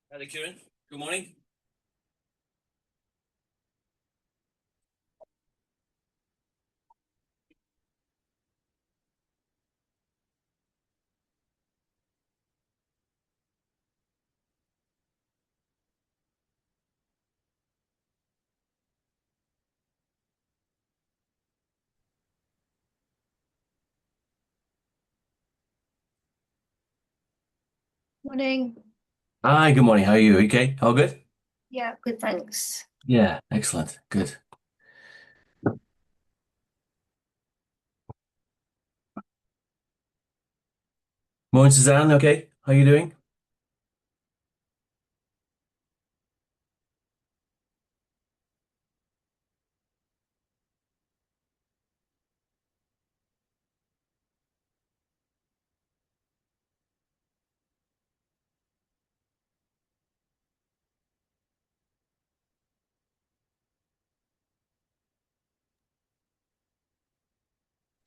Hello, Kieran. Good morning. Morning. Hi, good morning. How are you? Okay, all good? Yeah, good, thanks. Yeah, excellent. Good. Morning, Suzanne. Okay, how are you doing?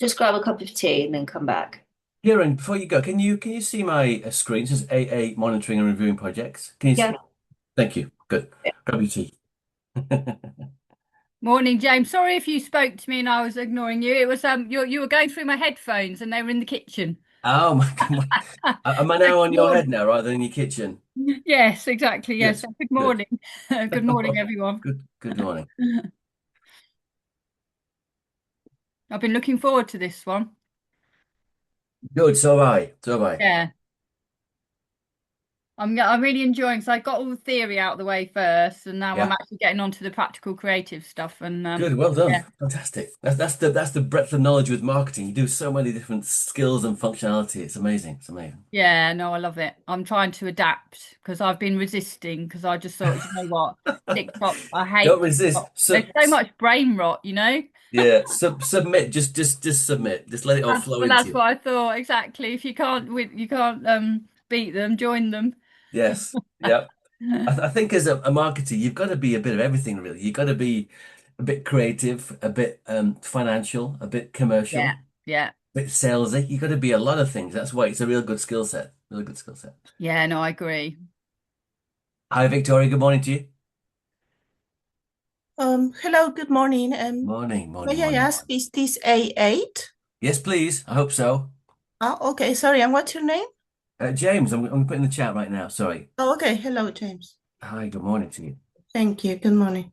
Just grab a cup of tea and then come back. Kieran, before you go, can you see my screen? It says AA monitoring and reviewing projects. Can you see? Yeah. Thank you. Good. Grab your tea. Morning, James. Sorry if you spoke to me and I was ignoring you. It was you were going through my headphones and they were in the kitchen. Oh my God. Am I Good now on your head morning. now rather than your kitchen? Yes, exactly. Yes. Good. Good Good. morning. Good morning, everyone. Good morning. I've been looking forward to this one. Good. So have I. So have I. Yeah. I'm really enjoying. So I got all the theory out of the way first, and now I'm Yeah. actually getting onto the practical creative stuff. And Good, well yeah, done. Fantastic. That's the breadth of knowledge with marketing. You do so many different skills and functionality. It's amazing. It's amazing. yeah, no, I love it. I'm trying to adapt because I've been resisting because I just thought, you know what, TikTok, I Don't hate resist. TikTok. There's so much brain rot. Yeah, submit. Just submit. Just let it all flow into That's you. what I thought exactly. If you can't beat them, join them. Yes. Yeah. I think as a marketer, you've got to be a bit of everything, really. You've got to be a bit creative, a bit financial, a bit Yeah, commercial, yeah, a bit salesy. You've got to be a lot of things. That's why it's a real good skill set. Really good skill set. yeah. No, I agree. Hi, Victoria. Good morning to you. Hello, good morning. Morning, morning, May I morning. ask, is this A8? Yes, please. I hope so. Okay, sorry, and what's your name? James, I'm putting the chat right now. Sorry. Oh, okay, hello, James. Hi, good morning to you. Thank you, good morning.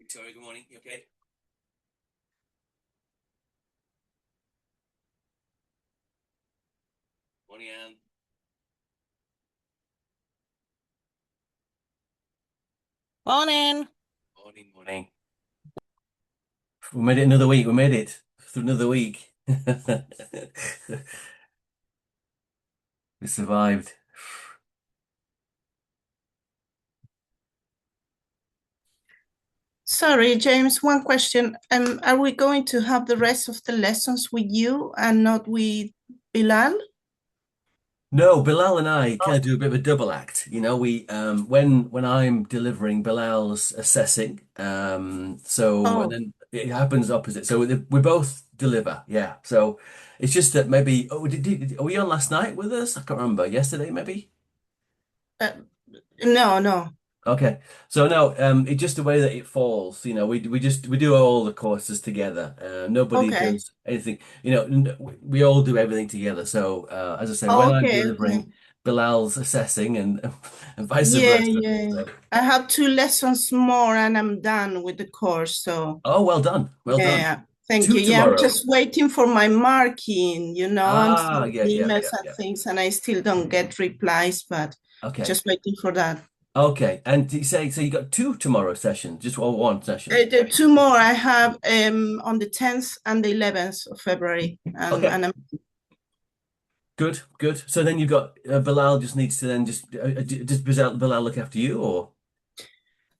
Victoria, good morning. You okay? Morning, Anne. Morning. Morning, morning. We made it another week. We made it through another week. We survived. Sorry, James, one question. Are we going to have the rest of the lessons with you and not with Bilal? No, Bilal and I kind of do a bit of a double act. We when I'm delivering, Bilal's assessing. So and Oh, then it happens opposite. So we both deliver. Yeah. So it's just that maybe were you on last night with us? I can't remember. Yesterday maybe? uh, no, no. Okay. So no, it's just the way that it falls. We do all the courses together. Nobody Okay. does anything. We all do everything together. So as I say, when I'm Okay, okay. delivering, Bilal's assessing and and vice Yeah, versa. yeah. So, I have two lessons more and I'm done with the course, so. oh, well done. Well done. Yeah, thank Two you. Yeah, I'm tomorrow. just waiting for my marking, and Ah, sending yeah, yeah, emails yeah, and yeah. things, and I still don't get replies, but Okay. just waiting for that. Okay. And you say so you got two tomorrow sessions, just one session. The two more I have on the 10th and the 11th of February, and Okay. and Good, good. So then you've got Bilal just needs to then just does Bilal look after you or?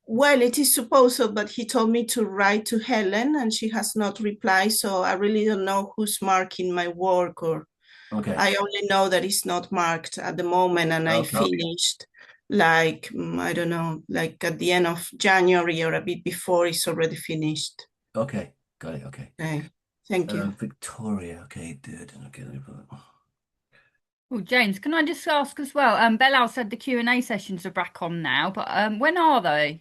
Well, it is supposed so, but he told me to write to Helen and she has not replied. So I really don't know who's marking my work, or Okay. I only know that it's not marked at the moment and I Okay. finished like, I don't know, like at the end of January or a bit before it's already finished. Okay. Got it. Okay. Okay, thank you. Victoria. Okay, good. Okay. Let me put that. Well, James, can I just ask as well? Bellal said the Q&A sessions are back on now, but when are they?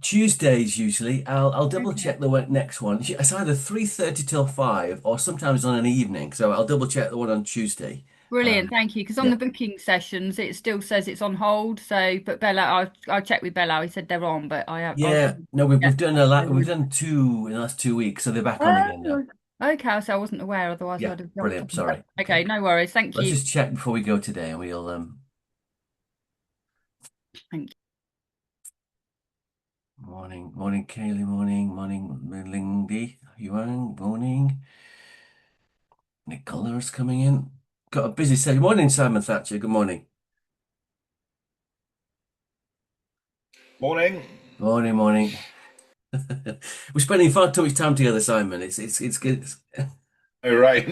Tuesdays usually. I'll double Okay. check the next one. It's either 3:30 till 5 or sometimes on an evening. So I'll double check the one on Tuesday. Brilliant, Um, thank you. Because on yeah. the booking sessions, it still says it's on hold. So, but Bella, I checked with Bella. He said they're on, but I'll Yeah. No, we've yeah. we've done a lot. We've done two in the last 2 weeks, so they're back on again now. Oh, okay. So I wasn't aware. Otherwise, Yeah. I'd have jumped Brilliant. on. But Sorry. okay, Okay. no worries. Thank Let's you. just check before we go today, and we'll Thank you. morning, Kaylee. Morning, Lindy. Yuan. Morning. Nicola's coming in. Got a busy session. Morning, Simon Thatcher. Good morning. Morning. Morning. We're spending far too much time together, Simon. It's good. All right.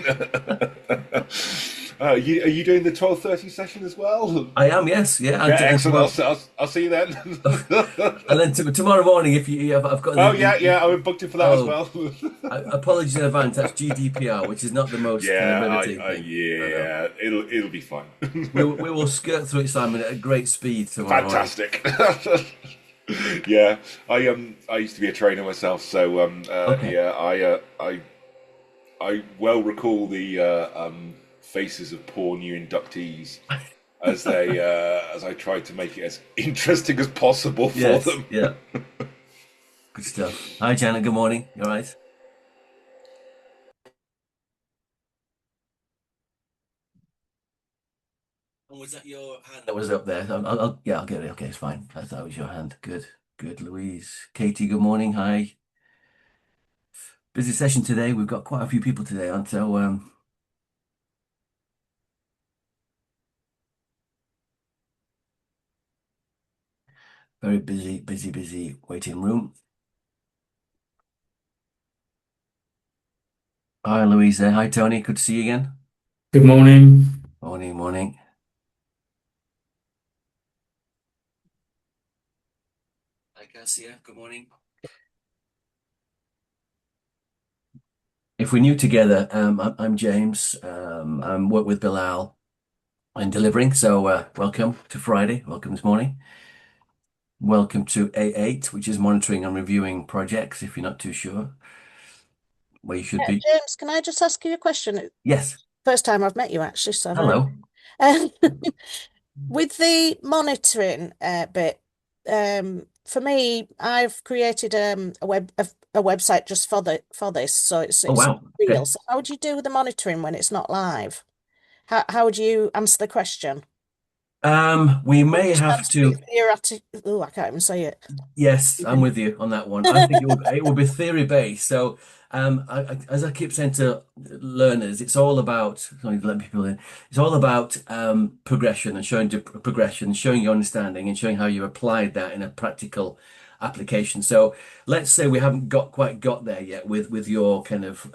Are you doing the 12:30 session as well? I am, yes, yeah. Yeah, And excellent. tomorrow, I'll see you then. and then tomorrow morning, if I've got Oh yeah, I was booked in for that as oh, well. apologies in advance. That's GDPR, which is not the most kind of Yeah, riveting thing. I know. yeah, it'll be fun. We will skirt through it, Simon, at a great speed tomorrow morning. Fantastic. Yeah, I used to be a trainer myself, so Okay. yeah, I well recall the faces of poor new inductees as I tried to make it as interesting as possible for Yes. them. Yeah. Good stuff. Hi, Janet. Good morning. You all right? And was that your hand that was up there? Yeah, I'll get it. Okay, it's fine. I thought it was your hand. Good, Louise. Katie, good morning. Hi. Busy session today. We've got quite a few people today on, so very busy waiting room. Hi, Louise there. Hi, Tony. Good to see you again. Good morning. Morning. Hi, Cassia. Good morning. If we're new together, I'm James. I'm work with Bilal in delivering. So welcome to Friday. Welcome this morning. Welcome to A8, which is monitoring and reviewing projects. If you're not too sure where you should be. James, can I just ask you a question? Yes. First time I've met you, actually, so I don't Hello. know. With the monitoring bit, for me, I've created a website just for this, so it's Oh, wow. real. Okay. So how would you do the monitoring when it's not live? How would you answer the question? We Would may you have answer to. it theoretic? Oh, I can't even say it. Yes, I'm with you on that one. I think it would be theory based. So, as I keep saying to learners, it's all about sorry, let people in. It's all about progression and showing progression, showing your understanding, and showing how you applied that in a practical application. So, let's say we haven't quite got there yet with your kind of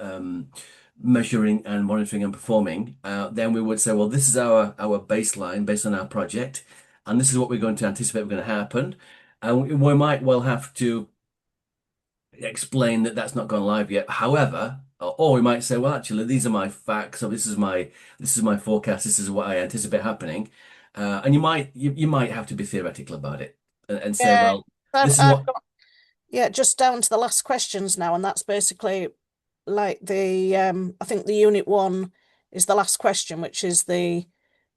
measuring and monitoring and performing. Then we would say, well, this is our baseline based on our project, and this is what we're going to anticipate going to happen. And we might well have to explain that that's not gone live yet. However, or we might say, well, actually, these are my facts, or this is my forecast. This is what I anticipate happening. And you might have to be theoretical about it and say, Yeah, well, I've, this is I've what. got just down to the last questions now, and that's basically like I think the unit one is the last question, which is the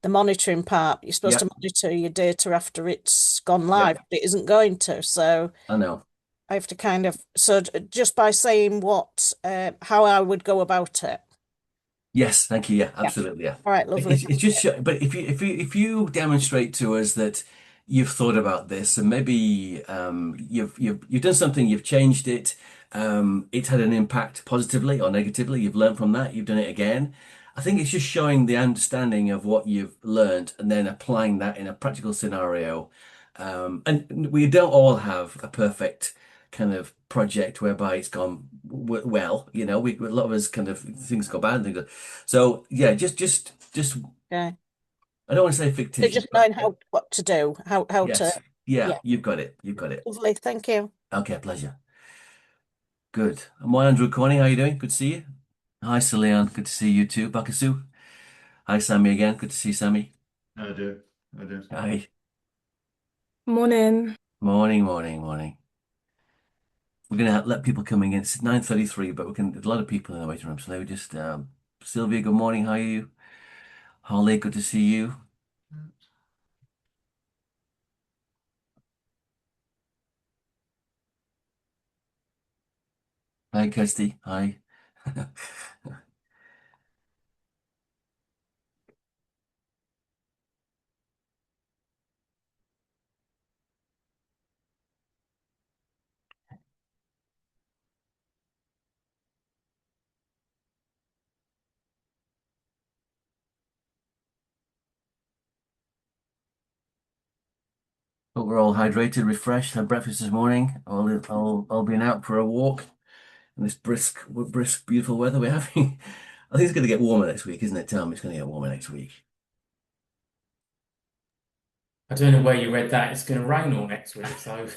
monitoring part. You're supposed Yeah, to monitor your data after it's gone yeah, live, but it isn't going to. So I know. I have to just by saying how I would go about it. Yes, thank you. Yeah, Yeah. absolutely. Yeah. All right, lovely. It's just, but if you demonstrate to us that you've thought about this and maybe you've done something, you've changed it, it's had an impact positively or negatively, you've learned from that, you've done it again. I think it's just showing the understanding of what you've learned and then applying that in a practical scenario. And we don't all have a perfect kind of project whereby it's gone well, you know, a lot of us kind of things go bad and things so yeah, just Okay. I don't want to say So fictitious, just but knowing what to do, how to, yes, yeah, yeah, you've got it. You've got it. lovely. Thank you. Okay, pleasure. Good. My Andrew Corney, how you doing? Good to see you. Hi, Celian. Good to see you too. Bakasu. Hi, Sammy again. Good to see Sammy. I do. Hi. Morning. Morning, morning, morning. We're gonna let people coming in. It's 9:33, but there's a lot of people in the waiting room. So let me just Sylvia, good morning. How are you? Holly, good to see you. Hi, Kirsty. Hi. Hope we're all hydrated, refreshed, had breakfast this morning. I'll been out for a walk in this brisk, beautiful weather we're having. I think it's going to get warmer next week, isn't it? Tell me it's going to get warmer next week. I don't know where you read that. It's going to rain all next week, so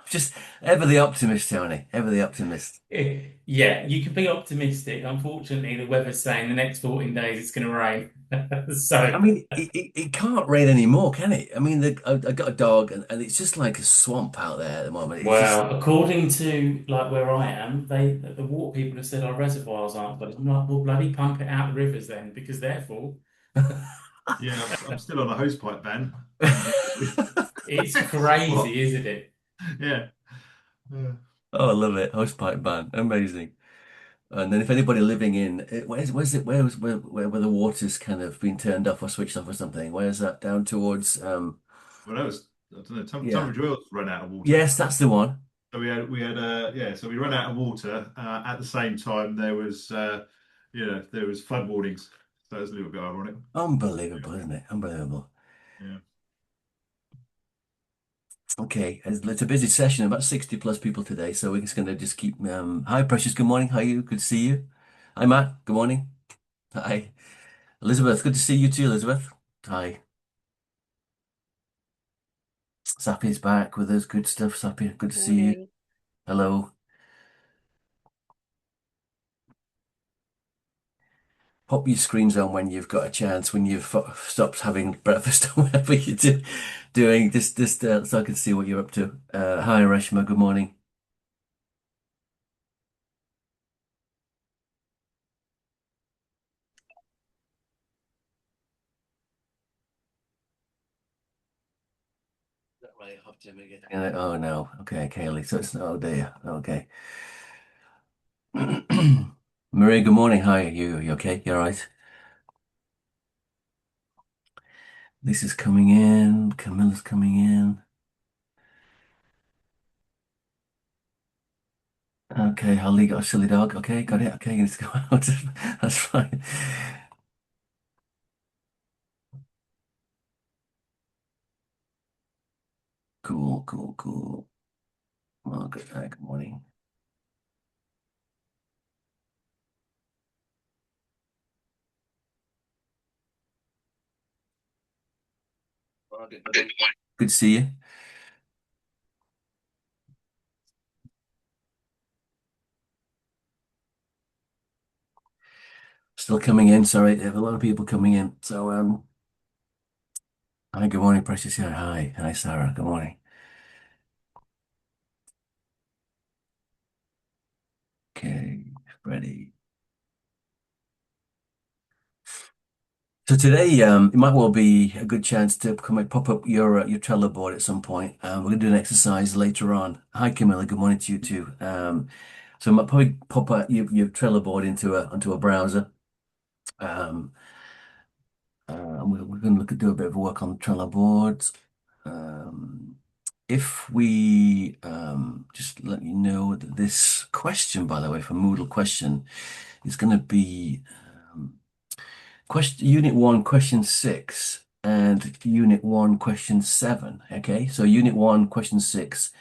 Just ever the optimist, Tony. Ever the optimist. yeah, you can be optimistic. Unfortunately, the weather's saying the next 14 days it's going to rain. I So mean, it can't rain anymore, can it? I mean, I got a dog, and it's just like a swamp out there at the moment. It's just well, according to like where I am, the water people have said our reservoirs aren't, but I'm like, well, bloody pump it out the rivers then, because they're full. Yeah, I'm still on a hose pipe ban. It's crazy, isn't it? Yeah. Oh, I love it. Hosepipe ban, amazing. And then if anybody living in where's it where the water's kind of been turned off or switched off or something? Where's that down towards Well, that was, I don't know, Yeah. Tunbridge Wells run out of water. Yes, that's the one. So so we ran out of water. At the same time, there was flood warnings. So that was a little bit ironic. Unbelievable, isn't it? Unbelievable. Yeah. Okay, it's a busy session, about 60 plus people today, so we're just going to just keep. Hi, Precious. Good morning. How are you? Good to see you. Hi, Matt. Good morning. Hi, Elizabeth. Good to see you too, Elizabeth. Hi. Sappy's back with us. Good stuff, Sappy. Good to see you. Morning. Hello. Pop your screens on when you've got a chance, when you've stopped having breakfast or whatever you're doing, just so I can see what you're up to. Hi, Reshma. Good morning. Is that right? Hop Jim again. Oh no. Okay, Kaylee. So it's oh dear. Okay. Maria, good morning. Hi, you okay? You all right? Lisa's coming in. Camilla's coming in. Okay, Holly got a silly dog. Okay, got it. Okay, let's go out. That's fine. Cool, cool, cool. Margaret, hi, good morning. Margaret, good to see you. Still coming in. Sorry, there have a lot of people coming in. So, hi, good morning, Precious. Yeah, hi, Sarah. Good morning. Okay, ready. So today, it might well be a good chance to come and pop up your Trello board at some point. We're going to do an exercise later on. Hi, Camilla. Good morning to you too. So I might probably pop your Trello board onto a browser. We're going to do a bit of work on Trello boards. If we just let you know that this question, by the way, for Moodle question, is going to be question Unit 1, question 6. and Unit 1, Question 7. Okay, so Unit 1, Question 6,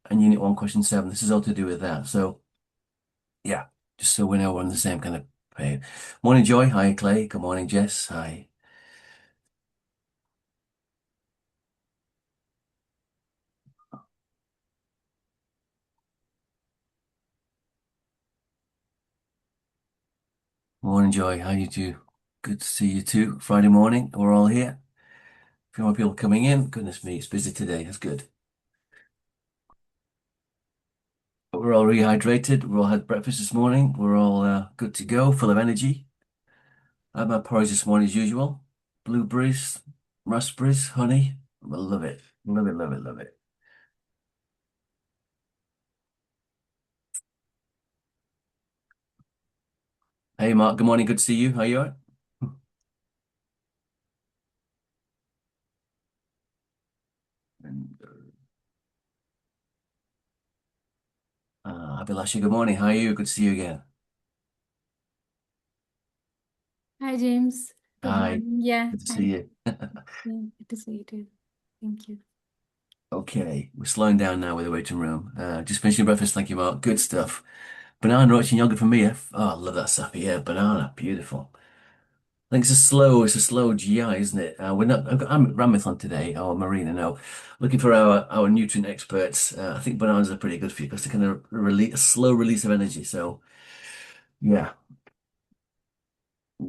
and Unit 1, Question 7. This is all to do with that. So, yeah, just so we know we're on the same kind of page. Morning, Joy. Hi, Clay. Good morning, Jess. Hi. Morning, Joy. How you do? Good to see you too. Friday morning, we're all here. A few more people coming in. Goodness me, it's busy today. That's good. But we're all rehydrated. We all had breakfast this morning. We're all good to go, full of energy. I had my porridge this morning as usual. Blueberries, raspberries, honey. I love it. Love it, love it, love it. Hey, Mark. Good morning. Good to see you. How you are? And, Abhilasha, good morning. How are you? Good to see you again. Hi, James. Good Hi. morning. Yeah, Good to see you. yeah, good to see you too. Thank you. Okay, we're slowing down now with the waiting room. Just finishing breakfast. Thank you, Mark. Good stuff. Banana roach and yogurt for me. Oh, I love that stuff. Yeah, banana. Beautiful. I think it's a slow GI, isn't it? I'm at Ramithon today, or Marina now, looking for our nutrient experts. I think bananas are pretty good for you because they kind of release a slow release of energy. So, yeah.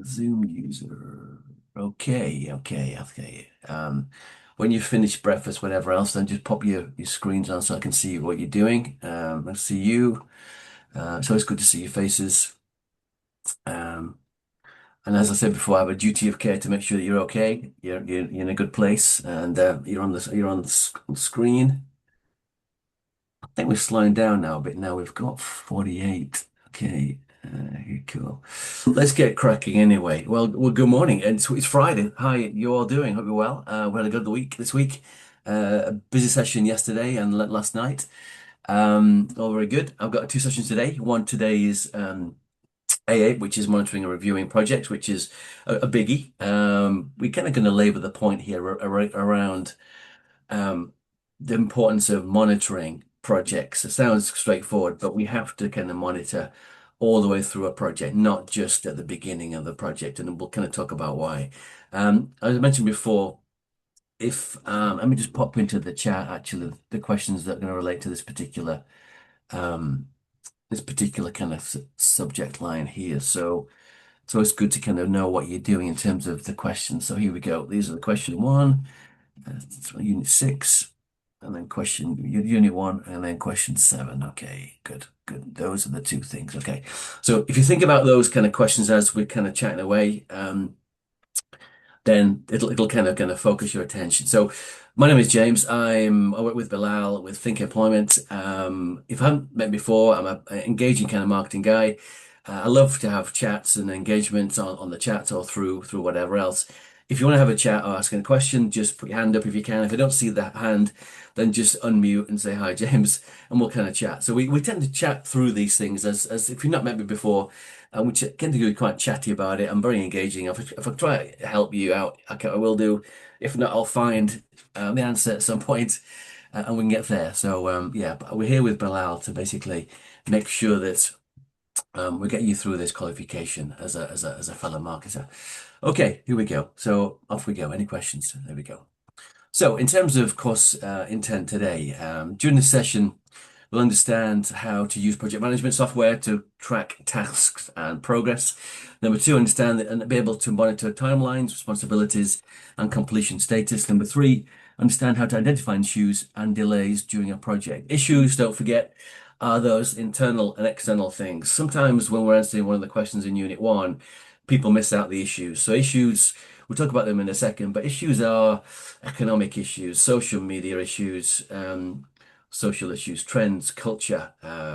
Zoom user. Okay, okay, okay. When you finish breakfast, whatever else, then just pop your screens on so I can see what you're doing. I see you. So it's good to see your faces. Um, and as I said before, I have a duty of care to make sure that you're okay. You're in a good place, and you're on the screen. I think we're slowing down now a bit. Now we've got 48. Okay, cool. Let's get cracking anyway. Well, good morning. And it's Friday. How you all doing? Hope you're well. We had a good week this week. A busy session yesterday and last night. All very good. I've got two sessions today. One today is A8, which is monitoring and reviewing projects, which is a biggie. We're kind of going to labor the point here around the importance of monitoring projects. It sounds straightforward, but we have to kind of monitor all the way through a project, not just at the beginning of the project. And we'll kind of talk about why. As I mentioned before, if let me just pop into the chat actually the questions that are going to relate to this particular kind of subject line here. So it's good to kind of know what you're doing in terms of the questions. So here we go. These are the question 1, unit 6. And then unit 1, and then question 7. Okay, good. Those are the two things. Okay. So if you think about those kind of questions as we're kind of chatting away, then it'll kind of focus your attention. So my name is James. I work with Bilal with Think Employment. If I haven't met before, I'm an engaging kind of marketing guy. I love to have chats and engagements on the chat or through whatever else. If you want to have a chat or ask a question, just put your hand up if you can. If I don't see that hand, then just unmute and say hi, James, and we'll kind of chat. So we tend to chat through these things as if you've not met me before, we tend to be quite chatty about it. I'm very engaging. If I try to help you out, I will do. If not, I'll find the answer at some point, and we can get there. So yeah, but we're here with Bilal to basically make sure that we get you through this qualification as a fellow marketer. Okay, here we go. So off we go. Any questions? There we go. So in terms of course intent today, during this session, we'll understand how to use project management software to track tasks and progress. Number 2, understand and be able to monitor timelines, responsibilities, and completion status. Number 3, understand how to identify issues and delays during a project. Issues, don't forget, are those internal and external things. Sometimes when we're answering one of the questions in Unit 1, people miss out the issues. So issues, we'll talk about them in a second, but issues are economic issues, social media issues, social issues, trends, culture,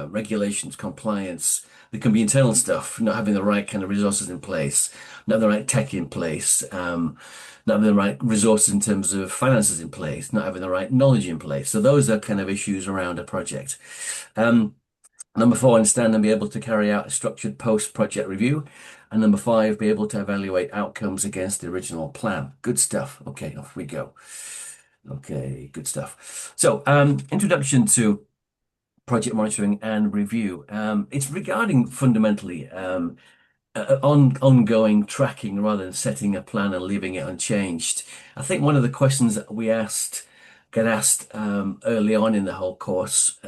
regulations, compliance. There can be internal stuff, not having the right kind of resources in place, not having the right tech in place, not having the right resources in terms of finances in place, not having the right knowledge in place. So those are kind of issues around a project. Number 4, understand and be able to carry out a structured post-project review. And number 5, be able to evaluate outcomes against the original plan. Good stuff. Okay, off we go. Okay, good stuff. So, introduction to project monitoring and review. It's regarding fundamentally ongoing tracking rather than setting a plan and leaving it unchanged. I think one of the questions that we get asked early on in the whole course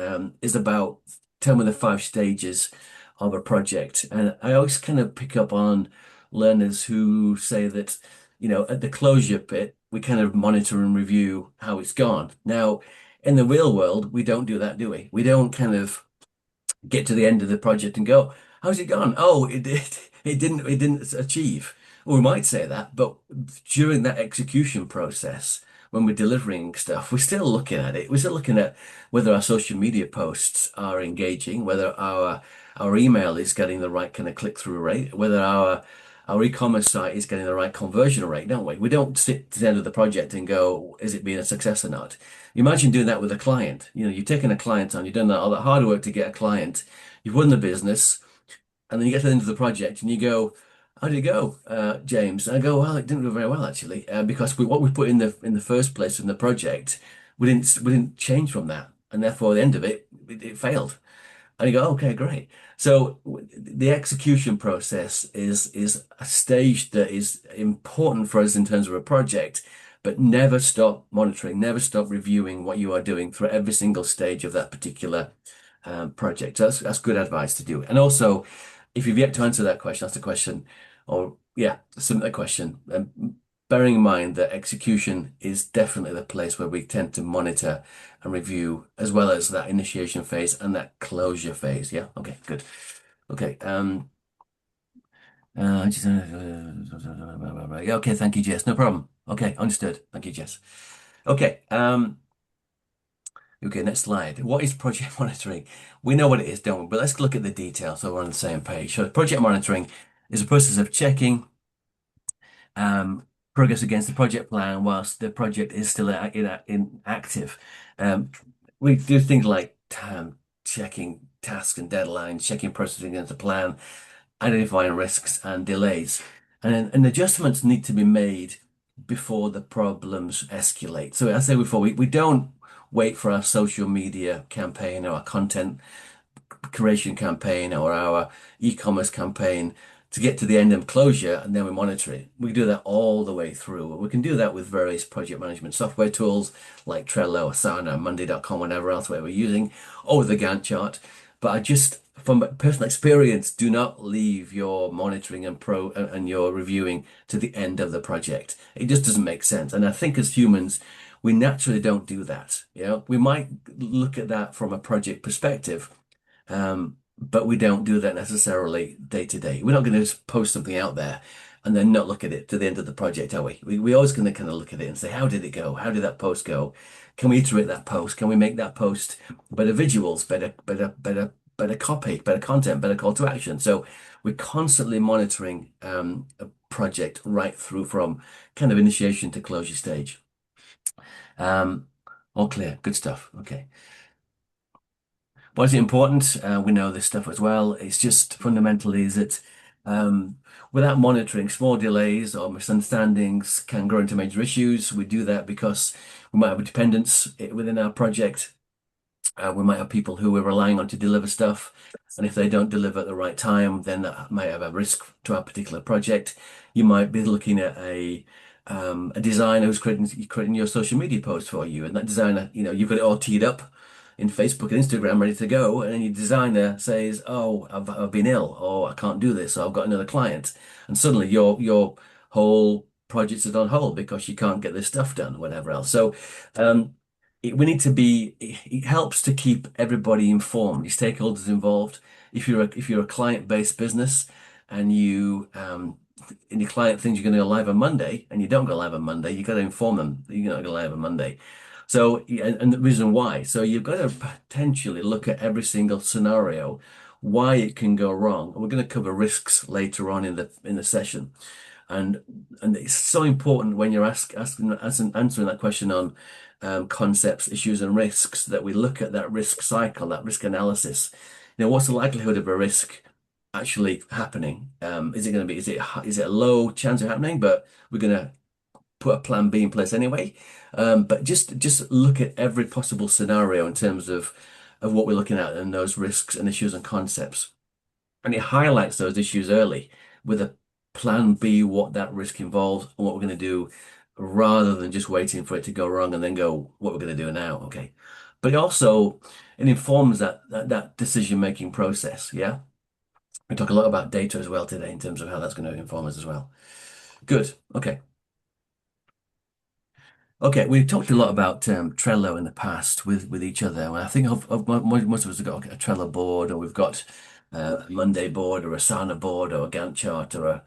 is about tell me the 5 stages of a project. And I always kind of pick up on learners who say that, at the closure bit, we kind of monitor and review how it's gone. Now, in the real world, we don't do that, do we? We don't kind of get to the end of the project and go, how's it gone? Oh, it didn't achieve. Well, we might say that, but during that execution process, when we're delivering stuff, we're still looking at it. We're still looking at whether our social media posts are engaging, whether our email is getting the right kind of click-through rate, whether our e-commerce site is getting the right conversion rate, don't we? We don't sit to the end of the project and go, is it being a success or not? You imagine doing that with a client. You've taken a client on, you've done all that hard work to get a client, you've won the business, and then you get to the end of the project and you go, how did it go, James? And I go, well, it didn't go very well actually, because what we put in the first place in the project, we didn't change from that, and therefore at the end of it failed. And you go, okay, great. So the execution process is a stage that is important for us in terms of a project, but never stop monitoring, never stop reviewing what you are doing through every single stage of that particular project. So that's good advice to do. And also, if you've yet to answer that question, ask the question, or submit a question. Bearing in mind that execution is definitely the place where we tend to monitor and review, as well as that initiation phase and that closure phase. Yeah. Okay. Good. Okay. Okay. Thank you, Jess. No problem. Okay. Understood. Thank you, Jess. Okay. Okay. Next slide. What is project monitoring? We know what it is, don't we? But let's look at the details so we're on the same page. So project monitoring is a process of checking progress against the project plan whilst the project is still active. We do things like checking tasks and deadlines, checking processes against the plan, identifying risks and delays. And adjustments need to be made before the problems escalate. So as I said before, we don't wait for our social media campaign or our content creation campaign or our e-commerce campaign to get to the end of closure and then we monitor it. We do that all the way through. We can do that with various project management software tools like Trello, Asana, Monday.com, whatever else we're using, or the Gantt chart. But I just, from personal experience, do not leave your monitoring and your reviewing to the end of the project. It just doesn't make sense. And I think as humans, we naturally don't do that. We might look at that from a project perspective, but we don't do that necessarily day to day. We're not going to just post something out there and then not look at it to the end of the project, are we? We're always going to kind of look at it and say, how did it go? How did that post go? Can we iterate that post? Can we make that post better visuals, better copy, better content, better call to action? So we're constantly monitoring a project right through from kind of initiation to closure stage. All clear. Good stuff. Okay. Why is it important? We know this stuff as well. It's just fundamentally is that without monitoring, small delays or misunderstandings can grow into major issues. We do that because we might have a dependence within our project. We might have people who we're relying on to deliver stuff. And if they don't deliver at the right time, then that might have a risk to our particular project. You might be looking at a designer who's creating your social media post for you. And that designer, you've got it all teed up in Facebook and Instagram ready to go, and then your designer says, oh, I've been ill, or I can't do this, or I've got another client, and suddenly your whole project is on hold because you can't get this stuff done, whatever else. So we need to it helps to keep everybody informed, your stakeholders involved. If you're a client-based business and and your client thinks you're going to go live on Monday and you don't go live on Monday, you've got to inform them that you're not going to go live on Monday. So, and the reason why. So you've got to potentially look at every single scenario, why it can go wrong. And we're going to cover risks later on in the session. And it's so important when you're answering that question on concepts, issues, and risks that we look at that risk cycle, that risk analysis. what's the likelihood of a risk actually happening? Is it going to be, is it a low chance of happening, but we're going to put a plan B in place anyway? But just look at every possible scenario in terms of what we're looking at and those risks and issues and concepts. And it highlights those issues early with a plan B, what that risk involves and what we're going to do, rather than just waiting for it to go wrong and then go, what we're going to do now. Okay. But it informs that decision-making process. Yeah. We talk a lot about data as well today in terms of how that's going to inform us as well. Good. Okay. Okay, we've talked a lot about Trello in the past with each other. And I think most of us have got a Trello board, or we've got a Monday board, or a Asana board, or a Gantt chart, or a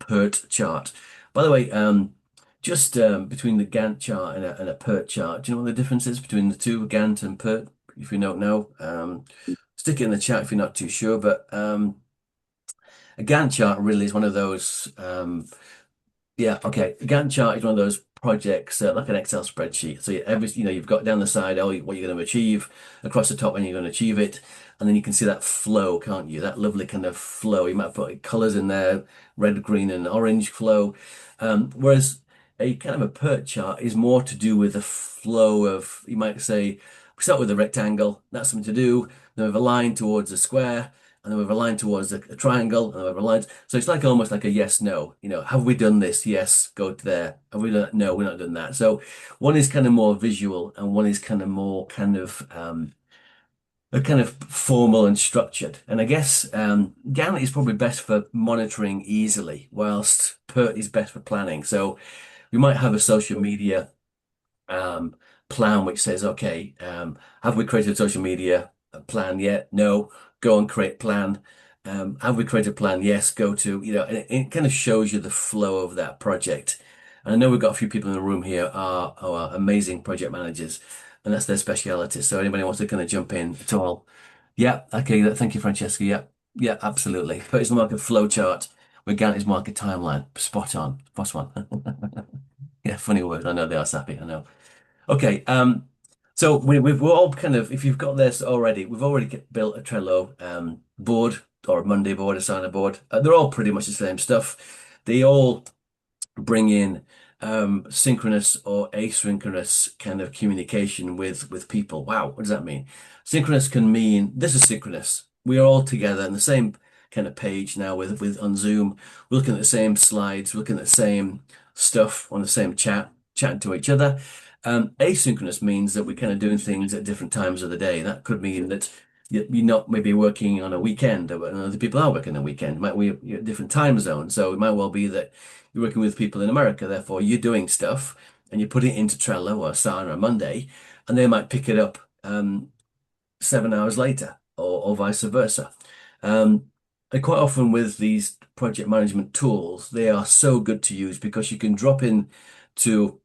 PERT chart. By the way, just between the Gantt chart and a PERT chart, do you know what the difference is between the two, Gantt and PERT? If you don't know, stick it in the chat if you're not too sure. But a Gantt chart really is one of those. Yeah, okay. A Gantt chart is one of those projects like an Excel spreadsheet. So you've got down the side what you're going to achieve, across the top when you're going to achieve it, and then you can see that flow, can't you? That lovely kind of flow. You might put colors in there, red, green, and orange flow. Whereas a kind of a PERT chart is more to do with the flow of, you might say, we start with a rectangle, that's something to do, then we have a line towards a square, and then we have a line towards a triangle, and then we have a line. So it's like almost like a yes, no. Have we done this? Yes, go to there. Have we done that? No, we're not done that. So one is kind of more visual, and one is kind of more kind of formal and structured. And I guess Gantt is probably best for monitoring easily, whilst PERT is best for planning. So we might have a social media plan which says, okay, have we created a social media plan yet? No. Go and create plan. Have we created a plan? Yes. Go to, and it kind of shows you the flow of that project. And I know we've got a few people in the room here who are amazing project managers, and that's their speciality. So anybody wants to kind of jump in at all? Yeah. Okay. Thank you, Francesca. Yeah. Yeah, absolutely. PERT is more like a flow chart, where Gantt is more like a timeline. Spot on. Spot on. Yeah, funny word. I know they are sappy. I know. Okay. So we're all kind of, if you've got this already, we've already built a Trello board, or a Monday board, a Asana board. They're all pretty much the same stuff. They all bring in synchronous or asynchronous kind of communication with people. Wow, what does that mean? Synchronous can mean this is synchronous. We are all together on the same kind of page now with on Zoom. We're looking at the same slides, looking at the same stuff on the same chatting to each other. Asynchronous means that we're kind of doing things at different times of the day. That could mean that you're not maybe working on a weekend, or other people are working on a weekend. You're at different time zones. So it might well be that you're working with people in America, therefore you're doing stuff and you put it into Trello or Asana or Monday, and they might pick it up 7 hours later, or vice versa. And quite often with these project management tools, they are so good to use because you can drop in to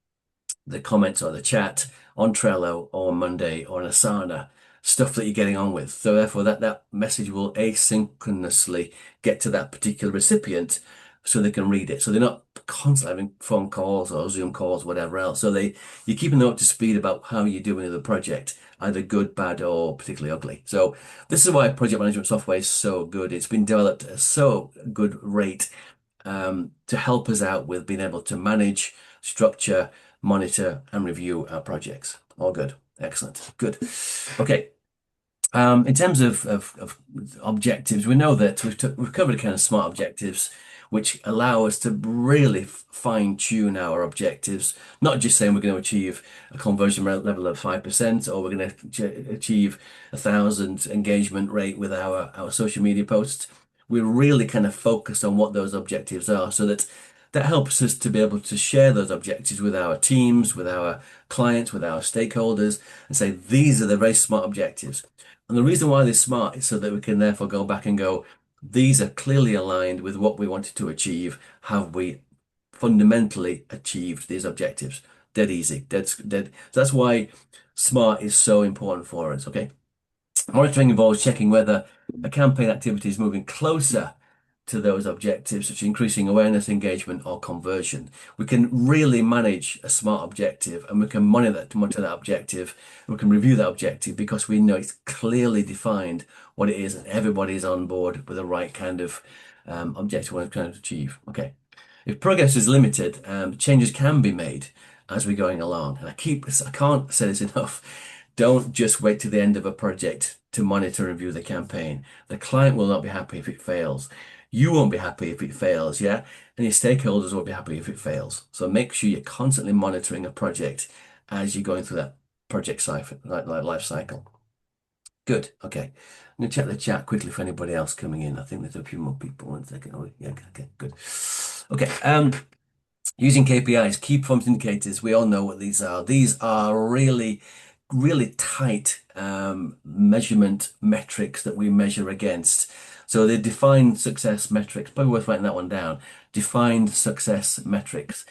the comments or the chat on Trello or Monday or an Asana, stuff that you're getting on with. So therefore that message will asynchronously get to that particular recipient so they can read it. So they're not constantly having phone calls or Zoom calls, whatever else. So you're keeping them up to speed about how you're doing with the project, either good, bad, or particularly ugly. So this is why project management software is so good. It's been developed at a so good rate to help us out with being able to manage, structure, monitor, and review our projects. All good. Excellent. Good. Okay. In terms of objectives, we know that we've covered kind of smart objectives, which allow us to really fine tune our objectives, not just saying we're going to achieve a conversion level of 5%, or we're going to achieve 1,000 engagement rate with our social media posts. We're really kind of focused on what those objectives are, so that helps us to be able to share those objectives with our teams, with our clients, with our stakeholders, and say, these are the very smart objectives. And the reason why they're smart is so that we can therefore go back and go, these are clearly aligned with what we wanted to achieve. Have we fundamentally achieved these objectives? Dead easy, dead. So that's why SMART is so important for us, okay? Monitoring involves checking whether a campaign activity is moving closer to those objectives, such as increasing awareness, engagement, or conversion. We can really manage a smart objective, and we can monitor that objective, and we can review that objective because we know it's clearly defined what it is, and everybody is on board with the right kind of objective we're trying to achieve. Okay. If progress is limited, changes can be made as we're going along. And I can't say this enough. Don't just wait to the end of a project to monitor and review the campaign. The client will not be happy if it fails. You won't be happy if it fails, yeah? And your stakeholders won't be happy if it fails. So make sure you're constantly monitoring a project as you're going through that project life cycle. Good. Okay. I'm going to check the chat quickly for anybody else coming in. I think there's a few more people. 1 second. Oh, yeah. Okay. Good. Okay. Using KPIs, key performance indicators. We all know what these are. These are really, really tight measurement metrics that we measure against. So they define success metrics. Probably worth writing that one down. Defined success metrics.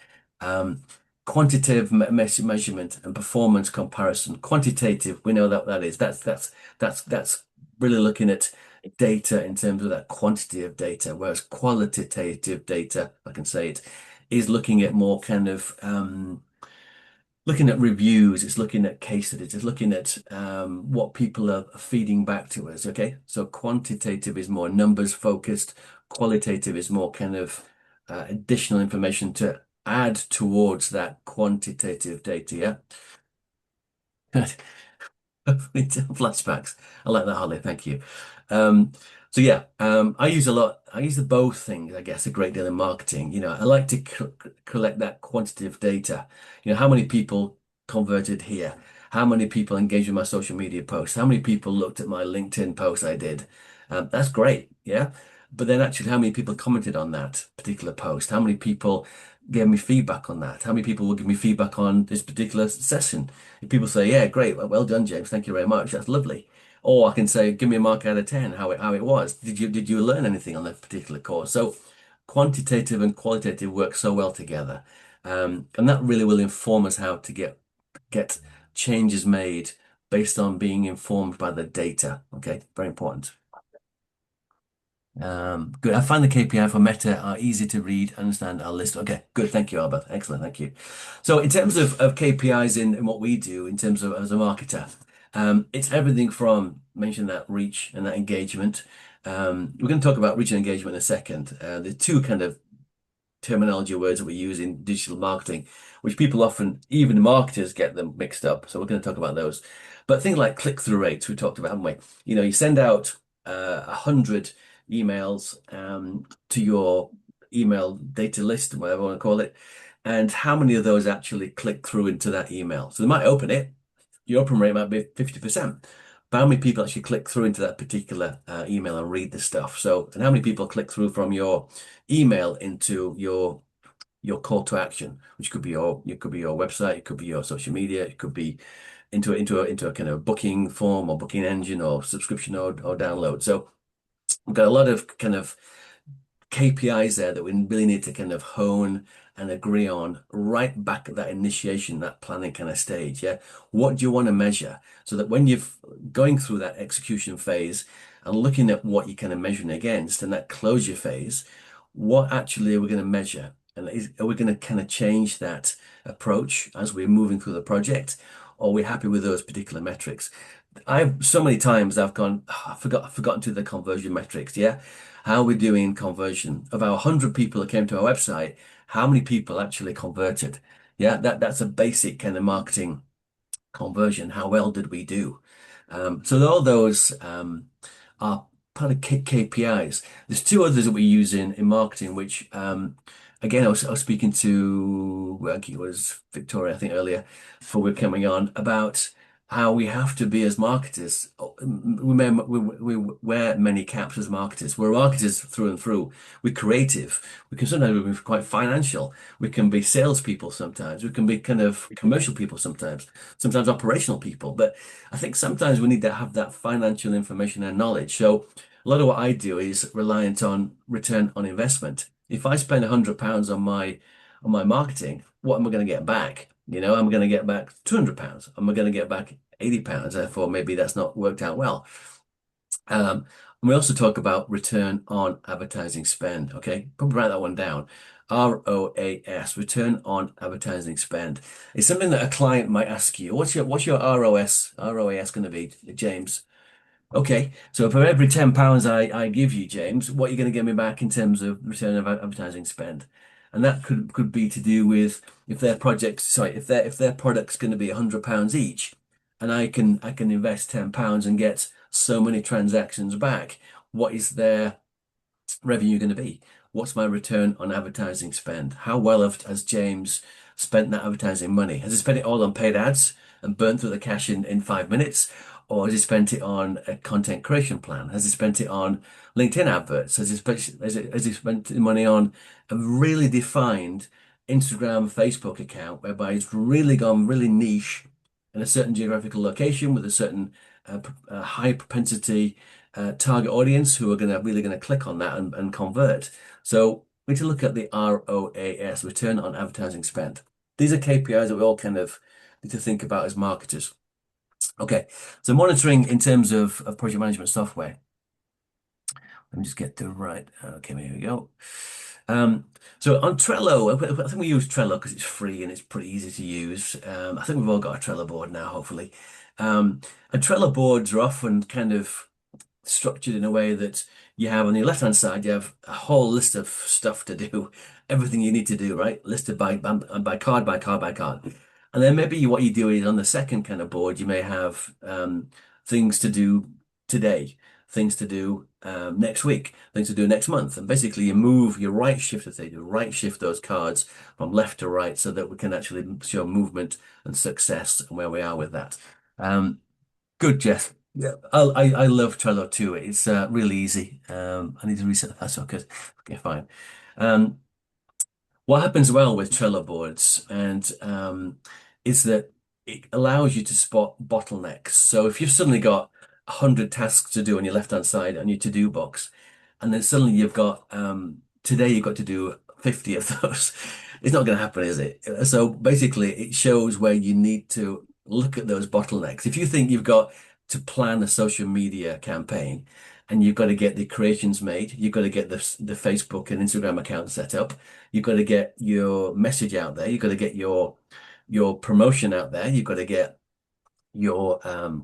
Quantitative measurement and performance comparison. Quantitative, we know that is. That's really looking at data in terms of that quantity of data, whereas qualitative data, if I can say it, is looking at more kind of looking at reviews, it's looking at case studies, it's looking at what people are feeding back to us. Okay, so quantitative is more numbers focused, qualitative is more kind of additional information to add towards that quantitative data. Yeah. Flashbacks. I like that, Holly. Thank you. So yeah, I use the both things, I guess, a great deal in marketing. You know, I like to collect that quantitative data. You know, how many people converted here? How many people engaged with my social media posts? How many people looked at my LinkedIn post I did? That's great, yeah. But then actually, how many people commented on that particular post? How many people gave me feedback on that? How many people will give me feedback on this particular session? If people say, yeah, great, well done, James, thank you very much, that's lovely. Or I can say, give me a mark out of 10, how it was. Did you learn anything on that particular course? So quantitative and qualitative work so well together. And that really will inform us how to get changes made based on being informed by the data. Okay, very important. Good. I find the KPI for Meta are easy to read, understand, I'll list. Okay, good. Thank you, Albert. Excellent. Thank you. So in terms of KPIs in what we do, in terms of as a marketer, it's everything from mentioning that reach and that engagement. We're going to talk about reach and engagement in a second. The two kind of terminology words that we use in digital marketing, which people often, even marketers, get them mixed up. So we're going to talk about those. But things like click-through rates, we talked about, haven't we? You know, you send out 100 emails to your email data list, whatever you want to call it, and how many of those actually click through into that email? So they might open it, your open rate might be 50%, but how many people actually click through into that particular email and read the stuff? So, and how many people click through from your email into your call to action, which could be your website, it could be your social media, it could be into a kind of booking form or booking engine or subscription or download. So we've got a lot of kind of KPIs there that we really need to kind of hone and agree on right back at that initiation, that planning kind of stage. Yeah. What do you want to measure so that when you're going through that execution phase and looking at what you're kind of measuring against and that closure phase, what actually are we going to measure? And are we going to kind of change that approach as we're moving through the project? Or are we happy with those particular metrics? So many times I've gone, I've forgotten to the conversion metrics. Yeah. How are we doing conversion? Of our 100 people that came to our website, how many people actually converted? Yeah. That's a basic kind of marketing conversion. How well did we do? So all those are part of KPIs. There's two others that we use in marketing, which again, I was speaking to, I think it was Victoria, I think earlier, before we're coming on, about how we have to be as marketers. We wear many caps as marketers. We're marketers through and through. We're creative. We can sometimes be quite financial. We can be salespeople sometimes. We can be kind of commercial people sometimes operational people. But I think sometimes we need to have that financial information and knowledge. So a lot of what I do is reliant on return on investment. If I spend £100 on my marketing, what am I going to get back? You know, I'm going to get back £200. I'm going to get back £80. Therefore, maybe that's not worked out well. And we also talk about return on advertising spend. Okay, probably write that one down. ROAS, return on advertising spend. It's something that a client might ask you. What's your ROAS going to be, James? Okay, so for every £10 I give you, James, what are you going to give me back in terms of return of advertising spend? And that could be to do with if their product's going to be £100 each, and I can invest £10 and get so many transactions back. What is their revenue going to be? What's my return on advertising spend? How well has James spent that advertising money? Has he spent it all on paid ads and burnt through the cash in 5 minutes? Or has he spent it on a content creation plan? Has he spent it on LinkedIn adverts? Has he spent money on a really defined Instagram, Facebook account whereby he's really gone really niche in a certain geographical location with a certain high propensity target audience who are really going to click on that and convert. So we need to look at the ROAS, return on advertising spend. These are KPIs that we all kind of need to think about as marketers. Okay, so monitoring in terms of project management software. Let me just get the right. Okay, here we go. So on Trello, I think we use Trello because it's free and it's pretty easy to use. I think we've all got a Trello board now, hopefully. And Trello boards are often kind of structured in a way that you have on the left-hand side, you have a whole list of stuff to do, everything you need to do, right? Listed by card. And then maybe what you do is on the second kind of board, you may have things to do today, things to do next week, things to do next month. And basically you right shift those cards from left to right so that we can actually show movement and success and where we are with that. Good, Jeff. Yeah, I love Trello too. It's really easy. I need to reset that. Okay, fine. What happens well with Trello boards is that it allows you to spot bottlenecks. So if you've suddenly got 100 tasks to do on your left-hand side on your to-do box, and then suddenly you've got today you've got to do 50 of those, it's not going to happen, is it? So basically, it shows where you need to look at those bottlenecks. If you think you've got to plan a social media campaign and you've got to get the creations made, you've got to get the Facebook and Instagram account set up, you've got to get your message out there, you've got to get your promotion out there, you've got to get your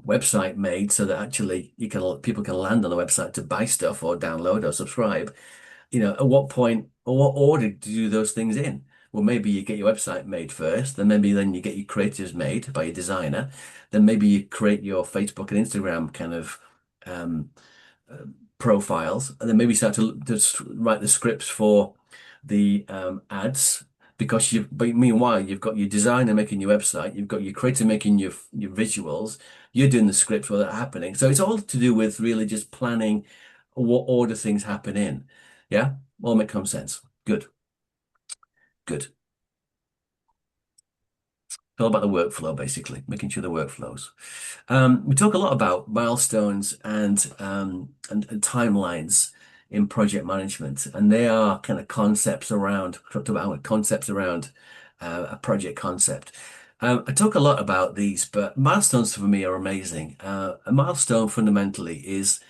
website made so that actually people can land on the website to buy stuff or download or subscribe. At what point or what order do you do those things in? Well, maybe you get your website made first, then you get your creatives made by your designer, then maybe you create your Facebook and Instagram kind of profiles, and then maybe start to write the scripts for the ads. Because meanwhile, you've got your designer making your website, you've got your creator making your visuals, you're doing the scripts while that's happening. So it's all to do with really just planning what order things happen in. Yeah, all make some sense. Good. It's all about the workflow, basically, making sure the workflows. We talk a lot about milestones and timelines in project management, and they are kind of concepts around a project concept. I talk a lot about these, but milestones for me are amazing. A milestone fundamentally is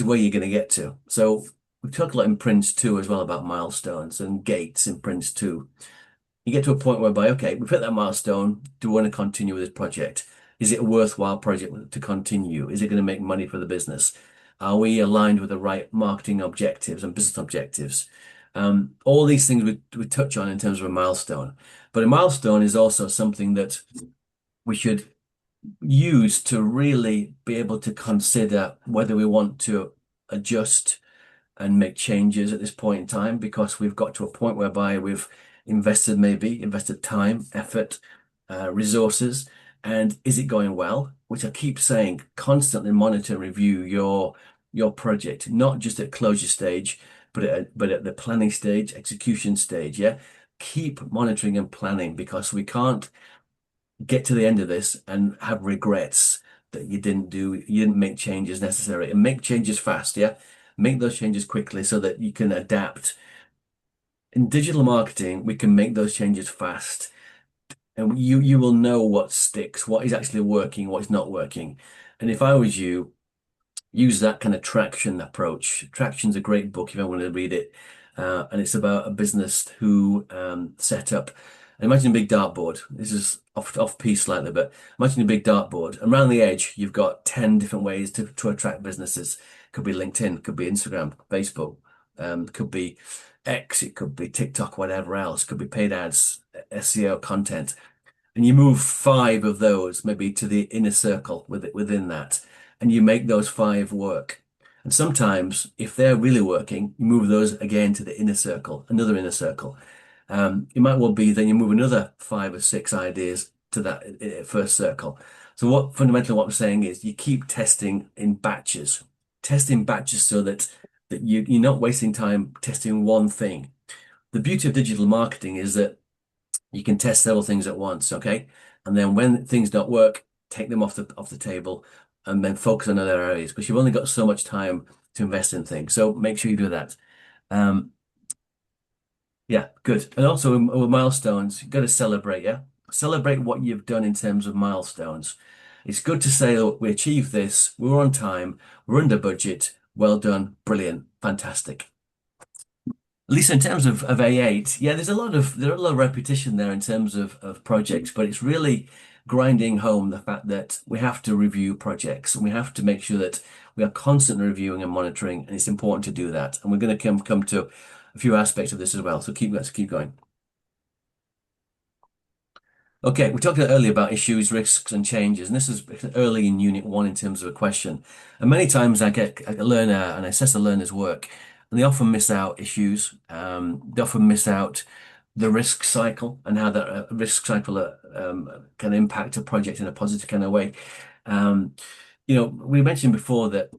where you're going to get to. So we talk a lot in Prince 2 as well about milestones and gates in Prince 2. You get to a point whereby, okay, we've hit that milestone. Do we want to continue with this project? Is it a worthwhile project to continue? Is it going to make money for the business? Are we aligned with the right marketing objectives and business objectives? All these things we touch on in terms of a milestone. But a milestone is also something that we should use to really be able to consider whether we want to adjust and make changes at this point in time, because we've got to a point whereby we've invested time, effort, resources, and is it going well? Which I keep saying, constantly monitor and review your project, not just at closure stage, but at the planning stage, execution stage. Yeah, keep monitoring and planning, because we can't get to the end of this and have regrets that you didn't make changes necessary, and make changes fast. Yeah, make those changes quickly so that you can adapt. In digital marketing, we can make those changes fast, and you will know what sticks, what is actually working, what is not working. And if I was you, use that kind of Traction approach. Traction's a great book if you want to read it. And it's about a business who set up. Imagine a big dartboard. This is off piece slightly, but imagine a big dartboard. And around the edge, you've got 10 different ways to attract businesses. Could be LinkedIn, could be Instagram, Facebook, could be X, it could be TikTok, whatever else, could be paid ads, SEO content. And you move 5 of those maybe to the inner circle within that, and you make those 5 work. And sometimes, if they're really working, you move those again to the inner circle, another inner circle. It might well be then you move another 5 or 6 ideas to that first circle. So fundamentally what I'm saying is you keep testing in batches, so that you're not wasting time testing one thing. The beauty of digital marketing is that you can test several things at once, okay? And then when things don't work, take them off the table and then focus on other areas because you've only got so much time to invest in things. So make sure you do that. Yeah, good. And also with milestones, you've got to celebrate, yeah? Celebrate what you've done in terms of milestones. It's good to say, look, we achieved this, we were on time, we're under budget, well done, brilliant, fantastic. Lisa, in terms of A8, yeah, there are a lot of repetition there in terms of projects, but it's really grinding home the fact that we have to review projects and we have to make sure that we are constantly reviewing and monitoring, and it's important to do that. And we're going to come to a few aspects of this as well. So let's keep going. Okay, we talked earlier about issues, risks, and changes, and this is early in Unit 1 in terms of a question. And many times I get a learner and I assess a learner's work, and they often miss out issues. They often miss out the risk cycle and how that risk cycle can impact a project in a positive kind of way. We mentioned before that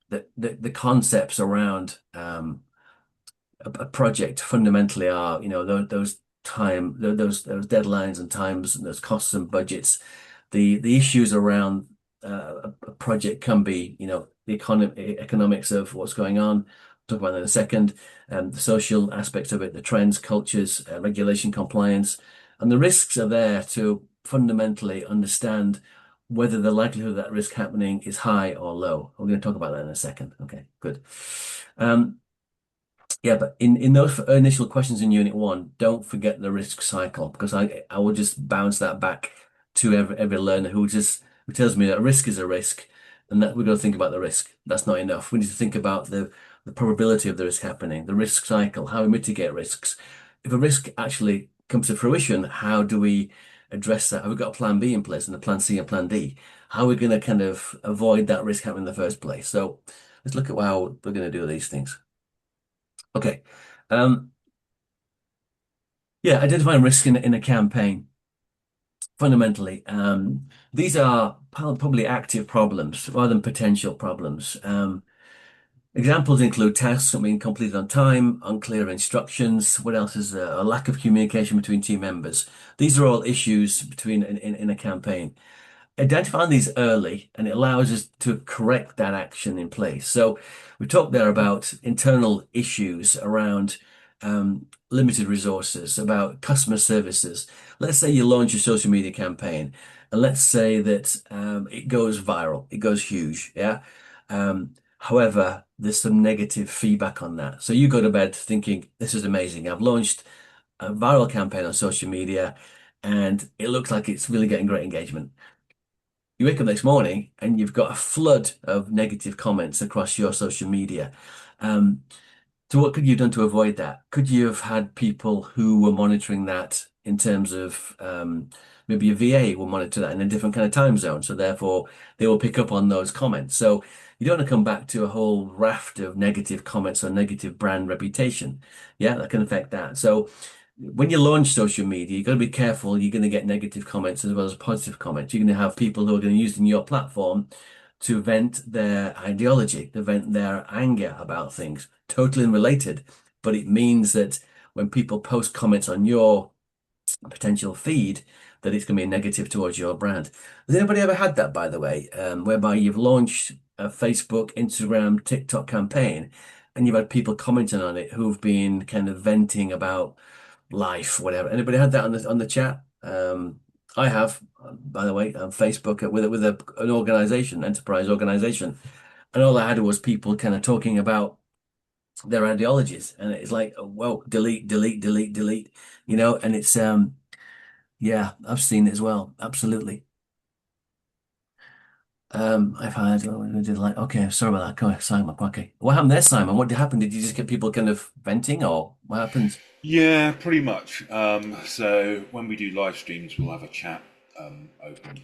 the concepts around a project fundamentally are, those deadlines and times and those costs and budgets. The issues around a project can be, the economics of what's going on. Talk about that in a second. The social aspects of it, the trends, cultures, regulation, compliance, and the risks are there to fundamentally understand whether the likelihood of that risk happening is high or low. We're going to talk about that in a second. Okay, good. Yeah, but in those initial questions in Unit 1, don't forget the risk cycle, because I will just bounce that back to every learner who tells me that a risk is a risk and that we've got to think about the risk. That's not enough. We need to think about the probability of the risk happening, the risk cycle, how we mitigate risks. If a risk actually comes to fruition, how do we address that? Have we got a plan B in place and a plan C and plan D? How are we going to kind of avoid that risk happening in the first place? So let's look at how we're going to do these things. Okay. Yeah, identifying risk in a campaign. Fundamentally, these are probably active problems rather than potential problems. Examples include tasks not being completed on time, unclear instructions. What else is there? A lack of communication between team members. These are all issues in a campaign. Identifying these early, and it allows us to correct that action in place. So we talked there about internal issues around limited resources, about customer services. Let's say you launch a social media campaign, and let's say that it goes viral, it goes huge, yeah. However, there's some negative feedback on that. So you go to bed thinking, this is amazing. I've launched a viral campaign on social media, and it looks like it's really getting great engagement. You wake up next morning and you've got a flood of negative comments across your social media. So what could you have done to avoid that? Could you have had people who were monitoring that in terms of maybe a VA will monitor that in a different kind of time zone, so therefore they will pick up on those comments. So you don't want to come back to a whole raft of negative comments or negative brand reputation. Yeah, that can affect that. So when you launch social media, you've got to be careful. You're going to get negative comments as well as positive comments. You're going to have people who are going to use your platform to vent their ideology, to vent their anger about things, totally unrelated. But it means that when people post comments on your potential feed, that it's going to be negative towards your brand. Has anybody ever had that, by the way, whereby you've launched a Facebook, Instagram, TikTok campaign, and you've had people commenting on it who've been kind of venting about life, whatever? Anybody had that on the chat? I have, by the way, on Facebook with an organization, enterprise organization, and all I had was people kind of talking about their ideologies, and it's like, oh, whoa, delete, delete, delete, delete, and it's yeah, I've seen it as well, absolutely. I've had, I did like, okay, sorry about that. Go ahead, Simon. Okay, what happened there, Simon? What happened? Did you just get people kind of venting, or what happened? Yeah, pretty much. So when we do live streams, we'll have a chat open,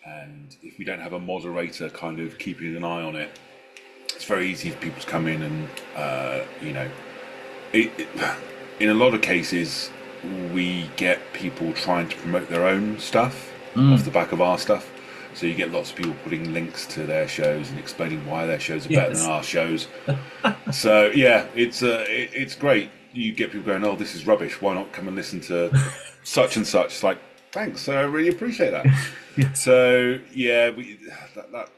and if we don't have a moderator kind of keeping an eye on it, it's very easy for people to come in and it, in a lot of cases we get people trying to promote their own stuff off the back of our stuff. So you get lots of people putting links to their shows and explaining why their shows are better Yes. than our shows. So yeah, it's great. You get people going, "Oh, this is rubbish. Why not come and listen to such and such?" It's like, thanks, I really appreciate that. Yes. So yeah,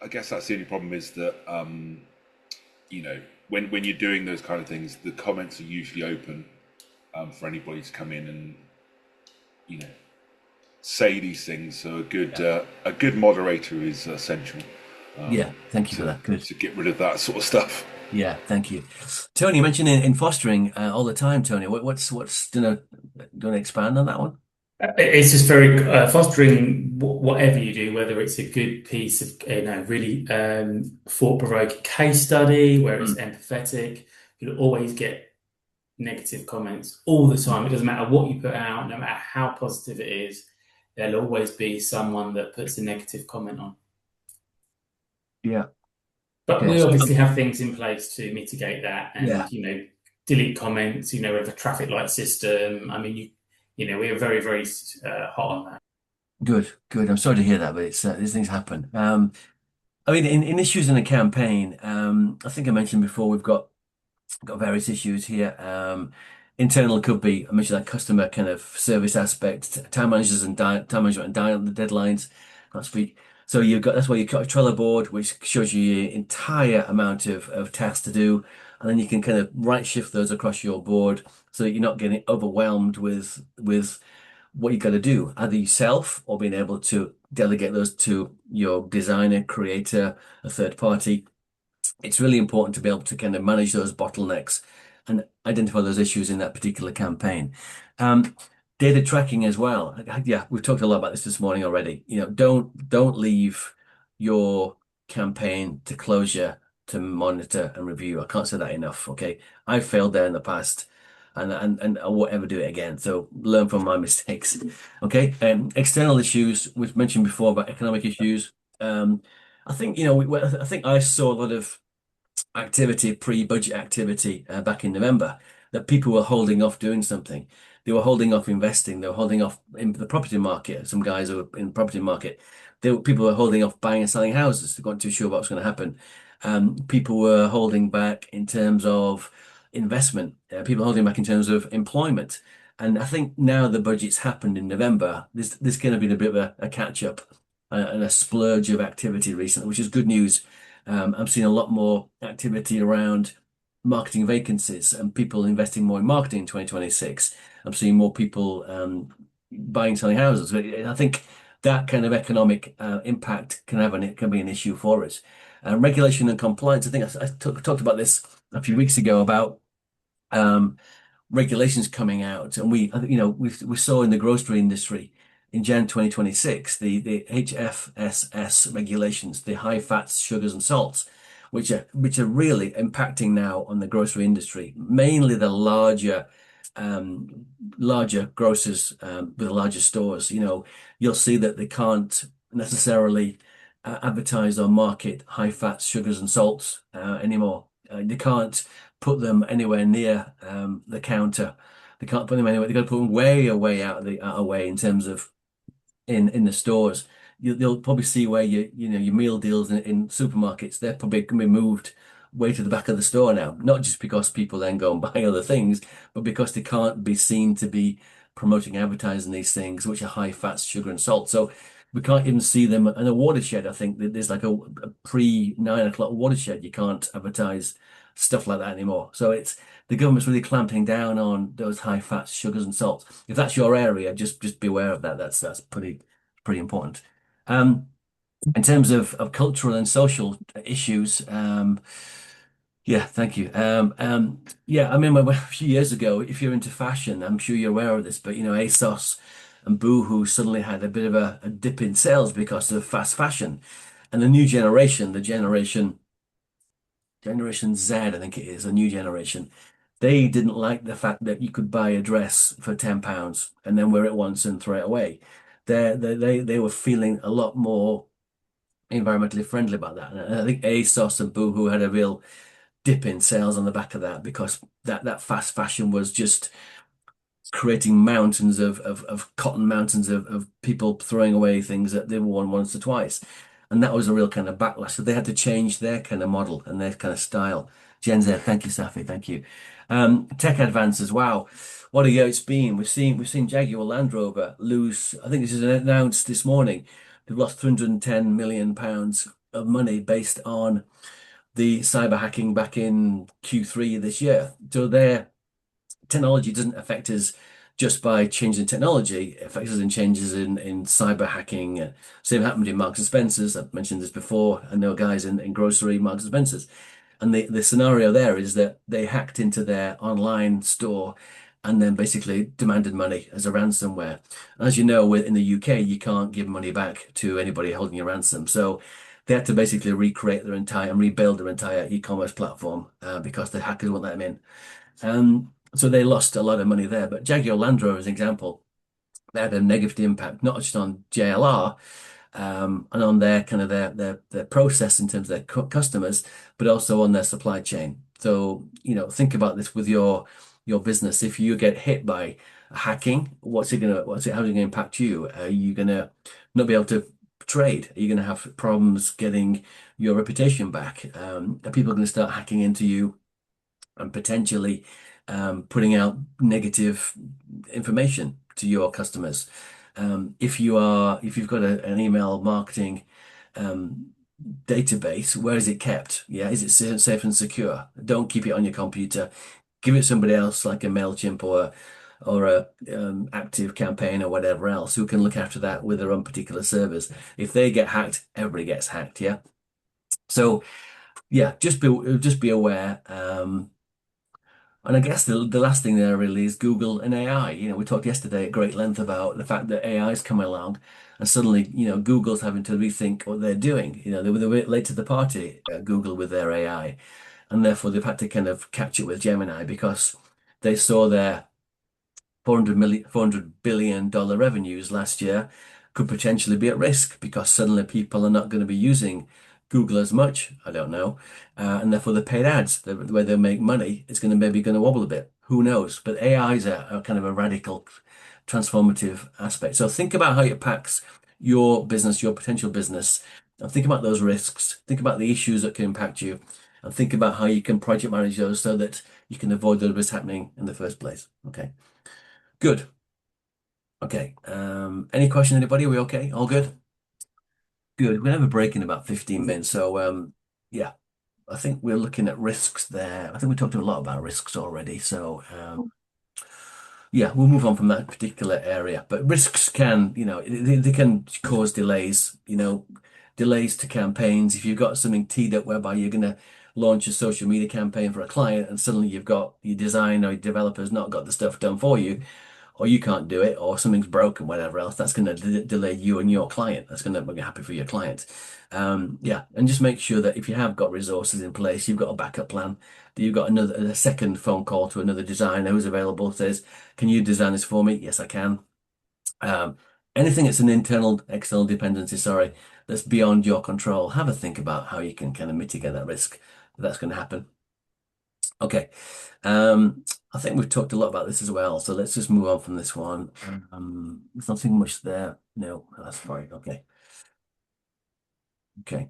I guess that's the only problem is that when you're doing those kind of things, the comments are usually open for anybody to come in and say these things. So a good moderator is essential. Yeah, thank you for that. Good. To get rid of that sort of stuff. Yeah, thank you. Tony, you mentioned in fostering all the time, Tony. What's do you want to expand on that one? It's just very fostering whatever you do, whether it's a good piece of really thought-provoking case study where it's empathetic. You'll always get negative comments all the time. It doesn't matter what you put out, no matter how positive it is, there'll always be someone that puts a negative comment on. Yeah. But Okay, we so obviously have things in place to mitigate that, and Yeah. delete comments. We have a traffic light system. I mean, we are very, very hot on that. Good, good. I'm sorry to hear that, but it's these things happen. I mean, in issues in a campaign, I think I mentioned before we've got various issues here. Internal could be, I mentioned that customer kind of service aspect, time managers and time management and the deadlines. Can't speak. So that's why you've got a Trello board, which shows you your entire amount of tasks to do, and then you can kind of right shift those across your board so that you're not getting overwhelmed with what you got to do, either yourself or being able to delegate those to your designer, creator, a third party. It's really important to be able to kind of manage those bottlenecks and identify those issues in that particular campaign. Data tracking as well. Yeah, we've talked a lot about this morning already. Don't leave your campaign to closure to monitor and review. I can't say that enough. Okay, I've failed there in the past, and I won't ever do it again. So learn from my mistakes. Okay, external issues we've mentioned before about economic issues. I think I think I saw a lot of activity, pre-budget activity back in November, that people were holding off doing something. They were holding off investing. They were holding off in the property market. Some guys who were in the property market. People were holding off buying and selling houses. They weren't too sure what was going to happen. People were holding back in terms of investment. People holding back in terms of employment. And I think now the budget's happened in November, there's going to be a bit of a catch up and a splurge of activity recently, which is good news. I'm seeing a lot more activity around marketing vacancies and people investing more in marketing in 2026. I'm seeing more people buying, selling houses. I think that kind of economic impact can be an issue for us. Regulation and compliance. I think I talked about this a few weeks ago about regulations coming out, and we saw in the grocery industry in Jan 2026 the HFSS regulations, the high fats, sugars, and salts, which are really impacting now on the grocery industry, mainly the larger grocers with the larger stores. You'll see that they can't necessarily advertise or market high fats, sugars, and salts anymore. They can't put them anywhere near the counter. They can't put them anywhere. They've got to put them way out of the way in terms of in the stores. You'll probably see where your meal deals in supermarkets, they're probably going to be moved way to the back of the store now. Not just because people then go and buy other things, but because they can't be seen to be promoting, advertising these things, which are high fats, sugar, and salt. So we can't even see them in a watershed. I think that there's like a pre 9 o'clock watershed. You can't advertise stuff like that anymore. So the government's really clamping down on those high fats, sugars, and salts. If that's your area, just beware of that. That's pretty important. In terms of cultural and social issues, yeah, thank you. Yeah, I mean, a few years ago, if you're into fashion, I'm sure you're aware of this, but ASOS and Boohoo suddenly had a bit of a dip in sales because of fast fashion. And the new generation, the Generation Z, I think it is, a new generation, they didn't like the fact that you could buy a dress for £10 and then wear it once and throw it away. They were feeling a lot more environmentally friendly about that. And I think ASOS and Boohoo had a real dip in sales on the back of that because that fast fashion was just creating mountains of cotton mountains of people throwing away things that they've worn once or twice. And that was a real kind of backlash. So they had to change their kind of model and their kind of style. Gen Z, thank you, Safi, thank you. Tech advances, wow. What a year it's been. We've seen Jaguar Land Rover lose, I think this is announced this morning, they've lost £310 million of money based on the cyber hacking back in Q3 this year. So their technology doesn't affect us just by changing technology, it affects us in changes in cyber hacking. Same happened in Marks and Spencer's. I've mentioned this before. I know guys in grocery, Marks and Spencer's. And the scenario there is that they hacked into their online store and then basically demanded money as a ransomware. As you know, in the UK, you can't give money back to anybody holding a ransom. So they had to basically recreate their entire and rebuild their entire e-commerce platform because the hackers won't let them in. So they lost a lot of money there. But Jaguar Land Rover, as an example, they had a negative impact, not just on JLR and on their kind of their process in terms of their customers, but also on their supply chain. So, think about this with your business. If you get hit by hacking, how's it gonna impact you? Are you gonna not be able to trade? Are you gonna have problems getting your reputation back? Are people going to start hacking into you and potentially putting out negative information to your customers? If you've got an email marketing database, where is it kept? Yeah, is it safe and secure? Don't keep it on your computer. Give it somebody else like a MailChimp or a Active Campaign or whatever else who can look after that with their own particular servers. If they get hacked, everybody gets hacked. Yeah. So yeah, just be aware. And I guess the last thing there really is Google and AI. We talked yesterday at great length about the fact that AI is coming along, and suddenly, Google's having to rethink what they're doing. They were a bit late to the party, Google with their AI, and therefore they've had to kind of catch it with Gemini because they saw their $400 billion revenues last year could potentially be at risk because suddenly people are not going to be using Google as much. I don't know. And therefore the paid ads, the way they make money, is maybe going to wobble a bit. Who knows? But AI is a kind of a radical transformative aspect. So think about how it impacts your business, your potential business, and think about those risks. Think about the issues that can impact you, and think about how you can project manage those so that you can avoid those risks happening in the first place. Okay. Good. Okay. Any question, anybody? Are we okay? All good? Good. We're gonna have a break in about 15 minutes. So yeah, I think we're looking at risks there. I think we talked a lot about risks already. So yeah, we'll move on from that particular area. But risks can, they can cause delays, delays to campaigns. If you've got something teed up whereby you're gonna launch a social media campaign for a client and suddenly you've got your design or your developer's not got the stuff done for you, or you can't do it, or something's broken, whatever else, that's going to delay you and your client. That's going to make you happy for your client. Yeah, and just make sure that if you have got resources in place, you've got a backup plan, that you've got a second phone call to another designer who's available, says, can you design this for me? Yes, I can. Anything that's an external dependency, sorry, that's beyond your control, have a think about how you can kind of mitigate that risk that's going to happen. Okay. I think we've talked a lot about this as well, so let's just move on from this one. There's nothing much there. No, that's fine. Okay. Okay.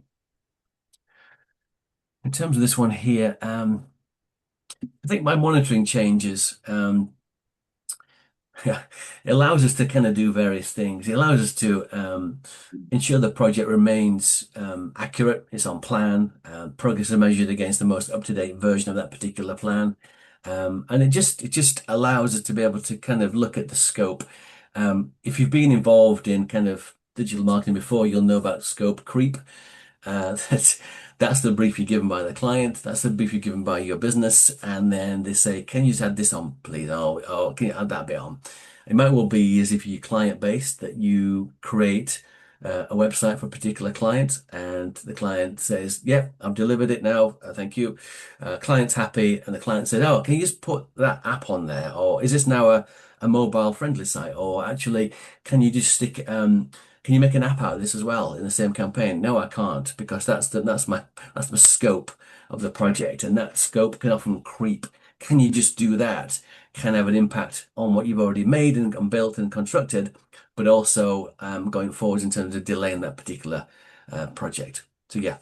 In terms of this one here, I think my monitoring changes it allows us to kind of do various things. It allows us to ensure the project remains accurate, it's on plan, progress is measured against the most up-to-date version of that particular plan. And it just allows us to be able to kind of look at the scope. If you've been involved in kind of digital marketing before, you'll know about scope creep. That's the brief you're given by the client. That's the brief you're given by your business. And then they say, can you just add this on, please? Or can you add that bit on? It might well be as if you're client-based that you create a website for a particular client, and the client says, "Yeah, I've delivered it now. Thank you." Client's happy, and the client said, "Oh, can you just put that app on there? Or is this now a mobile-friendly site? Or actually, can you just stick can you make an app out of this as well in the same campaign?" No, I can't, because that's my scope of the project, and that scope can often creep. Can you just do that? Can have an impact on what you've already made and built and constructed, but also going forwards in terms of delaying that particular project. So yeah,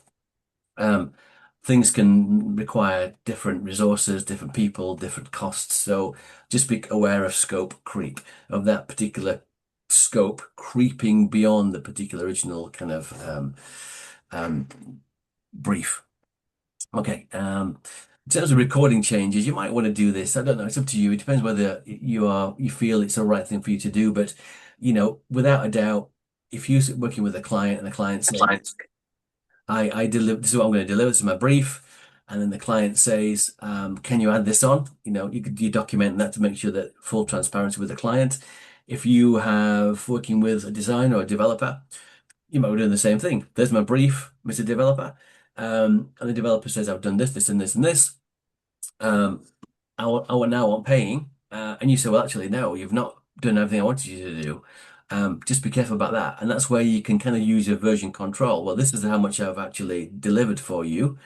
things can require different resources, different people, different costs. So just be aware of scope creep, of that particular scope creeping beyond the particular original kind of brief. Okay. In terms of recording changes, you might want to do this. I don't know. It's up to you. It depends whether you feel it's the right thing for you to do. But without a doubt, if you're working with a client and the client says, I deliver, this is what I'm going to deliver, this is my brief, and then the client says, can you add this on? You document that to make sure that full transparency with the client. If you have working with a designer or a developer, you might be doing the same thing. There's my brief, Mr. Developer. And the developer says, I've done this, this, and this, and this. I now want paying. And you say, well, actually, no, you've not done everything I wanted you to do. Just be careful about that. And that's where you can kind of use your version control. Well, this is how much I've actually delivered for you.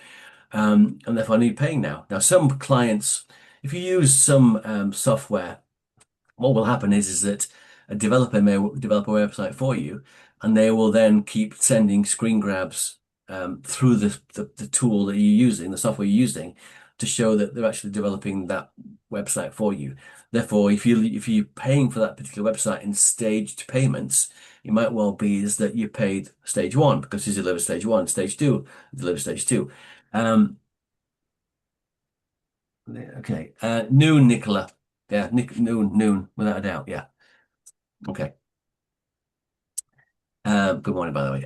And therefore I need paying now. Now, some clients, if you use some software, what will happen is that a developer may develop a website for you, and they will then keep sending screen grabs through the tool that you're using, the software you're using, to show that they're actually developing that website for you. Therefore, if you're paying for that particular website in staged payments, it might well be is that you paid stage 1 because you delivered stage 1, stage 2, deliver stage 2. Okay, noon, Nicola. Yeah, noon, without a doubt. Yeah. Okay. Good morning, by the way.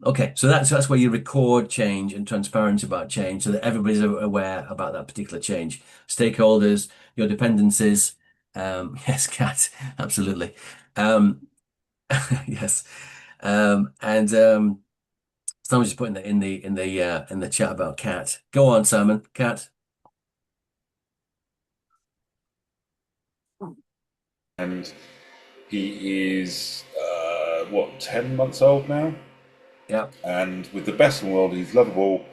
Okay, so that's where you record change and transparency about change, so that everybody's aware about that particular change. Stakeholders, your dependencies. Yes, Kat, absolutely. Yes. And someone's just putting that in the chat about Kat. Go on, Simon. Kat. And he is 10 months old now? Yeah. And with the best in the world, he's lovable,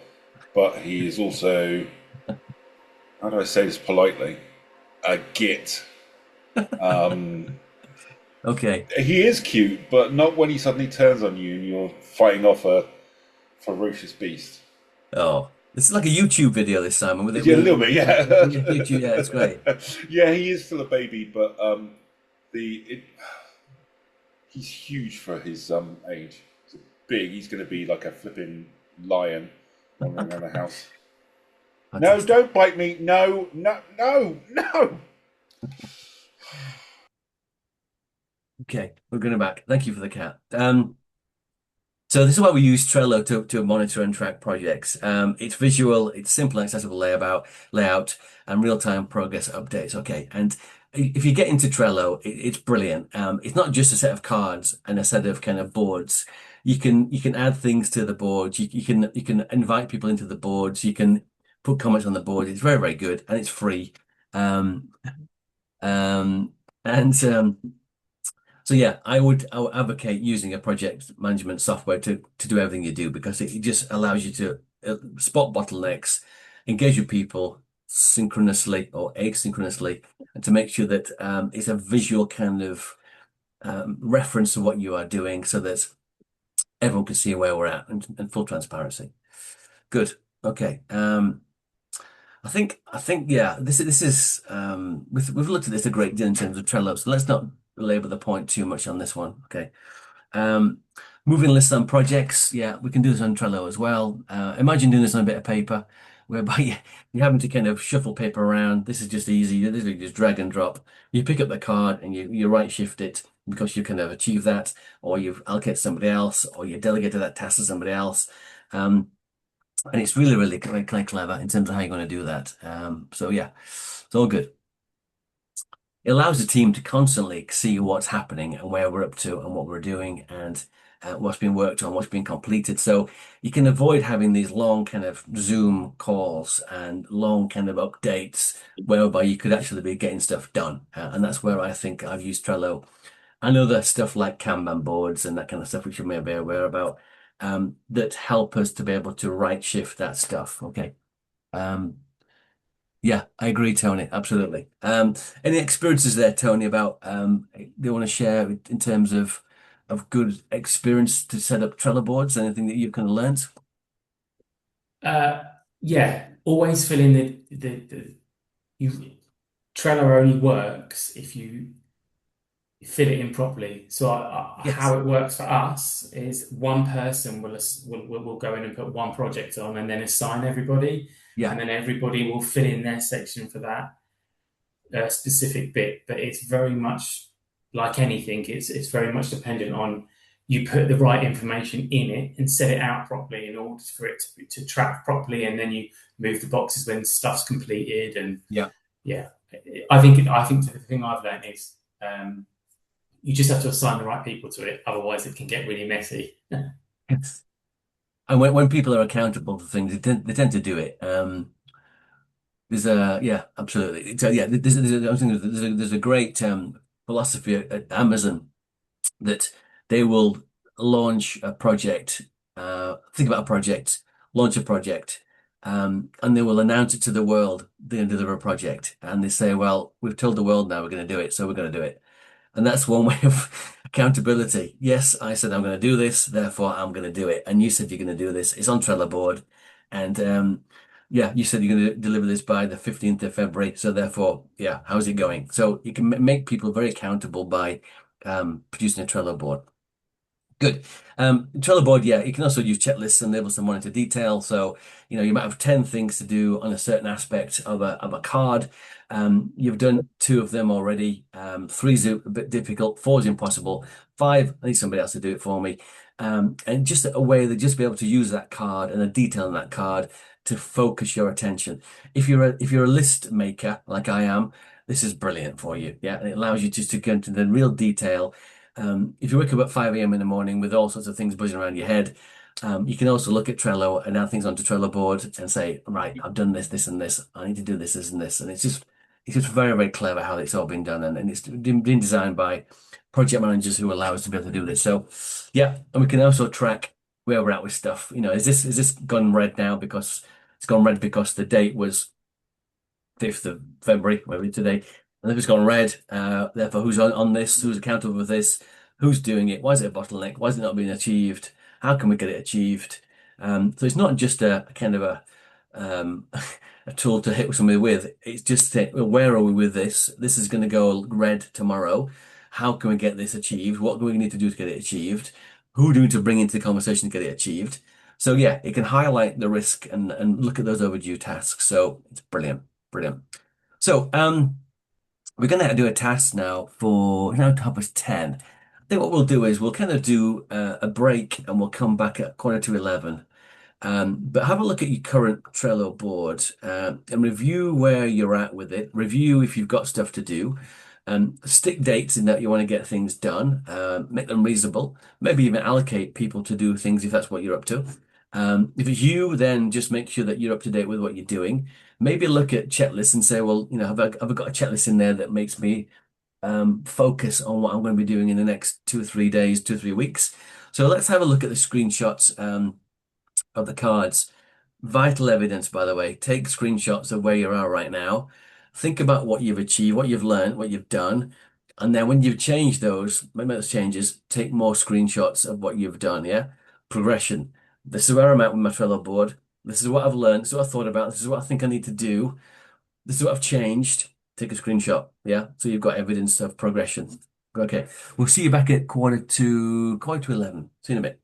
but he is also, how do I say this politely, a git. Okay. He is cute, but not when he suddenly turns on you and you're fighting off a ferocious beast. Oh, this is like a YouTube video this time. Yeah, a little bit, yeah. YouTube, yeah, it's great. Yeah, he is still a baby, but he's huge for his age. He's big. He's going to be like a flipping lion wandering around the house. No, don't bite me. No. Okay, we're going back. Thank you for the cat. So this is why we use Trello to monitor and track projects. It's visual, it's simple, accessible layout, and real-time progress updates. Okay, and if you get into Trello, it's brilliant. It's not just a set of cards and a set of kind of boards. You can add things to the boards. You can invite people into the boards. You can put comments on the board. It's very, very good, and it's free. So yeah, I would advocate using a project management software to do everything you do, because it just allows you to spot bottlenecks, engage with people synchronously or asynchronously, and to make sure that it's a visual kind of reference to what you are doing, so that everyone can see where we're at, and full transparency. Good. Okay. I think yeah, this is we've looked at this a great deal in terms of Trello, so let's not belabor the point too much on this one. Okay. Moving lists on projects. Yeah, we can do this on Trello as well. Imagine doing this on a bit of paper, whereby you're having to kind of shuffle paper around. This is just easy. This is just drag and drop. You pick up the card and you right shift it, because you kind of achieve that, or you've allocated somebody else, or you delegated that task to somebody else. And it's really, really kind of clever in terms of how you're going to do that. So yeah, it's all good. It allows the team to constantly see what's happening and where we're up to and what we're doing and what's been worked on, what's been completed. So you can avoid having these long kind of Zoom calls and long kind of updates whereby you could actually be getting stuff done. And that's where I think I've used Trello and other stuff like Kanban boards and that kind of stuff, which you may be aware about, that help us to be able to right shift that stuff. Okay. Yeah, I agree, Tony. Absolutely. Any experiences there, Tony, about they want to share in terms of good experience to set up Trello boards? Anything that you've kind of learned? Yeah, always fill in you Trello only works if you fit it in properly. So Yes. how it works for us is one person will go in and put one project on and then assign everybody, Yeah. and then everybody will fill in their section for that specific bit. But it's very much like anything. It's very much dependent on you put the right information in it and set it out properly in order for it to track properly, and then you move the boxes when stuff's completed. And Yeah. I think the thing I've learned is you just have to assign the right people to it. Otherwise, it can get really messy. Yes. And when people are accountable for things, they tend to do it. Yeah, absolutely. So yeah, there's a great philosophy at Amazon that they will launch a project, think about a project, launch a project, and they will announce it to the world, they're going to deliver a project. And they say, well, we've told the world now we're going to do it, so we're going to do it. And that's one way of accountability. Yes, I said I'm going to do this, therefore I'm going to do it. And you said you're going to do this. It's on Trello board. And yeah, you said you're going to deliver this by the 15th of February. So therefore, yeah, how's it going? So you can make people very accountable by producing a Trello board. Good. Trello board, yeah, you can also use checklists and labels and monitor detail. So, you might have 10 things to do on a certain aspect of a card. You've done 2 of them already. 3's a bit difficult, 4's impossible. 5, I need somebody else to do it for me. And just a way that just be able to use that card and the detail on that card to focus your attention. If you're a list maker like I am, this is brilliant for you. Yeah, and it allows you just to go into the real detail. If you wake up at 5 a.m. in the morning with all sorts of things buzzing around your head, you can also look at Trello and add things onto Trello board and say, right, I've done this, this, and this. I need to do this, this, and this. And it's just very, very clever how it's all been done. And it's been designed by project managers who allow us to be able to do this. So yeah, and we can also track where we're at with stuff. Is this gone red now because it's gone red because the date was 5th of February, whatever today. And if it's gone red, therefore who's on this, who's accountable for this, who's doing it, why is it a bottleneck, why is it not being achieved, how can we get it achieved? So it's not just a kind of a tool to hit somebody with, it's just where are we with this? This is going to go red tomorrow. How can we get this achieved? What do we need to do to get it achieved? Who do we need to bring into the conversation to get it achieved? So yeah, it can highlight the risk and look at those overdue tasks. So it's brilliant. Brilliant. So we're going to do a task now for 10:30. I think what we'll do is we'll kind of do a break and we'll come back at 11:15. But have a look at your current Trello board and review where you're at with it. Review if you've got stuff to do. Stick dates in that you want to get things done. Make them reasonable. Maybe even allocate people to do things if that's what you're up to. If it's you, then just make sure that you're up to date with what you're doing. Maybe look at checklists and say, well, have I got a checklist in there that makes me focus on what I'm going to be doing in the next 2 or 3 days, 2 or 3 weeks. So let's have a look at the screenshots of the cards. Vital evidence, by the way. Take screenshots of where you are right now. Think about what you've achieved, what you've learned, what you've done. And then when you've changed make those changes, take more screenshots of what you've done, yeah? Progression. This is where I'm at with my Trello board. This is what I've learned. This is what I thought about. This is what I think I need to do. This is what I've changed. Take a screenshot. Yeah. So you've got evidence of progression. Okay. We'll see you back at quarter to 11. See you in a bit.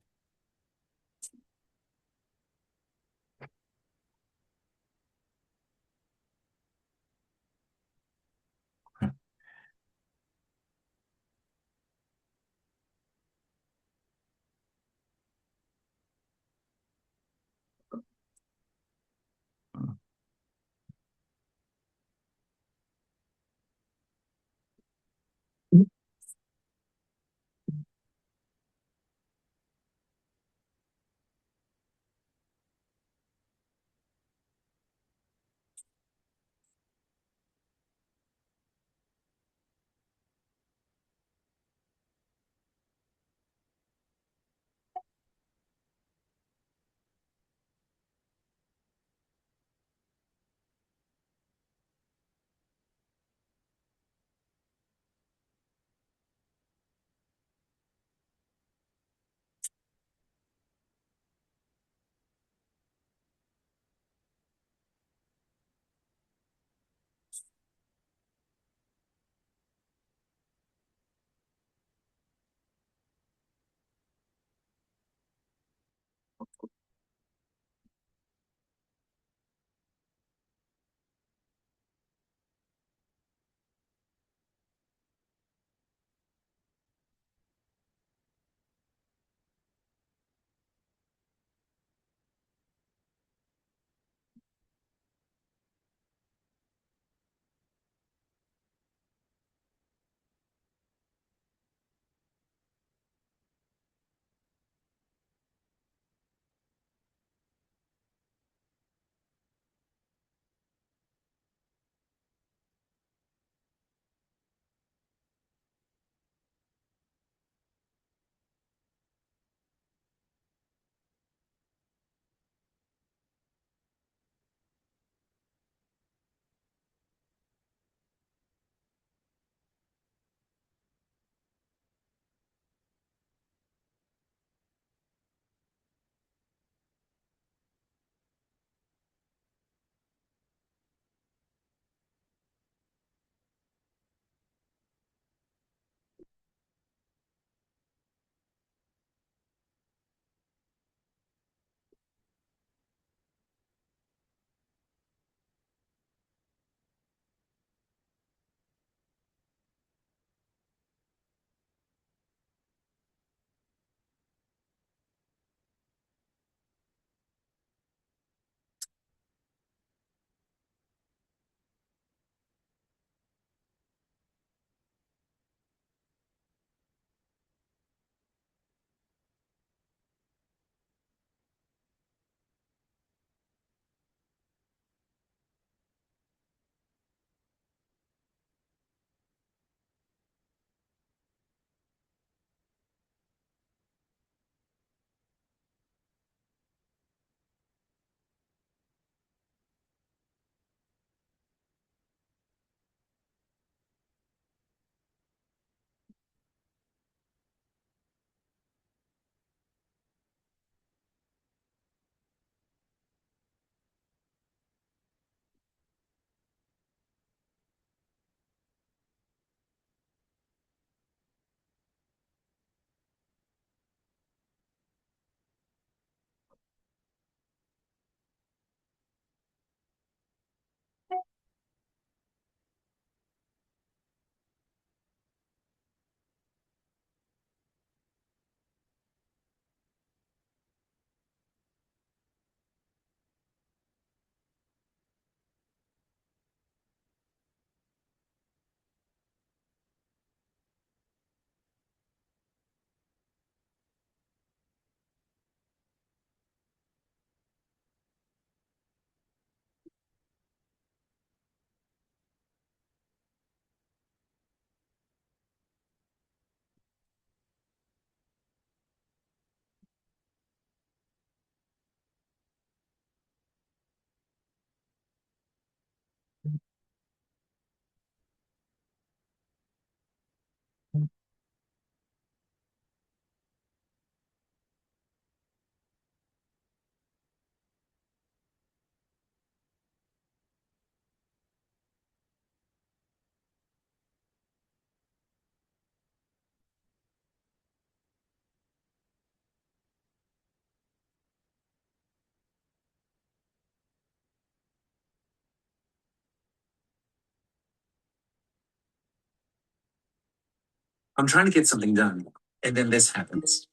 I'm trying to get something done, and then this happens.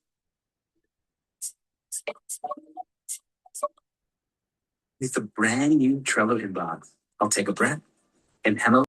It's a brand new Trello inbox. I'll take a breath and hello.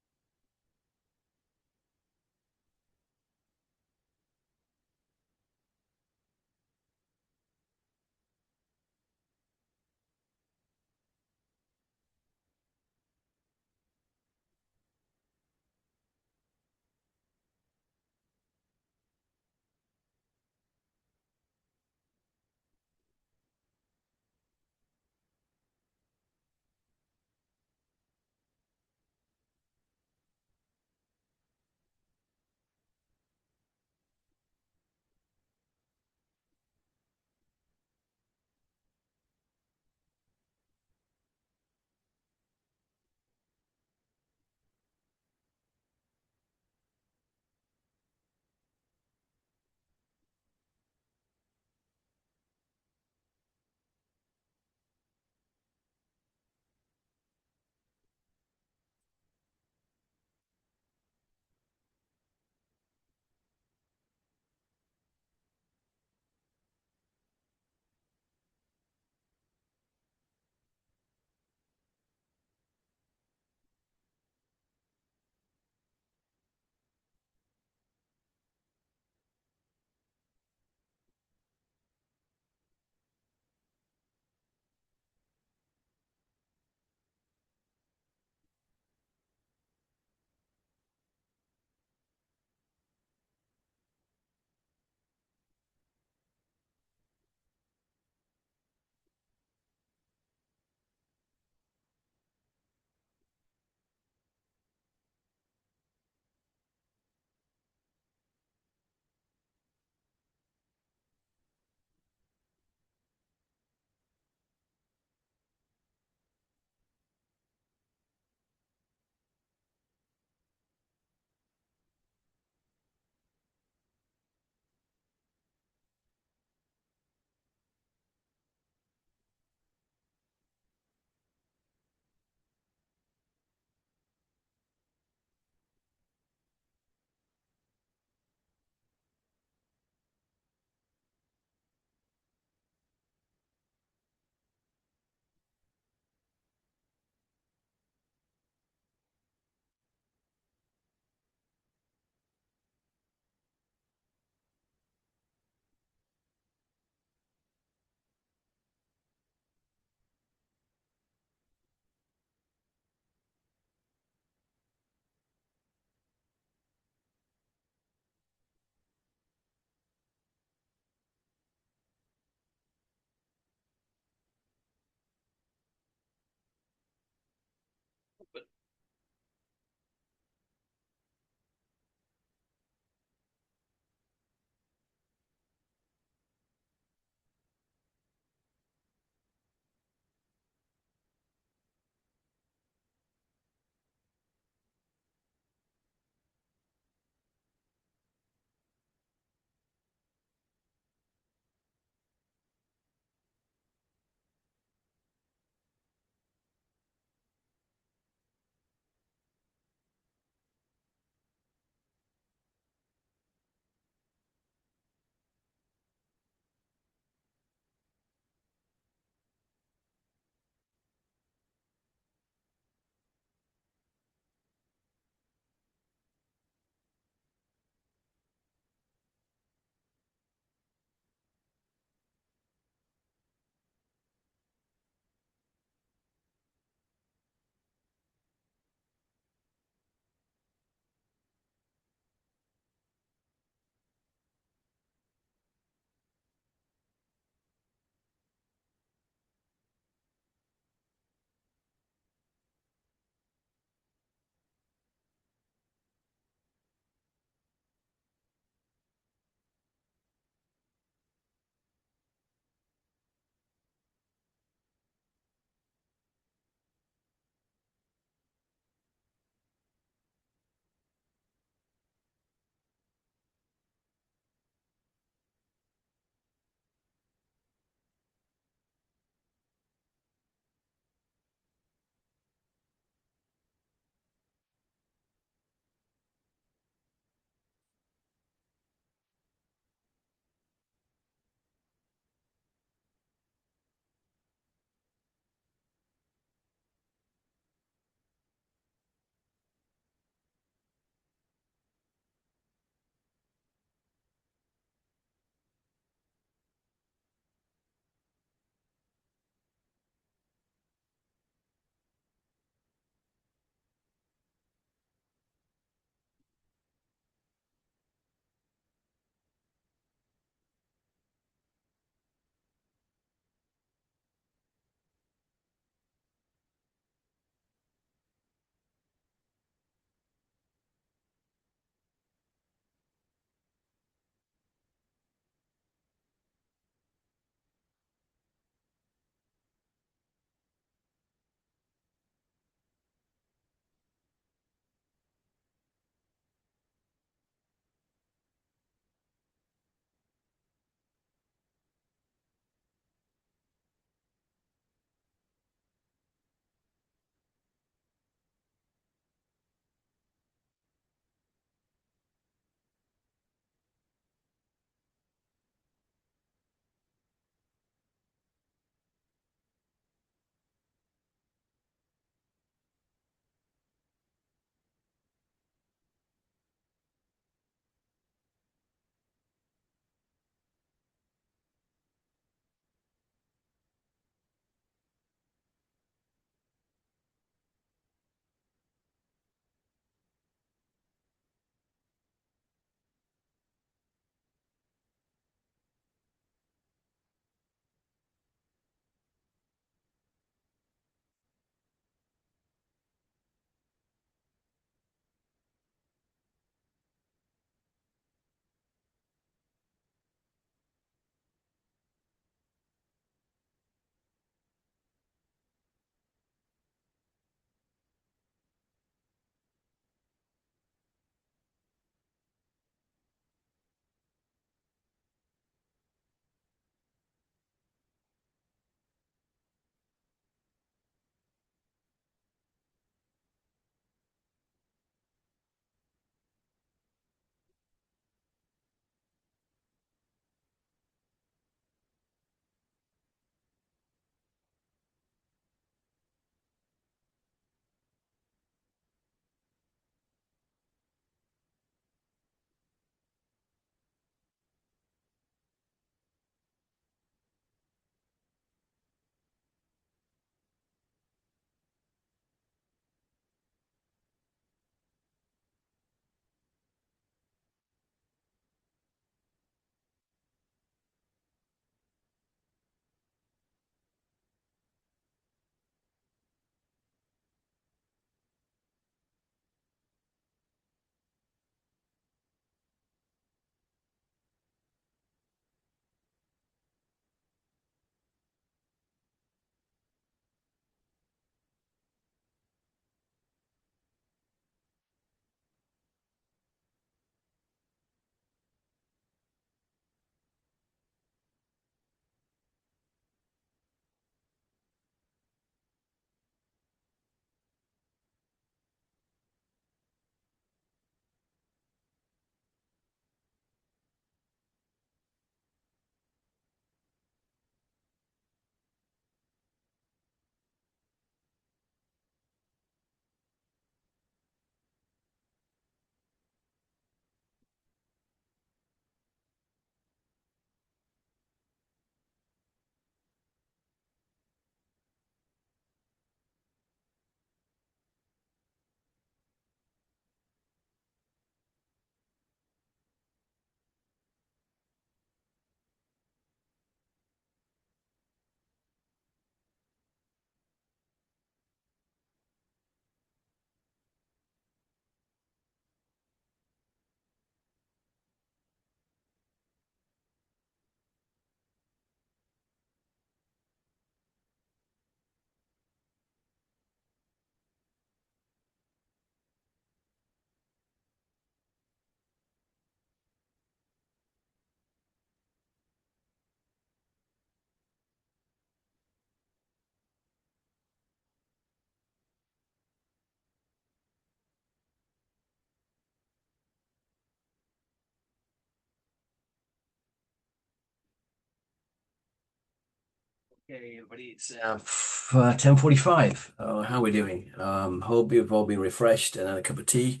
Okay, everybody, it's 10:45. How are we doing? Hope you've all been refreshed and had a cup of tea.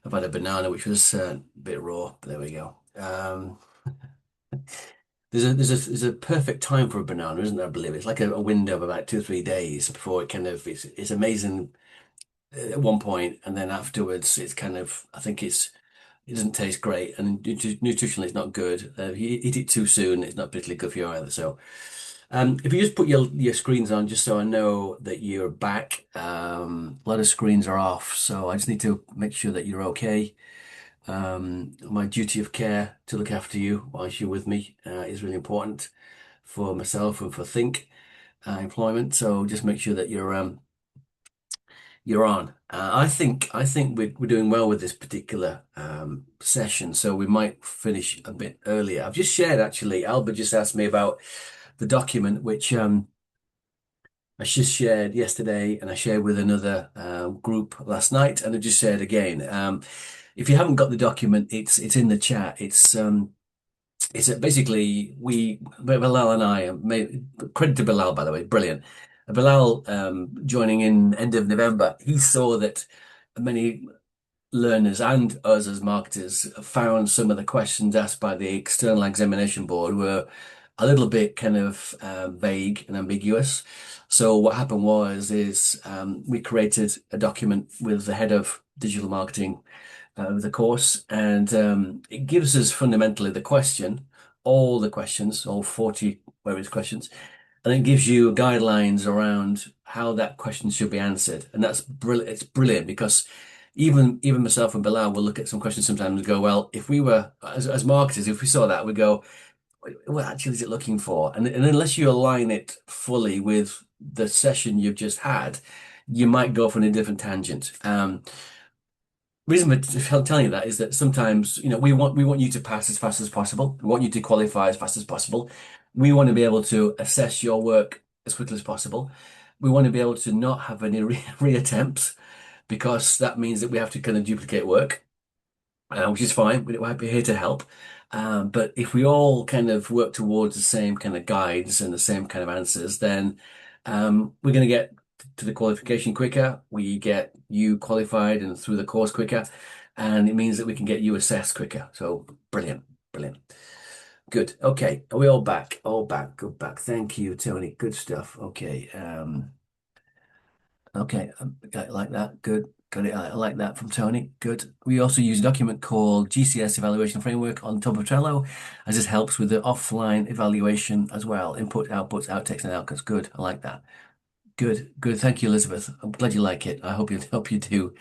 I've had a banana, which was a bit raw, but there we go. There's a perfect time for a banana, isn't there? I believe it's like a window of about 2 or 3 days before it kind of it's amazing at one point, and then afterwards it's kind of I think it doesn't taste great, and nutritionally it's not good. If you eat it too soon, it's not particularly good for you either. So. If you just put your screens on, just so I know that you're back. A lot of screens are off, so I just need to make sure that you're okay. My duty of care to look after you whilst you're with me is really important for myself and for Think employment. So just make sure that you're on. I think we're doing well with this particular session, so we might finish a bit earlier. I've just shared actually. Albert just asked me about the document which I just shared yesterday, and I shared with another group last night, and I just shared again. If you haven't got the document, it's in the chat. It's basically Bilal and I made credit to Bilal, by the way, brilliant. Bilal joining in end of November, he saw that many learners and us as marketers found some of the questions asked by the external examination board were a little bit kind of vague and ambiguous. So what happened is we created a document with the head of digital marketing of the course, and it gives us fundamentally the question, all the questions, all 40 various questions, and it gives you guidelines around how that question should be answered. And that's brilliant. It's brilliant because even myself and Bilal will look at some questions sometimes and go, well, if we were as marketers, if we saw that, we go, what actually is it looking for? And unless you align it fully with the session you've just had, you might go for a different tangent. Reason for telling you that is that sometimes, we want you to pass as fast as possible. We want you to qualify as fast as possible. We want to be able to assess your work as quickly as possible. We want to be able to not have any reattempts, because that means that we have to kind of duplicate work, which is fine. We're here to help. But if we all kind of work towards the same kind of guides and the same kind of answers, then we're going to get to the qualification quicker. We get you qualified and through the course quicker, and it means that we can get you assessed quicker. So brilliant, brilliant. Good. Okay. Are we all back? All back. Good back. Thank you, Tony. Good stuff. Okay. Okay. I like that. Good. Got it. I like that from Tony. Good. We also use a document called GCS Evaluation Framework on top of Trello, as this helps with the offline evaluation as well. Input, outputs, outtakes, and outcomes. Good. I like that. Good. Good. Thank you, Elizabeth. I'm glad you like it. I hope you do.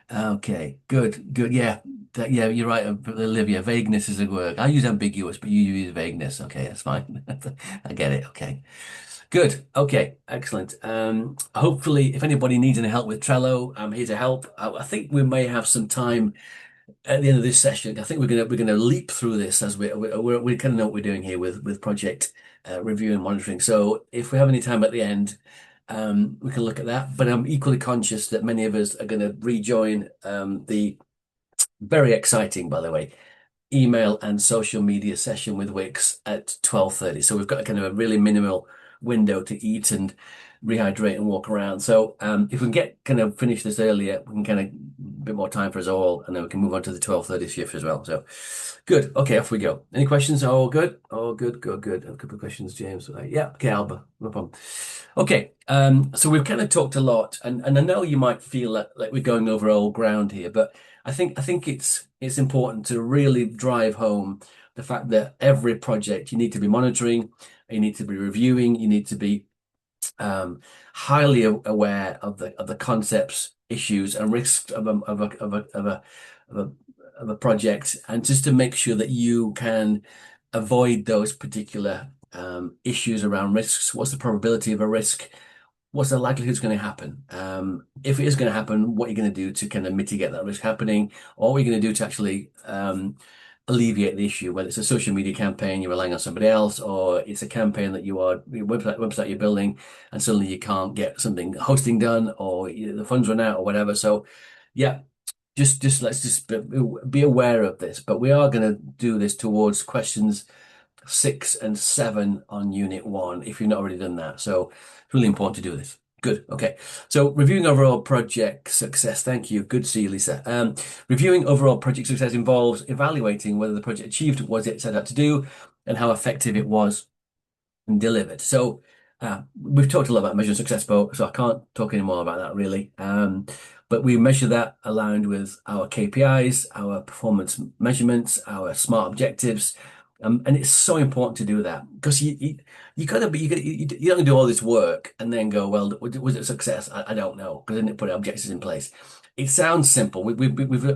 Okay. Good. Good. Yeah. Yeah, you're right, Olivia. Vagueness is a word. I use ambiguous, but you use vagueness. Okay, that's fine. I get it. Okay. Good. Okay. Excellent. Hopefully, if anybody needs any help with Trello, I'm here to help. I think we may have some time at the end of this session. I think we're gonna leap through this as we kind of know what we're doing here with project review and monitoring. So if we have any time at the end, we can look at that. But I'm equally conscious that many of us are going to rejoin the very exciting, by the way, email and social media session with Wix at 12:30. So we've got a kind of a really minimal window to eat and rehydrate and walk around. So if we can get kind of finish this earlier, we can kind of a bit more time for us all, and then we can move on to the 12:30 shift as well. So good. Okay, off we go. Any questions? All good? All good, good, good. A couple of questions, James. Yeah, okay, Alba, no problem. Okay, so we've kind of talked a lot, and I know you might feel like we're going over old ground here, but I think it's important to really drive home the fact that every project you need to be monitoring, you need to be reviewing, you need to be highly aware of the concepts, issues, and risks of a project, and just to make sure that you can avoid those particular issues around risks. What's the probability of a risk? What's the likelihood it's going to happen? If it is going to happen, what are you going to do to kind of mitigate that risk happening? Or what are you going to do to actually alleviate the issue, whether it's a social media campaign you're relying on somebody else, or it's a campaign that your website you're building, and suddenly you can't get something hosting done, or the funds run out, or whatever. So yeah, let's just be aware of this. But we are going to do this towards questions 6 and 7 on Unit 1 if you've not already done that. So it's really important to do this. Good. Okay. So reviewing overall project success. Thank you. Good to see you, Lisa. Reviewing overall project success involves evaluating whether the project achieved what it set out to do and how effective it was and delivered. So we've talked a lot about measuring success, so I can't talk any more about that really. But we measure that aligned with our KPIs, our performance measurements, our SMART objectives. And it's so important to do that because you gotta be you don't do all this work and then go, well, was it a success? I don't know because I didn't put objectives in place. It sounds simple. We've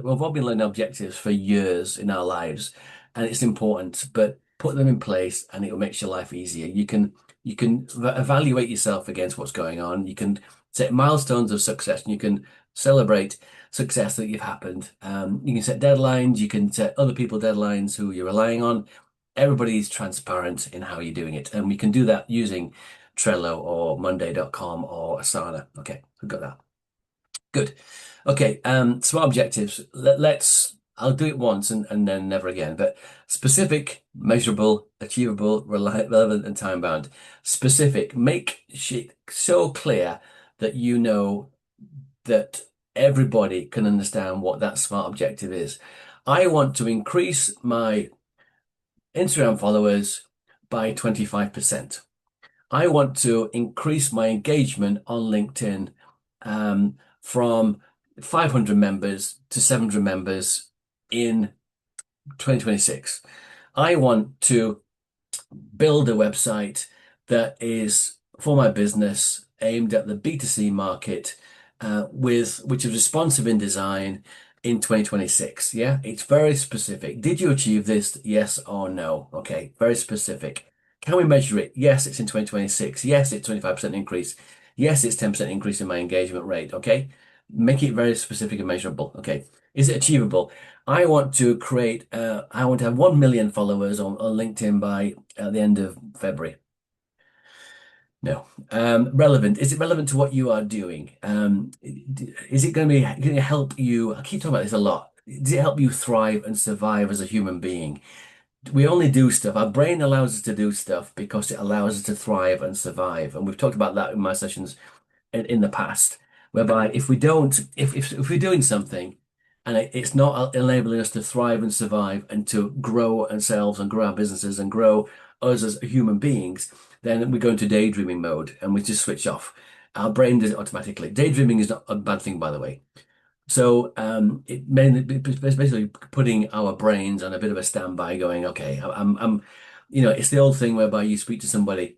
all been learning objectives for years in our lives, and it's important, but put them in place and it will make your life easier. You can evaluate yourself against what's going on. You can set milestones of success and you can celebrate success that you've happened. You can set deadlines. You can set other people deadlines who you're relying on. Everybody's transparent in how you're doing it. And we can do that using Trello or Monday.com or Asana. Okay, we've got that. Good. Okay, SMART objectives. I'll do it once and then never again. But specific, measurable, achievable, relevant, and time bound. Specific, make it so clear that you know that everybody can understand what that SMART objective is. I want to increase my Instagram followers by 25%. I want to increase my engagement on LinkedIn from 500 members to 700 members in 2026. I want to build a website that is for my business aimed at the B2C market which is responsive in design in 2026. Yeah, it's very specific. Did you achieve this? Yes or no? Okay, very specific. Can we measure it? Yes, it's in 2026. Yes, it's 25% increase. Yes, it's 10% increase in my engagement rate. Okay, make it very specific and measurable. Okay, is it achievable? I want to I want to have 1 million followers on LinkedIn by the end of February. No. Relevant. Is it relevant to what you are doing? Is it going to help you? I keep talking about this a lot. Does it help you thrive and survive as a human being? We only do stuff. Our brain allows us to do stuff because it allows us to thrive and survive. And we've talked about that in my sessions in the past, whereby if we're doing something and it's not enabling us to thrive and survive and to grow ourselves and grow our businesses and grow us as human beings, then we go into daydreaming mode and we just switch off. Our brain does it automatically. Daydreaming is not a bad thing, by the way. So it's basically putting our brains on a bit of a standby, going, okay, it's the old thing whereby you speak to somebody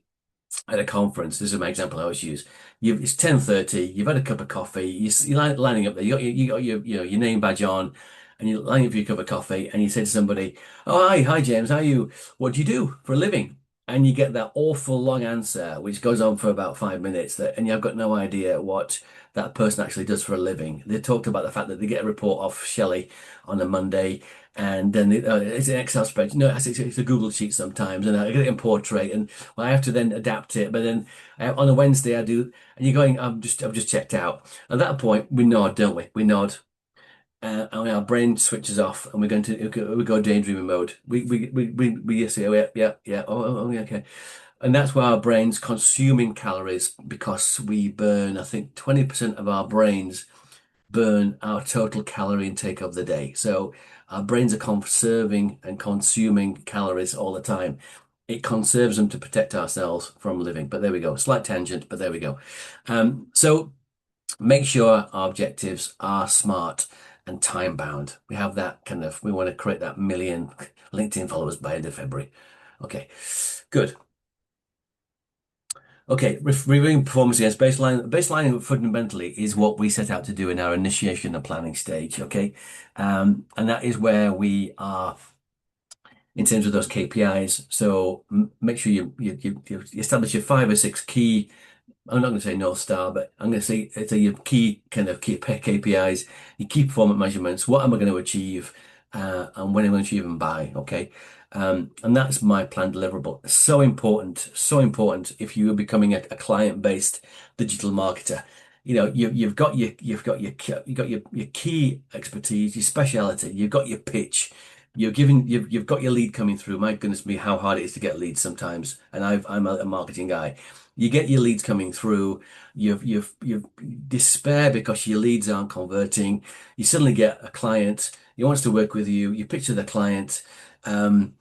at a conference. This is my example I always use. It's 10:30. You've had a cup of coffee. You're lining up there. You got your name badge on, and you're lining up for your cup of coffee. And you say to somebody, "Oh, hi James. How are you? What do you do for a living?" And you get that awful long answer, which goes on for about 5 minutes, and you've got no idea what that person actually does for a living. They talked about the fact that they get a report off Shelley on a Monday, and then it's an Excel spreadsheet. No, it's a Google sheet sometimes, and I get it in Portrait, and well, I have to then adapt it. But then on a Wednesday I do, and you're going, I've just checked out. At that point, we nod, don't we? We nod. And our brain switches off, and we go daydreaming mode. We say, oh yeah, oh yeah, okay, and that's why our brain's consuming calories, because we burn. I think 20% of our brains burn our total calorie intake of the day. So our brains are conserving and consuming calories all the time. It conserves them to protect ourselves from living. But there we go, slight tangent, but there we go. So make sure our objectives are SMART and time bound. We have that we want to create that 1 million LinkedIn followers by end of February. Okay, good. Okay, reviewing performance against baseline. Baselining fundamentally is what we set out to do in our initiation and planning stage. Okay, and that is where we are in terms of those KPIs. So make sure you establish your 5 or 6 key. I'm not going to say North Star, but I'm going to say it's your key KPIs, your key performance measurements. What am I going to achieve, and when am I going to achieve them by? Okay, and that's my planned deliverable. So important if you are becoming a client-based digital marketer. You've got your key expertise, your speciality. You've got your pitch. you've got your lead coming through. My goodness me, how hard it is to get leads sometimes. And I'm a marketing guy. You get your leads coming through. You've despair because your leads aren't converting. You suddenly get a client. He wants to work with you. You picture the client. Um,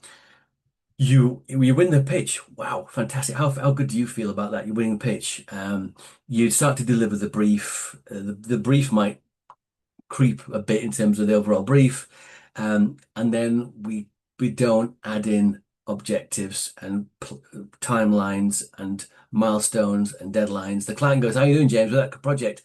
you win the pitch. Wow, fantastic. How good do you feel about that? You're winning the pitch. You start to deliver the brief. The brief might creep a bit in terms of the overall brief. And then we don't add in objectives and timelines and milestones and deadlines. The client goes, "How are you doing, James, with that project?"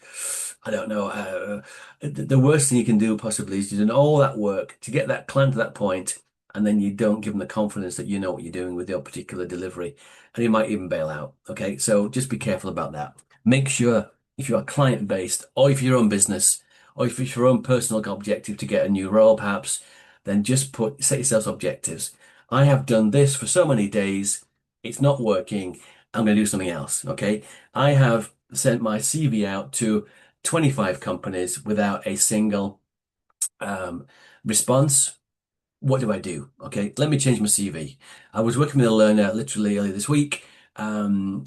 I don't know. The worst thing you can do possibly is doing all that work to get that client to that point, and then you don't give them the confidence that you know what you're doing with your particular delivery, and you might even bail out. Okay, so just be careful about that. Make sure if you are client based, or if you're your own business, or if it's your own personal objective to get a new role, perhaps, then just set yourself objectives. I have done this for so many days. It's not working. I'm going to do something else. Okay. I have sent my CV out to 25 companies without a single response. What do I do? Okay. Let me change my CV. I was working with a learner literally earlier this week. Lovely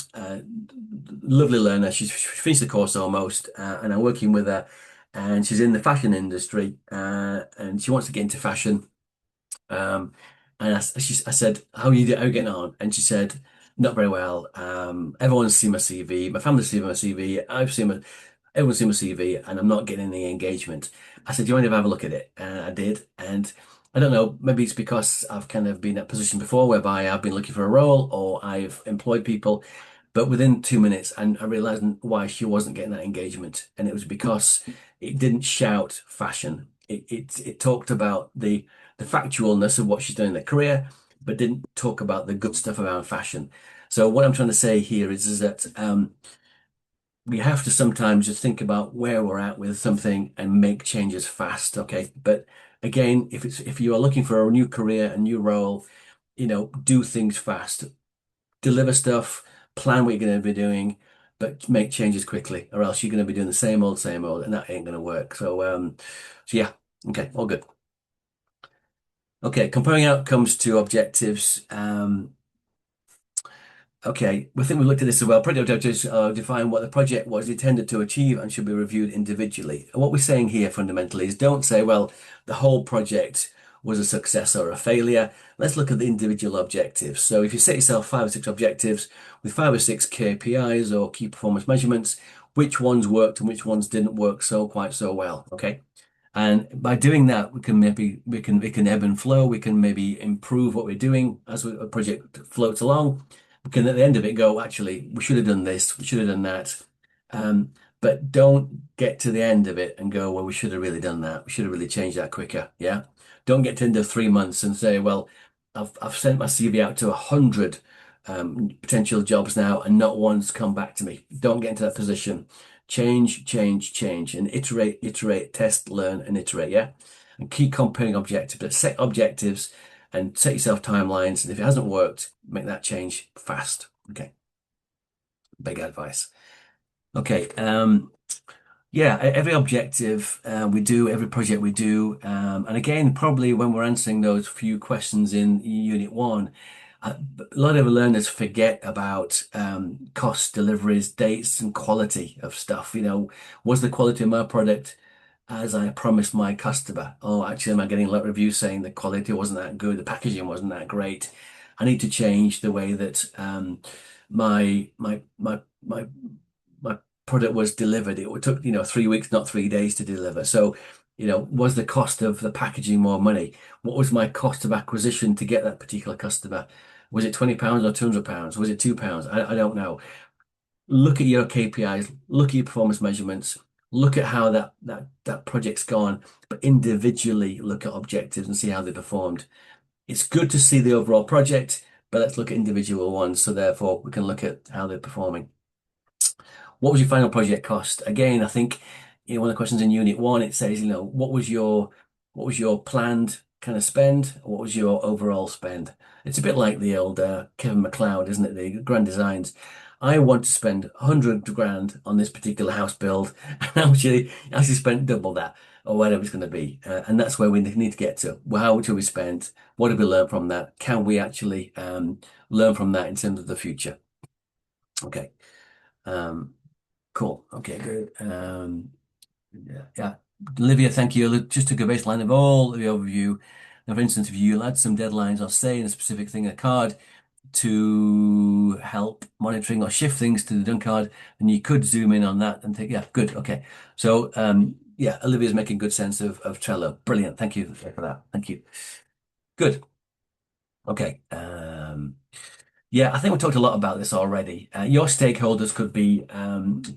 learner. She's finished the course almost, and I'm working with her. And she's in the fashion industry, and she wants to get into fashion. And I said, "How are you getting on?" And she said, "Not very well. Everyone's seen my CV. My family's seen my CV. Everyone's seen my CV, and I'm not getting any engagement." I said, "Do you want to have a look at it?" And I did. And I don't know, maybe it's because I've kind of been in that position before whereby I've been looking for a role or I've employed people. But within 2 minutes, and I realized why she wasn't getting that engagement. And it was because it didn't shout fashion. It talked about the factualness of what she's done in her career, but didn't talk about the good stuff around fashion. So what I'm trying to say here is that we have to sometimes just think about where we're at with something and make changes fast. Okay. But again, if you are looking for a new career, a new role, do things fast, deliver stuff, plan what you're going to be doing, but make changes quickly, or else you're going to be doing the same old, and that ain't going to work. So yeah, okay, all good. Okay, comparing outcomes to objectives. Okay, we think we've looked at this as well. Project objectives define what the project was intended to achieve and should be reviewed individually. And what we're saying here fundamentally is don't say, well, the whole project was a success or a failure. Let's look at the individual objectives. So if you set yourself 5 or 6 objectives with 5 or 6 KPIs or key performance measurements, which ones worked and which ones didn't work quite so well. Okay. And by doing that, we can ebb and flow. We can maybe improve what we're doing as a project floats along. We can at the end of it go, actually, we should have done this, we should have done that. But don't get to the end of it and go, well, we should have really done that. We should have really changed that quicker. Yeah. Don't get to the end of 3 months and say, well, I've sent my CV out to 100 potential jobs now and not one's come back to me. Don't get into that position. Change, and iterate, test, learn, and iterate. Yeah. And keep comparing objectives, but set objectives and set yourself timelines. And if it hasn't worked, make that change fast. Okay. Big advice. Okay. Yeah, every objective we do, every project we do. And again, probably when we're answering those few questions in Unit 1, a lot of learners forget about cost, deliveries, dates, and quality of stuff. Was the quality of my product as I promised my customer? Oh, actually, am I getting a lot of reviews saying the quality wasn't that good, the packaging wasn't that great? I need to change the way that my product was delivered. It took 3 weeks, not 3 days to deliver. So, was the cost of the packaging more money? What was my cost of acquisition to get that particular customer? Was it £20 or £200? Was it £2? I don't know. Look at your KPIs, look at your performance measurements, look at how that project's gone, but individually look at objectives and see how they performed. It's good to see the overall project, but let's look at individual ones. So therefore we can look at how they're performing. What was your final project cost? Again, I think one of the questions in Unit 1, it says, what was your planned kind of spend? What was your overall spend? It's a bit like the old Kevin McLeod, isn't it? The Grand Designs. I want to spend 100 grand on this particular house build, and actually spent double that. or whatever it's going to be. And that's where we need to get to. Well, how much have we spent? What have we learned from that? Can we actually learn from that in terms of the future? Okay. Cool. Okay, good. Yeah. Olivia, thank you. Just took a baseline of all the overview. Now, for instance, if you add some deadlines or say in a specific thing in a card to help monitoring or shift things to the done card, then you could zoom in on that and think, yeah, good. Okay. So, yeah, Olivia's making good sense of Trello. Brilliant. Thank you for that. Thank you. Good. Okay. Yeah, I think we talked a lot about this already. Your stakeholders could be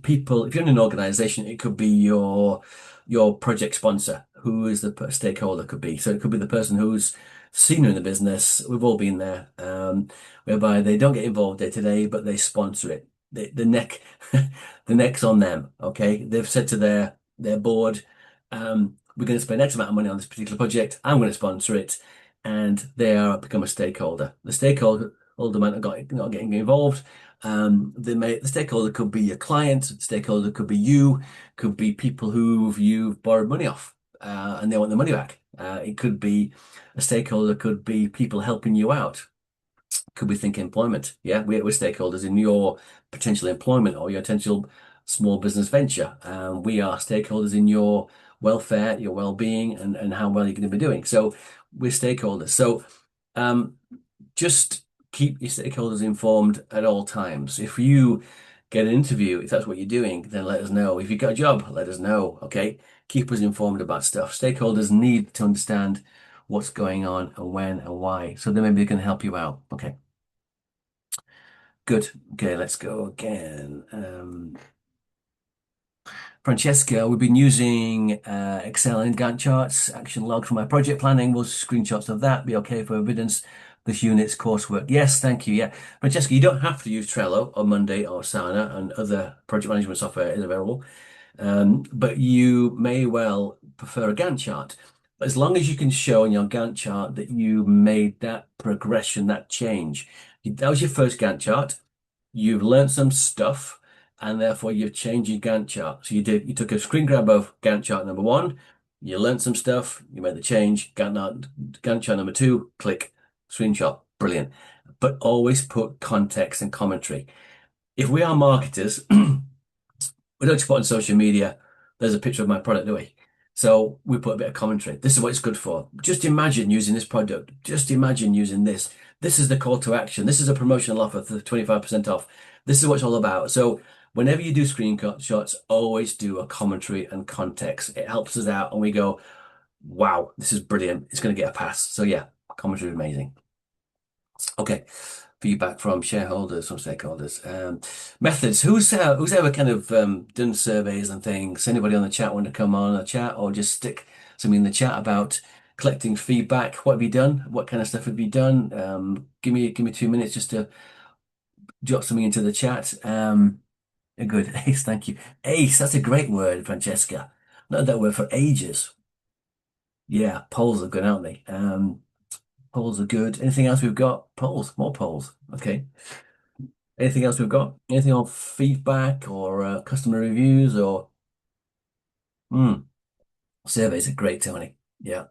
people. If you're in an organization, it could be your project sponsor, who is the stakeholder could be. So it could be the person who's senior in the business. We've all been there, whereby they don't get involved day to day, but they sponsor it. The neck's on them. Okay, they've said to their board, we're going to spend X amount of money on this particular project. I'm going to sponsor it, and they are become a stakeholder. The stakeholder might not getting involved. The stakeholder could be your client, the stakeholder could be you, could be people who you've borrowed money off, and they want the money back. It could be a stakeholder, could be people helping you out. Could be think employment. Yeah, we're stakeholders in your potential employment or your potential small business venture. We are stakeholders in your welfare, your well-being, and how well you're going to be doing. So we're stakeholders. So just keep your stakeholders informed at all times. If you get an interview, if that's what you're doing, then let us know. If you've got a job, let us know. Okay. Keep us informed about stuff. Stakeholders need to understand what's going on and when and why. So then maybe they can help you out. Okay. Good. Okay, let's go again. Francesca, we've been using Excel and Gantt charts, action log for my project planning. Will screenshots of that be okay for evidence? This unit's coursework. Yes, thank you. Yeah. Francesca, you don't have to use Trello or Monday or Asana, and other project management software is available. But you may well prefer a Gantt chart. As long as you can show on your Gantt chart that you made that progression, that change. That was your first Gantt chart. You've learned some stuff, and therefore you've changed your Gantt chart. So you took a screen grab of Gantt chart number 1, you learned some stuff, you made the change, Gantt chart number 2, click, screenshot, brilliant. But always put context and commentary. If we are marketers, we don't just put on social media, there's a picture of my product, do we? So we put a bit of commentary. This is what it's good for. Just imagine using this product. Just imagine using this. This is the call to action. This is a promotional offer for 25% off. This is what it's all about. So whenever you do screenshots, always do a commentary and context. It helps us out and we go, wow, this is brilliant. It's going to get a pass. So yeah, commentary is amazing. Okay. Feedback from shareholders, from stakeholders. Methods. Who's ever kind of done surveys and things? Anybody on the chat want to come on a chat or just stick something in the chat about collecting feedback? What have you done? What kind of stuff have you done? Give me 2 minutes just to jot something into the chat. Good. Ace, thank you. Ace, that's a great word, Francesca. Not that word for ages. Yeah, polls are good, aren't they? Polls are good. Anything else we've got? Polls, more polls. Okay. Anything else we've got? Anything on feedback or customer reviews or surveys are great, Tony. Yeah.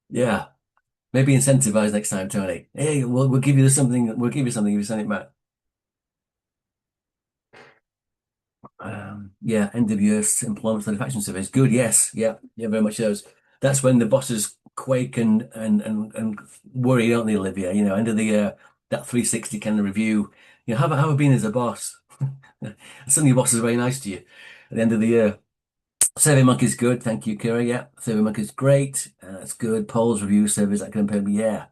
Yeah. Maybe incentivize next time, Tony. Hey, we'll give you something. We'll give you something if you send it back. Yeah, NWS employment satisfaction surveys. Good. Yes. Yeah. Yeah. Very much those. That's when the bosses quake and worry, don't they, Olivia? You know, end of the year, that 360 kind of review. You know, how have I been as a boss? Some of your bosses are very nice to you at the end of the year. SurveyMonkey is good. Thank you, Kira. Yeah, SurveyMonkey is great. That's good. Polls, reviews, surveys, that kind of thing. Yeah.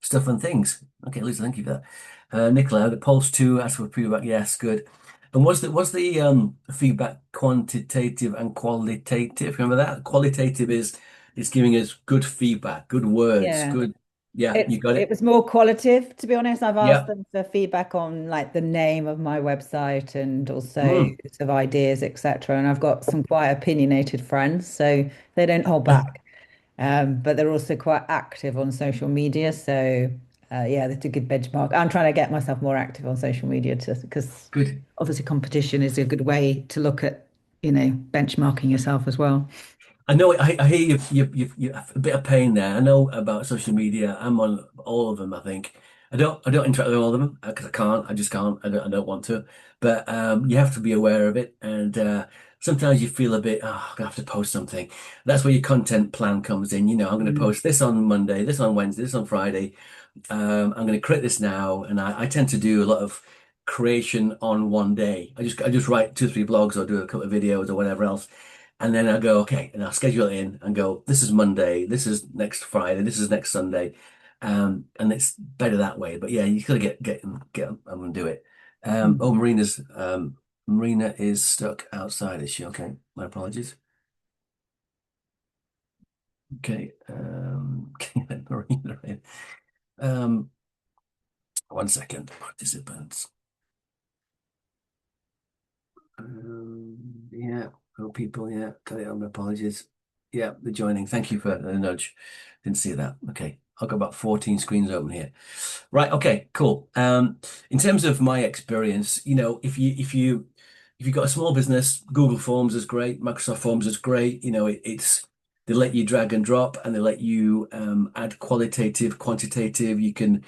Stuff and things. Okay, Lisa, thank you for that. Nicola, the polls too, ask for feedback. Yes, good. And was the feedback quantitative and qualitative? Remember that? Qualitative is giving us good feedback, good words, Yeah. good. Yeah, you got It it. was more qualitative, to be honest. I've Yeah. asked them for feedback on like the name of my website and also Mm. sort of ideas, etc. And I've got some quite opinionated friends, so they don't hold back. But they're also quite active on social media. So yeah, that's a good benchmark. I'm trying to get myself more active on social media because Good. obviously competition is a good way to look at benchmarking yourself as well. I know. I hear you a bit of pain there. I know about social media. I'm on all of them. I think I don't interact with all of them because I can't. I just can't. I don't want to. But you have to be aware of it. And sometimes you feel a bit. Oh, I'm gonna have to post something. That's where your content plan comes in. I'm going to post this on Monday, this on Wednesday, this on Friday. I'm going to create this now, and I tend to do a lot of creation on one day. I just write 2 or 3 blogs or do a couple of videos or whatever else. And then I go, okay, and I'll schedule it in and go, this is Monday, this is next Friday, this is next Sunday. And it's better that way. But yeah, you gotta get I'm gonna do it. Oh, Marina is stuck outside, is she? Okay, my apologies. Okay, can you let Marina in? 1 second, participants. Yeah. Oh, people, yeah, got it. My apologies. Yeah, they're joining. Thank you for the nudge. Didn't see that. Okay, I've got about 14 screens open here. Right. Okay. Cool. In terms of my experience, if you've got a small business, Google Forms is great. Microsoft Forms is great. They let you drag and drop, and they let you add qualitative, quantitative. You can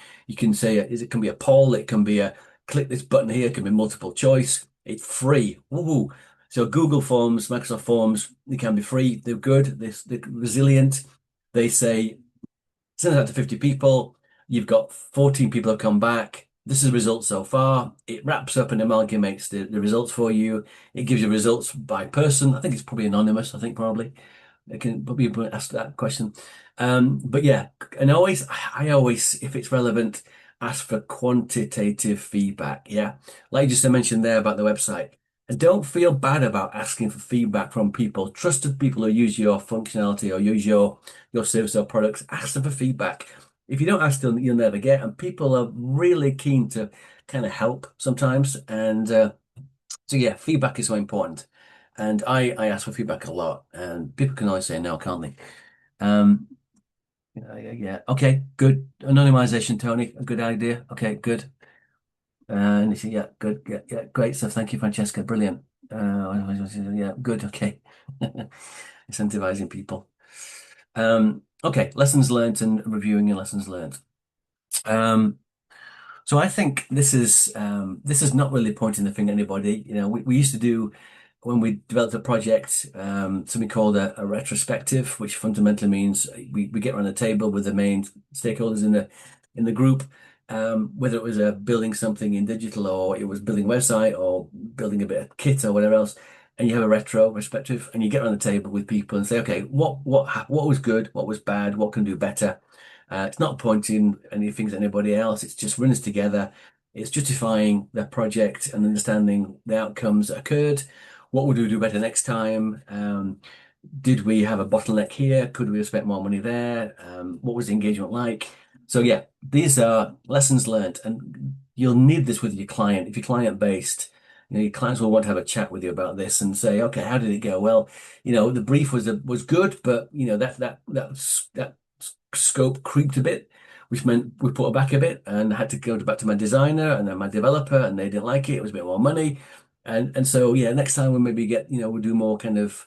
say it can be a poll. It can be a click this button here. It can be multiple choice. It's free. Woo! So Google Forms, Microsoft Forms, they can be free. They're good. They're resilient. They say, send it out to 50 people. You've got 14 people have come back. This is the results so far. It wraps up and amalgamates the results for you. It gives you results by person. I think it's probably anonymous. I think probably. I can probably ask that question. But yeah, and I always, if it's relevant, ask for quantitative feedback. Yeah. Like just I mentioned there about the website. And don't feel bad about asking for feedback from people. Trusted people who use your functionality or use your service or products. Ask them for feedback. If you don't ask them, you'll never get. And people are really keen to kind of help sometimes. And so yeah, feedback is so important. And I ask for feedback a lot. And people can always say no, can't they? Yeah. Okay, good. Anonymization, Tony. A good idea. Okay, good. And you say, yeah, good, yeah, great stuff. Thank you, Francesca. Brilliant. Yeah, good. Okay. Incentivizing people. Okay, lessons learned and reviewing your lessons learned. So I think this is not really pointing the finger at anybody. We used to do when we developed a project, something called a retrospective, which fundamentally means we get around the table with the main stakeholders in the group. Whether it was building something in digital or it was building a website or building a bit of kit or whatever else, and you have a retrospective and you get around the table with people and say, okay, what was good, what was bad, what can do better. It's not pointing anything at anybody else. It's just running together. It's justifying the project and understanding the outcomes that occurred. What would we do better next time? Did we have a bottleneck here? Could we have spent more money there? What was the engagement like? So yeah, these are lessons learned, and you'll need this with your client. If you're client based, your clients will want to have a chat with you about this and say, okay, how did it go? Well, the brief was good, but that scope creeped a bit, which meant we put it back a bit and I had to go back to my designer and then my developer, and they didn't like it. It was a bit more money, and so yeah, next time we maybe we'll do more kind of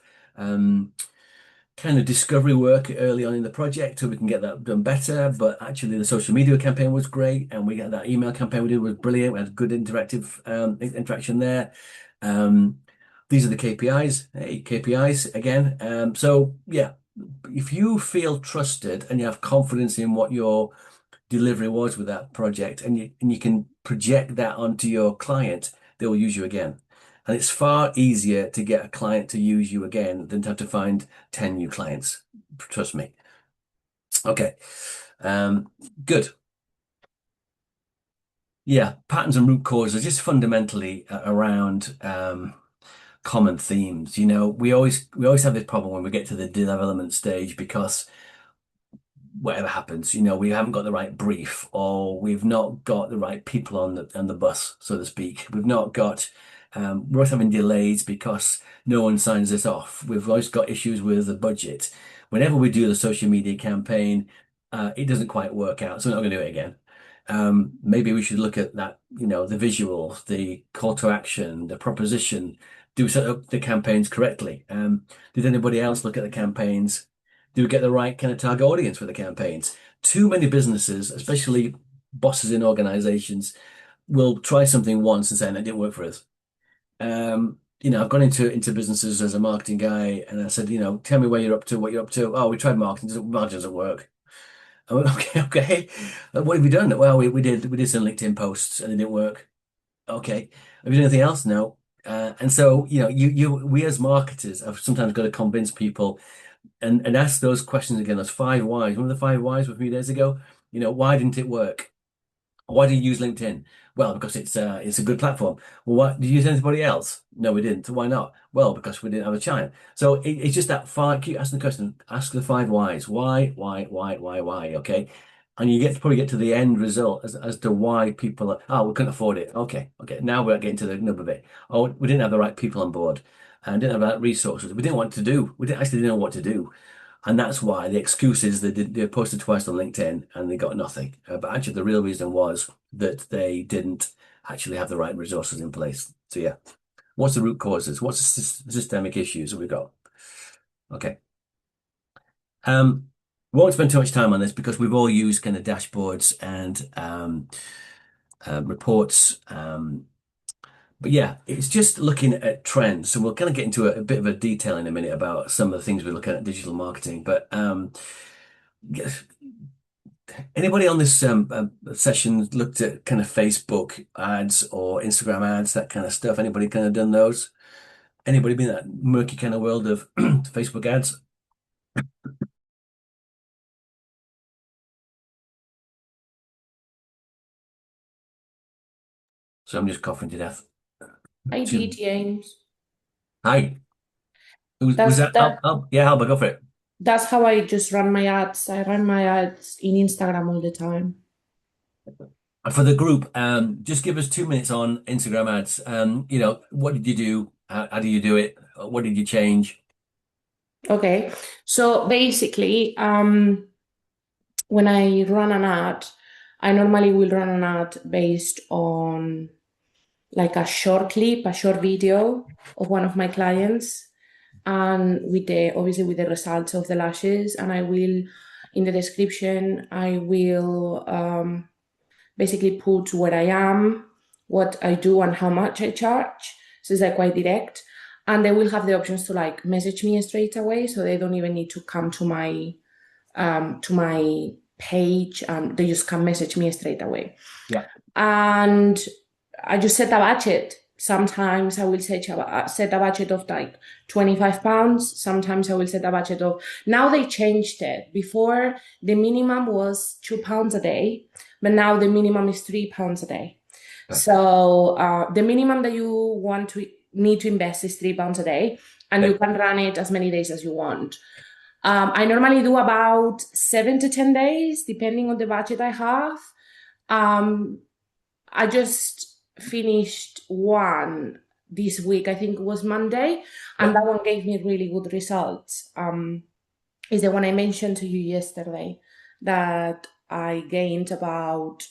discovery work early on in the project so we can get that done better. But actually the social media campaign was great, and we got that email campaign we did was brilliant. We had good interactive interaction there. These are the KPIs. Hey, KPIs again. So yeah, if you feel trusted and you have confidence in what your delivery was with that project, and you can project that onto your client, they will use you again. And it's far easier to get a client to use you again than to have to find 10 new clients. Trust me. Okay. Good. Yeah, patterns and root causes are just fundamentally around common themes. We always have this problem when we get to the development stage, because whatever happens, we haven't got the right brief, or we've not got the right people on the bus, so to speak. We've not got we're always having delays because no one signs this off. We've always got issues with the budget. Whenever we do the social media campaign, it doesn't quite work out, so we're not going to do it again. Maybe we should look at that, the visual, the call to action, the proposition. Do we set up the campaigns correctly? Did anybody else look at the campaigns? Do we get the right kind of target audience for the campaigns? Too many businesses, especially bosses in organizations, will try something once and say, "No, it didn't work for us." I've gone into businesses as a marketing guy, and I said, tell me where you're up to, what you're up to. Oh, we tried marketing, marketing doesn't work. I went, okay. What have you done? Well, we did some LinkedIn posts and it didn't work. Okay. Have you done anything else? No. And so, we as marketers have sometimes got to convince people and ask those questions again, those 5 whys. One of the 5 whys a few days ago, why didn't it work? Why do you use LinkedIn? Well, because it's a good platform. Well, what did you use anybody else? No, we didn't. Why not? Well, because we didn't have a child. So it's just that keep asking the question, ask the 5 whys. Why? Okay. And you probably get to the end result as to why people are, we couldn't afford it. Okay. Now we're getting to the nub of it. Oh, we didn't have the right people on board and didn't have the right resources. We didn't know what to do. We didn't know what to do. And that's why the excuse is they posted twice on LinkedIn and they got nothing. But actually, the real reason was that they didn't actually have the right resources in place. So yeah, what's the root causes? What's the systemic issues that we've got? Okay. We won't spend too much time on this because we've all used kind of dashboards and reports. But yeah, it's just looking at trends. So we'll kind of get into a bit of a detail in a minute about some of the things we look at digital marketing. But anybody on this session looked at kind of Facebook ads or Instagram ads, that kind of stuff? Anybody kind of done those? Anybody been in that murky kind of world of Facebook ads? So I'm just coughing to death. I did, James. Hi. Was that? Yeah, Alba, go for it. That's how I just run my ads. I run my ads in Instagram all the time. For the group, just give us 2 minutes on Instagram ads. What did you do? How do you do it? What did you change? Okay, so basically, when I run an ad, I normally will run an ad based on like a short clip, a short video of one of my clients, and obviously with the results of the lashes. And I will, in the description, I will basically put where I am, what I do, and how much I charge. So it's like quite direct. And they will have the options to like message me straight away, so they don't even need to come to my page. They just can message me straight away. Yeah. And I just set a budget. Sometimes I will set a budget of like £25. Sometimes I will set a budget of, now they changed it. Before the minimum was £2 a day, but now the minimum is £3 a day. Okay. So the minimum that you need to invest is £3 a day, and you can run it as many days as you want. I normally do about 7 to 10 days, depending on the budget I have. I just finished one this week, I think it was Monday, and that one gave me really good results. Is the one I mentioned to you yesterday, that I gained about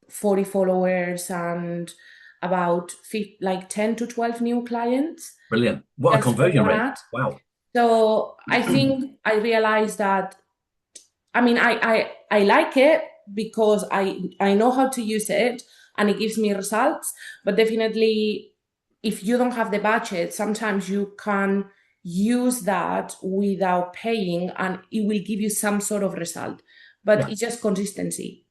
40 followers and about 10 to 12 new clients. Brilliant. What a conversion rate. Wow. So I think I realized that, I mean, I like it because I know how to use it and it gives me results. But definitely, if you don't have the budget, sometimes you can use that without paying and it will give you some sort of result. But it's just consistency.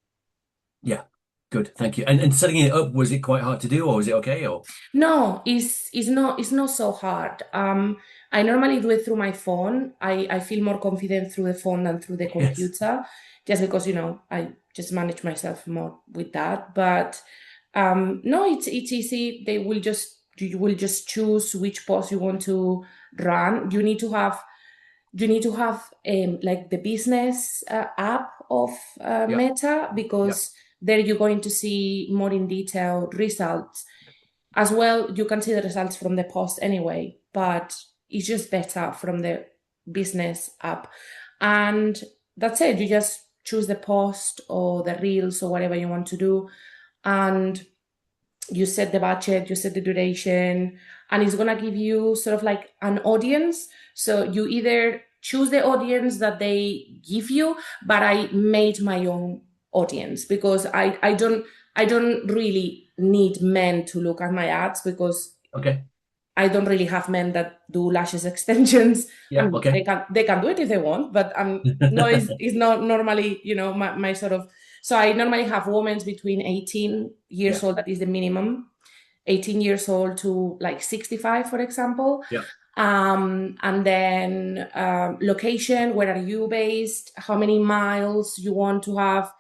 Yeah. Good, thank you. And setting it up, was it quite hard to do, or was it okay? Or no, it's not so hard. I normally do it through my phone. I feel more confident through the phone than through the computer, just because I just manage myself more with that. But no, it's easy. You will just choose which post you want to run. You need to have like the business app of Meta, because there you're going to see more in detail results. As well, you can see the results from the post anyway, but it's just better from the business app. And that's it. You just choose the post or the reels or whatever you want to do. And you set the budget, you set the duration, and it's gonna give you sort of like an audience. So you either choose the audience that they give you, but I made my own audience because I don't really need men to look at my ads because Okay. I don't really have men that do lashes extensions. Yeah. And Okay. they can do it if they want, but no, it's not normally, my sort of. So I normally have women between 18 years Yeah. old, that is the minimum, 18 years old to like 65, for example. Yeah. And then location, where are you based? How many miles you want to have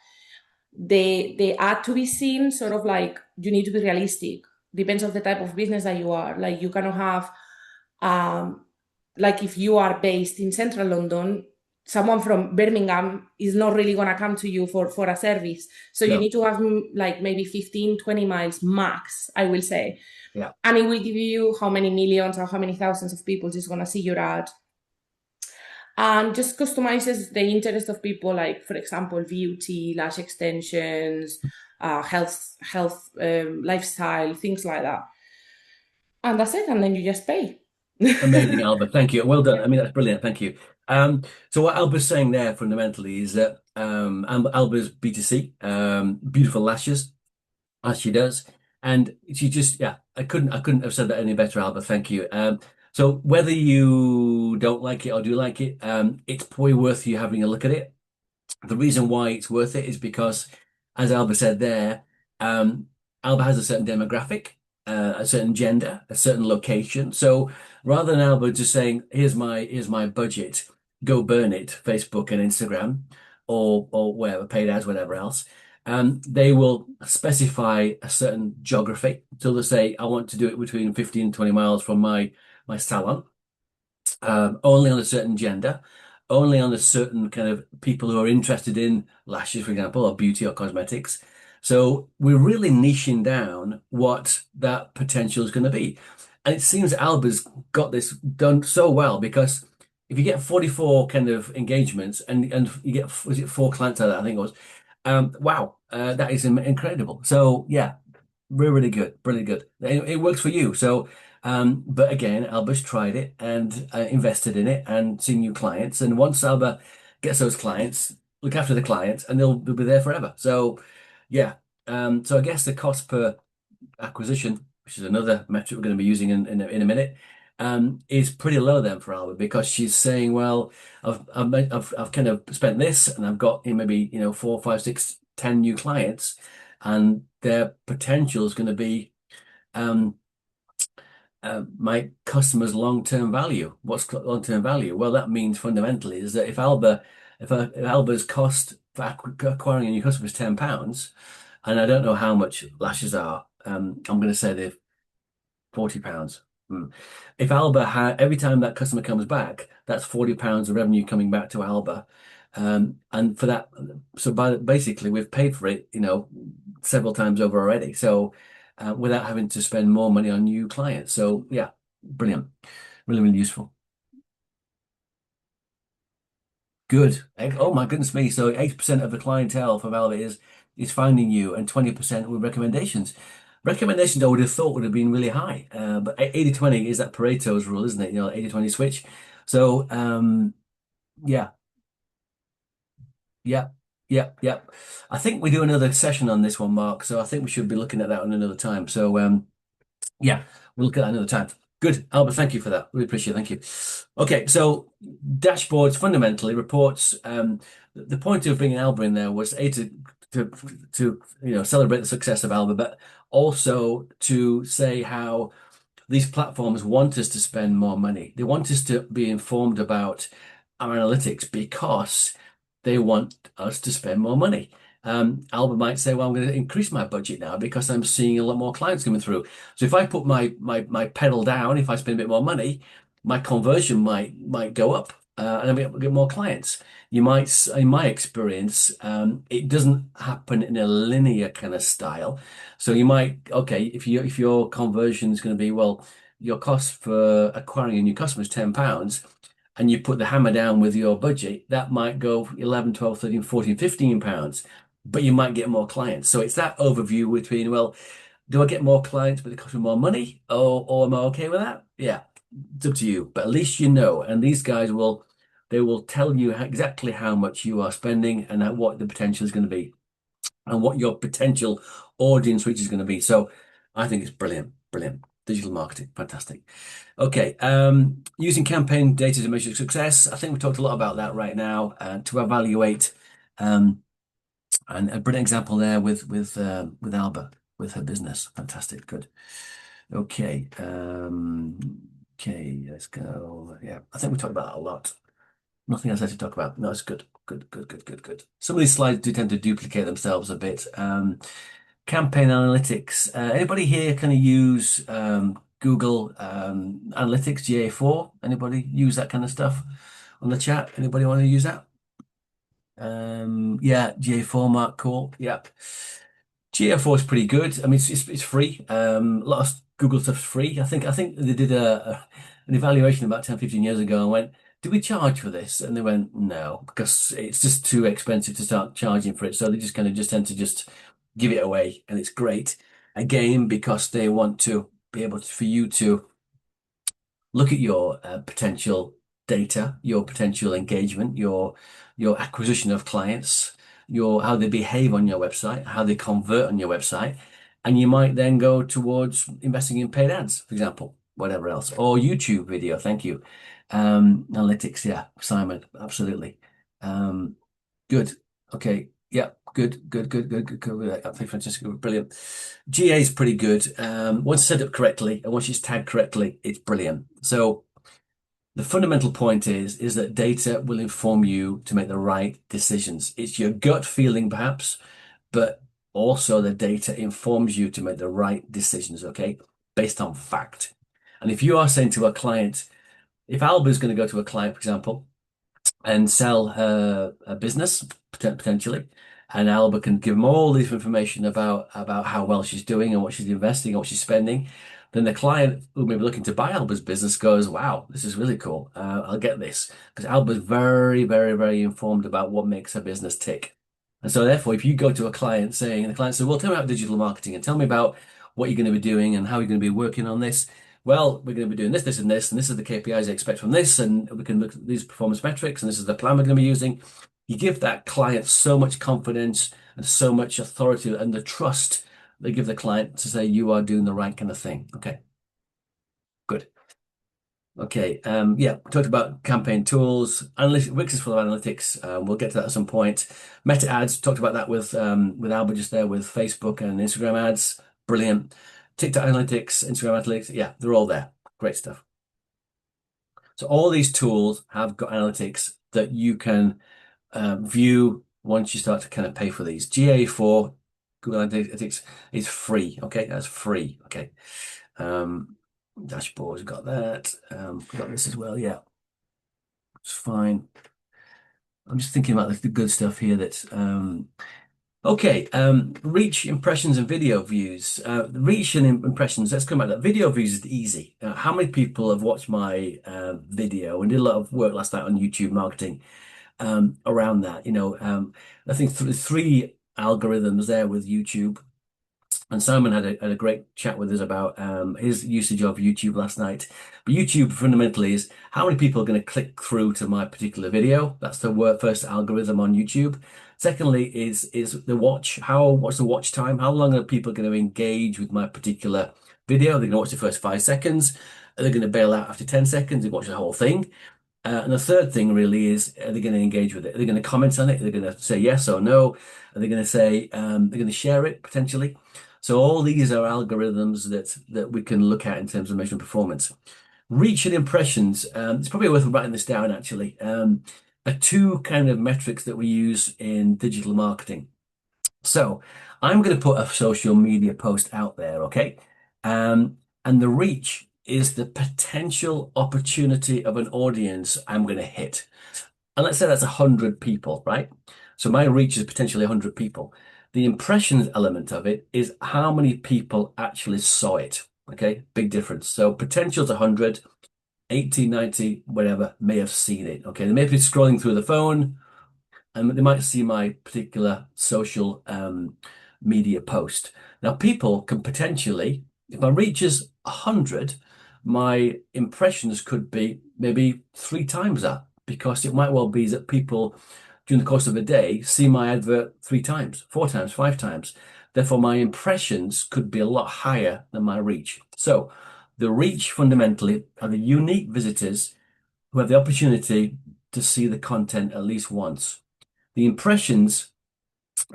the ad to be seen? Sort of like you need to be realistic. Depends on the type of business that you are. Like you cannot have, like if you are based in central London, someone from Birmingham is not really going to come to you for a service. So you No. need to have like maybe 15, 20 miles max, I will say. Yeah. And it will give you how many millions or how many thousands of people is going to see your ad. And just customizes the interest of people, like, for example, beauty, lash extensions, health, lifestyle, things like that. And that's it. And then you just pay. Amazing, Albert. Thank you. Well done. I mean, that's brilliant. Thank you. So what Albert's saying there fundamentally is that Alber's B2C, beautiful lashes, as she does. And she just, I couldn't have said that any better, Albert. Thank you. So whether you don't like it or do like it, it's probably worth you having a look at it. The reason why it's worth it is because, as Albert said there, Albert has a certain demographic, a certain gender, a certain location. So rather than Albert just saying, here's my budget, go burn it, Facebook and Instagram, or wherever, paid ads, whatever else, they will specify a certain geography. So they'll say, I want to do it between 15 and 20 miles from my salon, only on a certain gender, only on a certain kind of people who are interested in lashes, for example, or beauty or cosmetics. So we're really niching down what that potential is going to be. And it seems Alba's got this done so well, because if you get 44 kind of engagements and you get, was it 4 clients out of that, I think it was, wow, that is incredible. So yeah, really good, really good. It works for you. So, but again, Alba's tried it and invested in it and seen new clients. And once Alba gets those clients, look after the clients and they'll be there forever. So yeah. So I guess the cost per acquisition, which is another metric we're going to be using in a minute, is pretty low then for Alba, because she's saying, well, I've kind of spent this and I've got maybe 4, 5, 6, 10 new clients, and their potential is going to be my customer's long-term value. What's long-term value? Well, that means fundamentally is that if Alba's cost for acquiring a new customer is £10, and I don't know how much lashes are, I'm going to say they're £40. If Alba had, every time that customer comes back, that's £40 of revenue coming back to Alba. And for that, so basically we've paid for it, several times over already. So without having to spend more money on new clients. So yeah, brilliant. Really, really useful. Good. Oh my goodness me. So 80% of the clientele from Alba is finding you, and 20% with recommendations. Recommendations I would have thought would have been really high. But 80-20 is that Pareto's rule, isn't it? 80-20 switch. So yeah. Yeah. I think we do another session on this one, Mark. So I think we should be looking at that on another time. So yeah, we'll look at that another time. Good, Albert. Thank you for that. Really appreciate it. Thank you. Okay, so dashboards fundamentally reports. The point of bringing Alba in there was to celebrate the success of Alba, but also to say how these platforms want us to spend more money. They want us to be informed about our analytics because they want us to spend more money. Alba might say, well, I'm going to increase my budget now because I'm seeing a lot more clients coming through. So if I put my pedal down, if I spend a bit more money, my conversion might go up, and I'll get more clients. You might, in my experience, it doesn't happen in a linear kind of style. So you might, okay, if your conversion is going to be, well, your cost for acquiring a new customer is £10, and you put the hammer down with your budget, that might go 11, 12, 13, 14, £15, but you might get more clients. So it's that overview between, well, Do I get more clients, but it costs me more money? Or am I okay with that? Yeah, it's up to you. But at least you know, and these guys will tell you exactly how much you are spending and what the potential is going to be and what your potential audience reach is going to be. So I think it's brilliant, brilliant. Digital marketing, fantastic. Okay, using campaign data to measure success. I think we talked a lot about that right now to evaluate. And a brilliant example there with Alba with her business. Fantastic, good. Okay, okay, let's go. Yeah, I think we talked about that a lot. Nothing else I should talk about. No, it's good. Good, good, good, good, good. Some of these slides do tend to duplicate themselves a bit. Campaign analytics. Anybody here kind of use Google Analytics, GA4? Anybody use that kind of stuff on the chat? Anybody want to use that? Yeah, GA4, Mark, cool. Yep. GA4 is pretty good. I mean, it's free. A lot of Google stuff's free. I think they did an evaluation about 10, 15 years ago and went, do we charge for this? And they went, no, because it's just too expensive to start charging for it. So they just kind of just tend to just give it away, and it's great. Again, because they want to be able to, for you to look at your potential data, your potential engagement, your acquisition of clients, how they behave on your website, how they convert on your website, and you might then go towards investing in paid ads, for example, whatever else, or YouTube video. Thank you. Analytics, yeah, Simon, absolutely. Good. Okay. Yeah. Good. I think Francesco, brilliant. GA is pretty good. Once set up correctly and once it's tagged correctly, it's brilliant. So the fundamental point is that data will inform you to make the right decisions. It's your gut feeling, perhaps, but also the data informs you to make the right decisions, okay, based on fact. And if you are saying to a client, if Alba is going to go to a client, for example, and sell her a business potentially, and Alba can give them all this information about how well she's doing and what she's investing and what she's spending, then the client who may be looking to buy Alba's business goes, wow, this is really cool. I'll get this. Because Alba's very, very, very informed about what makes her business tick. And so therefore, if you go to a client saying, and the client says, well, tell me about digital marketing and tell me about what you're going to be doing and how you're going to be working on this. Well, we're going to be doing this, this, and this, and this is the KPIs I expect from this, and we can look at these performance metrics, and this is the plan we're going to be using. You give that client so much confidence and so much authority and the trust they give the client to say you are doing the right kind of thing. Okay, good. Okay, yeah, we talked about campaign tools. Analytics, Wix is full of analytics. We'll get to that at some point. Meta ads, talked about that with Alba just there with Facebook and Instagram ads. Brilliant. TikTok analytics, Instagram analytics, yeah, they're all there. Great stuff. So all these tools have got analytics that you can view once you start to kind of pay for these. GA4, Google Analytics is free. Okay, that's free. Okay. Dashboards, got that. Got this as well. Yeah, it's fine. I'm just thinking about the good stuff here. That's okay. Reach, impressions, and video views. Reach and impressions. Let's come back to that. Video views is easy. How many people have watched my video and did a lot of work last night on YouTube marketing around that? You know, I think three algorithms there with YouTube. And Simon had a great chat with us about his usage of YouTube last night. But YouTube fundamentally is how many people are going to click through to my particular video. That's the first algorithm on YouTube. Secondly is the watch. What's the watch time? How long are people going to engage with my particular video? They're going to watch the first 5 seconds. Are they going to bail out after 10 seconds and watch the whole thing? And the third thing really is, are they going to engage with it? Are they going to comment on it? Are they going to say yes or no? Are they going to say, they're going to share it potentially? So all these are algorithms that we can look at in terms of measuring performance. Reach and impressions, it's probably worth writing this down actually, are two kind of metrics that we use in digital marketing. So I'm going to put a social media post out there, okay? And the reach is the potential opportunity of an audience I'm going to hit. And let's say that's 100 people, right? So my reach is potentially 100 people. The impressions element of it is how many people actually saw it. Okay, big difference. So potential is 100, 80, 90, whatever, may have seen it. Okay, they may be scrolling through the phone and they might see my particular social media post. Now, people can potentially, if my reach is 100, my impressions could be maybe 3 times that, because it might well be that people during the course of a day see my advert 3 times, 4 times, 5 times. Therefore, my impressions could be a lot higher than my reach. So the reach fundamentally are the unique visitors who have the opportunity to see the content at least once. The impressions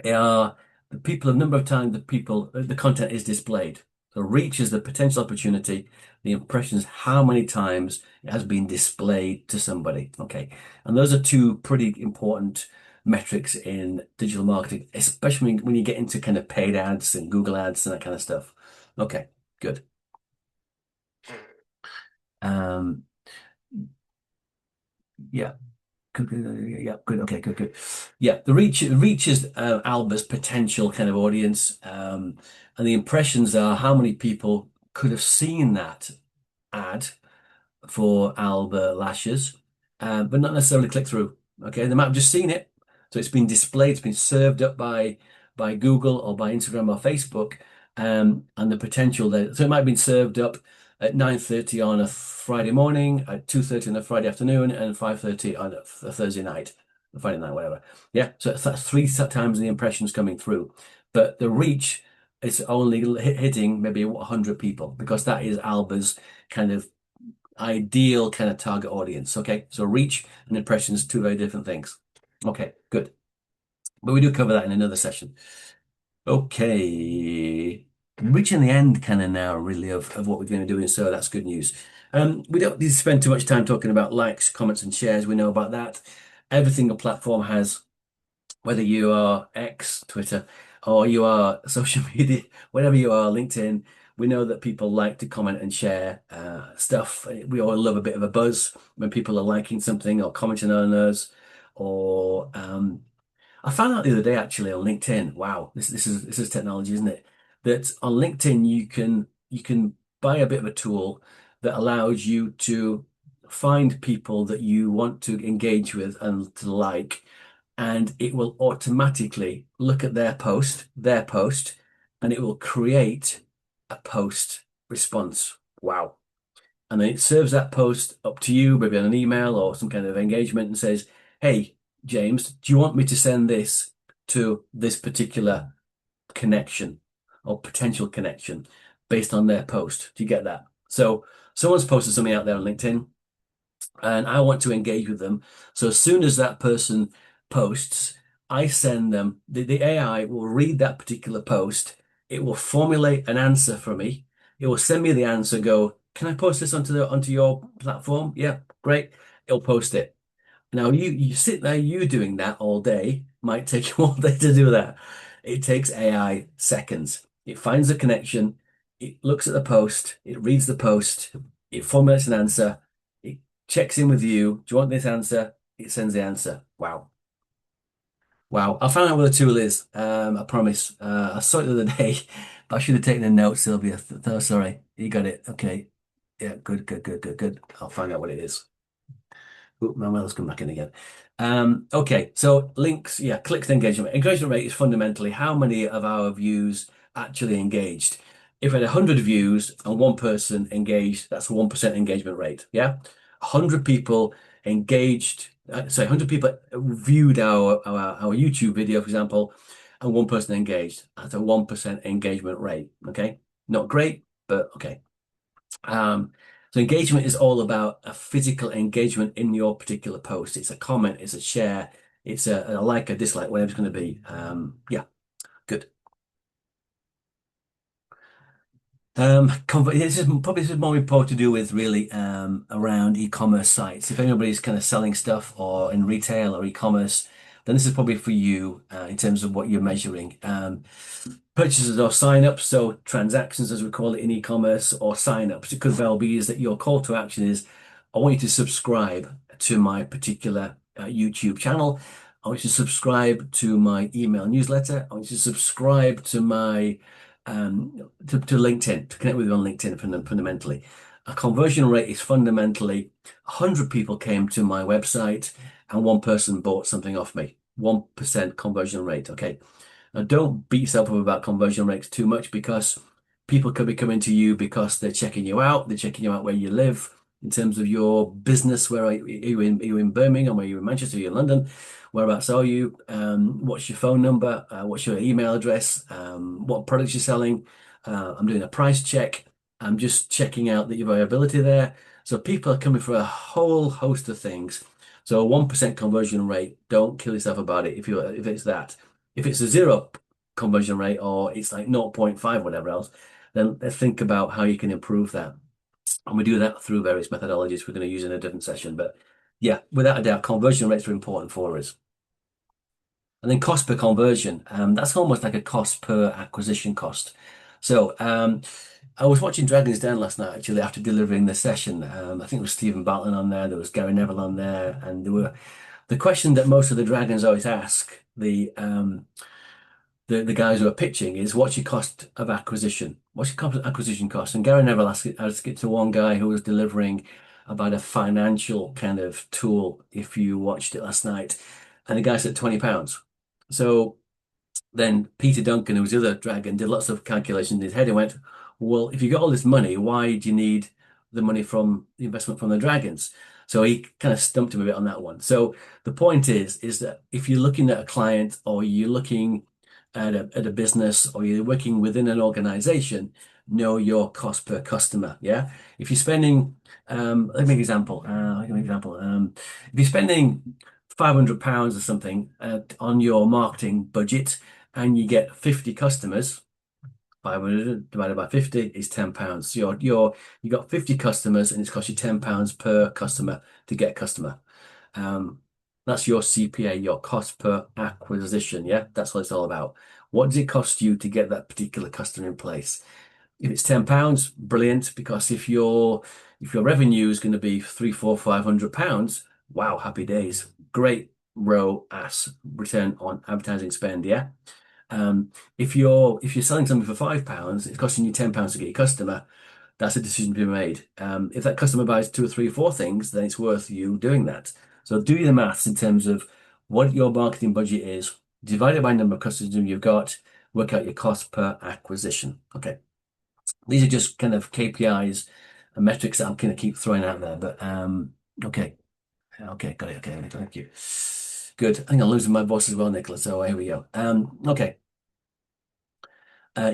are the people, the number of times the content is displayed. So reach is the potential opportunity. The impressions, how many times it has been displayed to somebody. Okay. And those are 2 pretty important metrics in digital marketing, especially when you get into kind of paid ads and Google ads and that kind of stuff. Okay, good. Yeah. Yeah, good. Okay, good. Yeah, the reach is Alba's potential kind of audience, and the impressions are how many people could have seen that ad for Alba lashes, but not necessarily click through. Okay, they might have just seen it, so it's been displayed, it's been served up by Google or by Instagram or Facebook, and the potential there. So it might have been served up at 9:30 on a Friday morning, at 2:30 on a Friday afternoon, and 5:30 on a Thursday night, Friday night, whatever. Yeah, so that's 3 times the impressions coming through, but the reach is only hitting maybe 100 people, because that is Alba's kind of ideal kind of target audience. Okay, so reach and impressions, 2 very different things. Okay, good. But we do cover that in another session. Okay, reaching the end kind of now, really, of what we're going to do, so that's good news. We don't need to spend too much time talking about likes, comments, and shares. We know about that. Every single platform has, whether you are X, Twitter, or you are social media, whatever you are, LinkedIn, we know that people like to comment and share stuff. We all love a bit of a buzz when people are liking something or commenting on us. Or I found out the other day, actually, on LinkedIn. Wow, this is technology, isn't it? That on LinkedIn you can buy a bit of a tool that allows you to find people that you want to engage with and to like, and it will automatically look at their post, and it will create a post response. Wow. And then it serves that post up to you, maybe on an email or some kind of engagement, and says, hey, James, do you want me to send this to this particular connection or potential connection based on their post? Do you get that? So someone's posted something out there on LinkedIn, and I want to engage with them. So as soon as that person posts, I send them, the AI will read that particular post. It will formulate an answer for me. It will send me the answer, go, can I post this onto your platform? Yeah, great. It'll post it. Now you sit there, you doing that all day, might take you all day to do that. It takes AI seconds. It finds a connection, it looks at the post, it reads the post, it formulates an answer, it checks in with you. Do you want this answer? It sends the answer. Wow. Wow. I'll find out what the tool is. I promise. I saw it the other day, but I should have taken a note, Sylvia. Oh, sorry. You got it. Okay. Yeah, good. I'll find out what it is. Oop, my mail's come back in again. Okay, so links, yeah, clicks and engagement. Engagement rate is fundamentally how many of our views actually engaged. If we had 100 views and 1 person engaged, that's a 1% engagement rate. Yeah, 100 people engaged. 100 people viewed our YouTube video, for example, and 1 person engaged. That's a 1% engagement rate. Okay, not great, but okay. So engagement is all about a physical engagement in your particular post. It's a comment, it's a share, it's a like, a dislike, whatever it's going to be. Yeah, good. This is more important to do with really around e-commerce sites. If anybody's kind of selling stuff or in retail or e-commerce, then this is probably for you in terms of what you're measuring. Purchases or sign-ups, so transactions as we call it in e-commerce, or sign-ups. It could well be is that your call to action is, I want you to subscribe to my particular YouTube channel. I want you to subscribe to my email newsletter. I want you to subscribe to my to LinkedIn, to connect with you on LinkedIn fundamentally. A conversion rate is fundamentally 100 people came to my website and 1 person bought something off me. 1% conversion rate. Okay. Now, don't beat yourself up about conversion rates too much, because people could be coming to you because they're checking you out. They're checking you out where you live in terms of your business. Where are you in Birmingham? Are you in Manchester? Are you in London? Whereabouts are you? What's your phone number? What's your email address? What products you're selling? I'm doing a price check. I'm just checking out that your viability there. So people are coming for a whole host of things. So a 1% conversion rate, don't kill yourself about it if it's that. If it's a 0 conversion rate, or it's like 0.5, whatever else, then let's think about how you can improve that. And we do that through various methodologies we're going to use in a different session. But yeah, without a doubt, conversion rates are important for us. And then cost per conversion, that's almost like a cost per acquisition cost. So I was watching Dragon's Den last night, actually, after delivering the session. I think it was Stephen Bartlett on there, there was Gary Neville on there, and there were the question that most of the Dragons always ask the guys who are pitching is, what's your cost of acquisition? What's your acquisition cost? And Gary Neville asked it to one guy who was delivering about a financial kind of tool, if you watched it last night, and the guy said £20. So then Peter Duncan, who was the other Dragon, did lots of calculations in his head and went, well, if you got all this money, why do you need the money from the investment from the Dragons? So he kind of stumped him a bit on that one. So the point is that if you're looking at a client, or you're looking at a business, or you're working within an organization, know your cost per customer. Yeah. If you're spending, let me give an example. If you're spending £500 or something on your marketing budget, and you get 50 customers, 500 divided by 50 is £10. So you got 50 customers, and it's cost you £10 per customer to get a customer. That's your CPA, your cost per acquisition. Yeah, that's what it's all about. What does it cost you to get that particular customer in place? If it's £10, brilliant, because if your revenue is going to be £300, £400, £500, wow, happy days. Great ROAS, return on advertising spend. Yeah. If you're selling something for £5, it's costing you £10 to get your customer. That's a decision to be made. If that customer buys 2 or 3 or 4 things, then it's worth you doing that. So do the maths in terms of what your marketing budget is, divide it by the number of customers you've got, work out your cost per acquisition. Okay. These are just kind of KPIs and metrics that I'm going to keep throwing out there. But okay. Okay, got it. Okay, thank you. Good. I think I'm losing my voice as well, Nicholas. So here we go. Okay.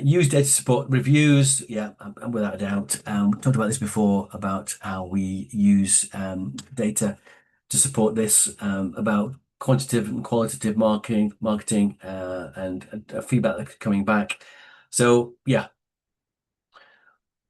Use data to support reviews. Yeah, without a doubt. We talked about this before, about how we use data to support this, about quantitative and qualitative marketing, and feedback that's coming back. So yeah,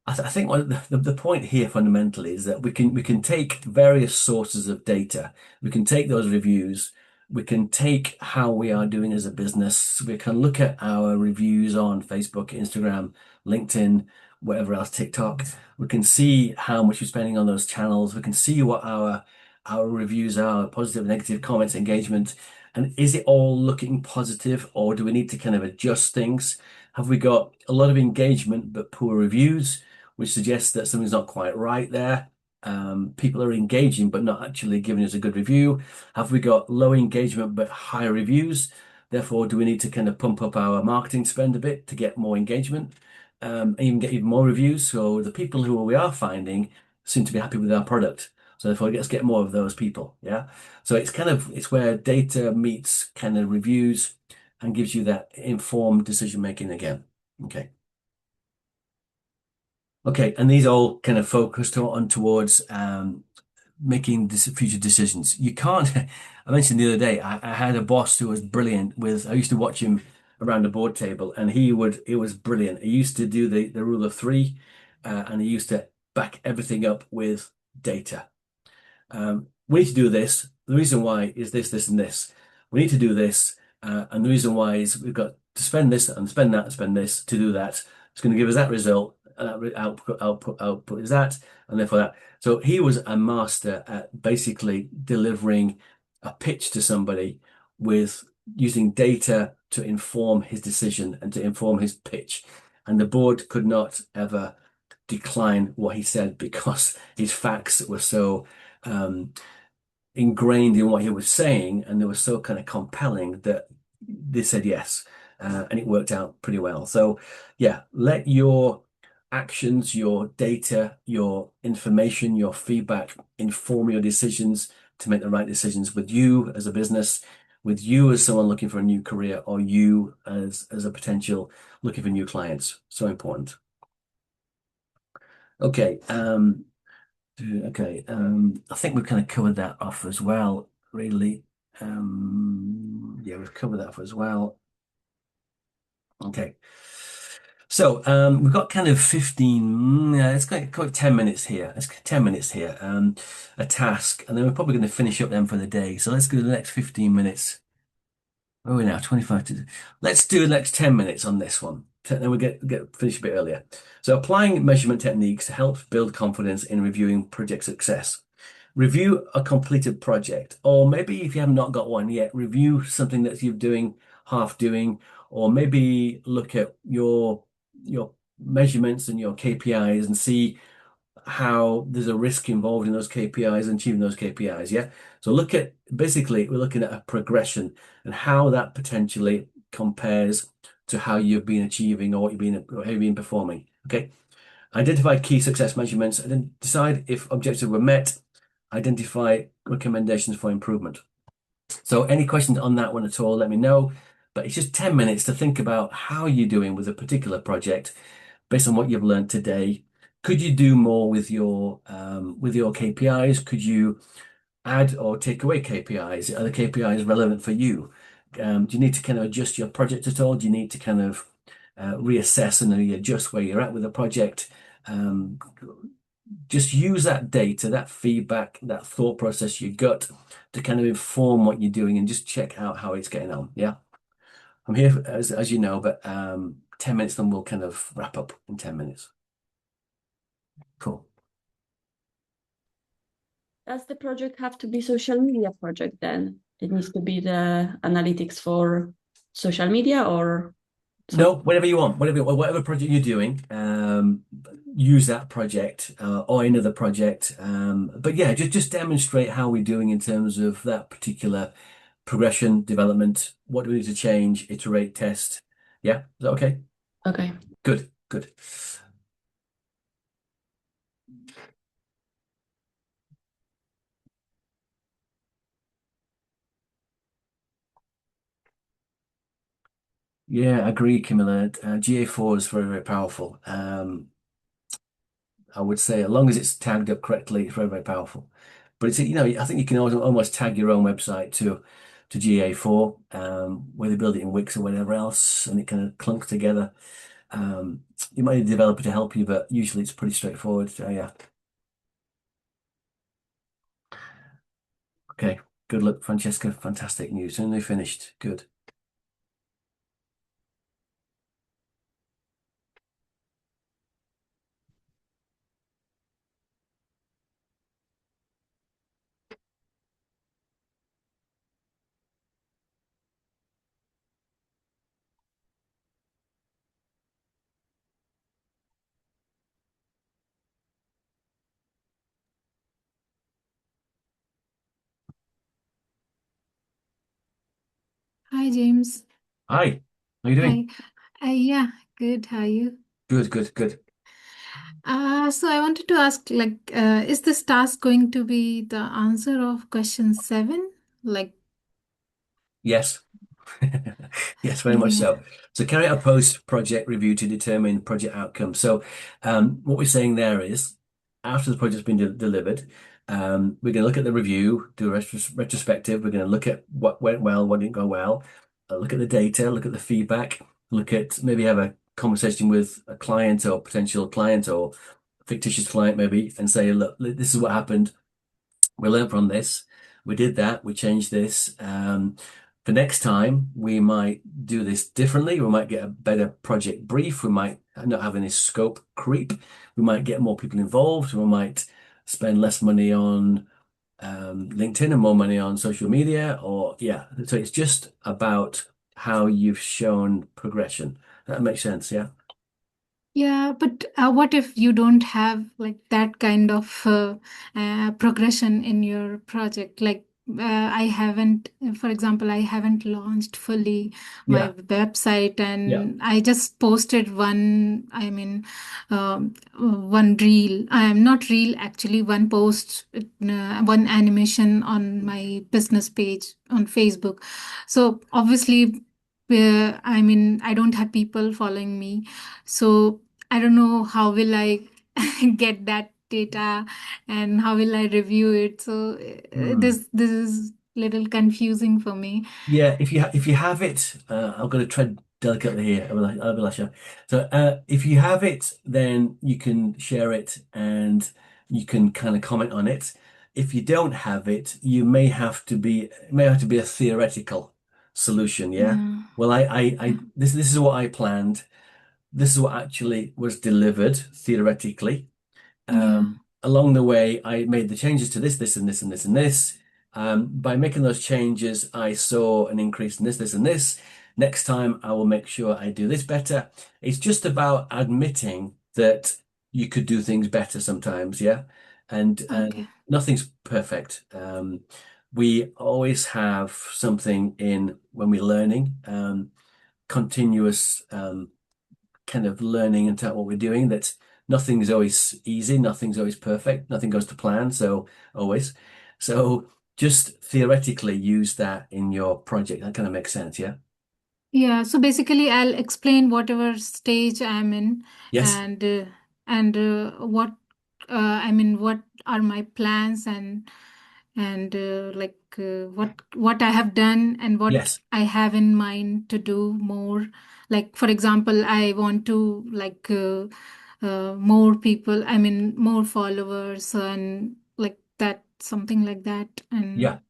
I think the point here fundamentally is that we can take various sources of data. We can take those reviews. We can take how we are doing as a business. We can look at our reviews on Facebook, Instagram, LinkedIn, whatever else, TikTok. We can see how much we're spending on those channels. We can see what our reviews are, positive, negative comments, engagement. And is it all looking positive, or do we need to kind of adjust things? Have we got a lot of engagement but poor reviews, which suggests that something's not quite right there? People are engaging but not actually giving us a good review. Have we got low engagement but high reviews? Therefore, do we need to kind of pump up our marketing spend a bit to get more engagement, and even get even more reviews? So the people who we are finding seem to be happy with our product. So therefore, let's get more of those people. Yeah. So it's where data meets kind of reviews and gives you that informed decision making again. Okay. Okay, and these all kind of focused towards making future decisions. You can't. I mentioned the other day, I had a boss who was brilliant I used to watch him around a board table, and it was brilliant. He used to do the rule of 3, and he used to back everything up with data. We need to do this. The reason why is this, this, and this. We need to do this, and the reason why is we've got to spend this and spend that and spend this to do that. It's going to give us that result. Output is that, and therefore that. So he was a master at basically delivering a pitch to somebody with using data to inform his decision and to inform his pitch. And the board could not ever decline what he said, because his facts were so ingrained in what he was saying, and they were so kind of compelling that they said yes. and it worked out pretty well. So yeah, let your actions, your data, your information, your feedback inform your decisions to make the right decisions with you as a business, with you as someone looking for a new career, or you as a potential looking for new clients. So important. Okay. I think we've kind of covered that off as well, really. Yeah, we've covered that off as well. Okay. So we've got kind of 15, it's got 10 minutes here. It's 10 minutes here, a task, and then we're probably going to finish up then for the day. So let's go to the next 15 minutes. Where are we now? 25 to, let's do the next 10 minutes on this one. Then we get finish a bit earlier. So applying measurement techniques helps build confidence in reviewing project success. Review a completed project, or maybe if you have not got one yet, review something that you're doing, half doing, or maybe look at your measurements and your KPIs and see how there's a risk involved in those KPIs and achieving those KPIs. Yeah. So basically we're looking at a progression and how that potentially compares to how you've been achieving or how you've been performing. Okay. Identify key success measurements and then decide if objectives were met. Identify recommendations for improvement. So any questions on that one at all, let me know. But it's just 10 minutes to think about how you're doing with a particular project based on what you've learned today. Could you do more with your KPIs? Could you add or take away KPIs? Are the KPIs relevant for you? Do you need to kind of adjust your project at all? Do you need to kind of reassess and readjust where you're at with the project? Just use that data, that feedback, that thought process you got to kind of inform what you're doing and just check out how it's getting on. Yeah. I'm here, as you know, but 10 minutes, then we'll kind of wrap up in 10 minutes. Cool. Does the project have to be social media project then? It needs to be the analytics for social media or no, whatever you want, whatever project you're doing, use that project or another project. But yeah, just demonstrate how we're doing in terms of that particular progression, development. What do we need to change, iterate, test? Yeah, is that okay? Okay. Good. Yeah, I agree, Camilla. GA4 is very, very powerful. I would say, as long as it's tagged up correctly, it's very, very powerful. But it's, I think you can almost tag your own website to GA4, whether you build it in Wix or whatever else, and it kind of clunks together. You might need a developer to help you, but usually it's pretty straightforward. So yeah. Okay. Good luck, Francesca. Fantastic news. And they finished. Good. Hi, James. Hi. How are you doing? Hi. Yeah, good. How are you? Good. So I wanted to ask, is this task going to be the answer of question 7? Yes. Yes, very much Yeah. so. So carry out a post-project review to determine project outcome. So what we're saying there is, after the project's been delivered, we're going to look at the review, do a retrospective. We're going to look at what went well, what didn't go well, look at the data, look at the feedback, maybe have a conversation with a client or potential client or fictitious client maybe, and say, look, this is what happened. We learned from this. We did that. We changed this. For next time, we might do this differently. We might get a better project brief. We might not have any scope creep. We might get more people involved. We might spend less money on LinkedIn and more money on social media. So it's just about how you've shown progression. That makes sense, yeah? Yeah, but what if you don't have that kind of progression in your project? I haven't, for example, I haven't launched fully my Yeah. website, Yeah. and I just posted one, one reel. I am not reel, actually, one post, one animation on my business page on Facebook. So obviously, I don't have people following me. So I don't know how will I get that data and how will I review it. So this is little confusing for me. Yeah, if you have it, I'm going to tread delicately here, Abhilasha. So if you have it, then you can share it and you can kind of comment on it. If you don't have it, you may have to be it may have to be a theoretical solution. Yeah. Yeah. Well, this is what I planned. This is what actually was delivered theoretically. Yeah. Along the way, I made the changes to this, and this, and this, and this. By making those changes, I saw an increase in this, this, and this. Next time, I will make sure I do this better. It's just about admitting that you could do things better sometimes, yeah? And Okay. nothing's perfect. We always have something in when we're learning, continuous kind of learning into what we're doing, that nothing's always easy, nothing's always perfect, nothing goes to plan, so always. So just theoretically use that in your project. That kind of makes sense, yeah? Yeah. So basically, I'll explain whatever stage I'm in, Yes. and what what are my plans, and what I have done and what Yes. I have in mind to do more. Like, for example, I want to more people, more followers and like that, something like that. Yeah. And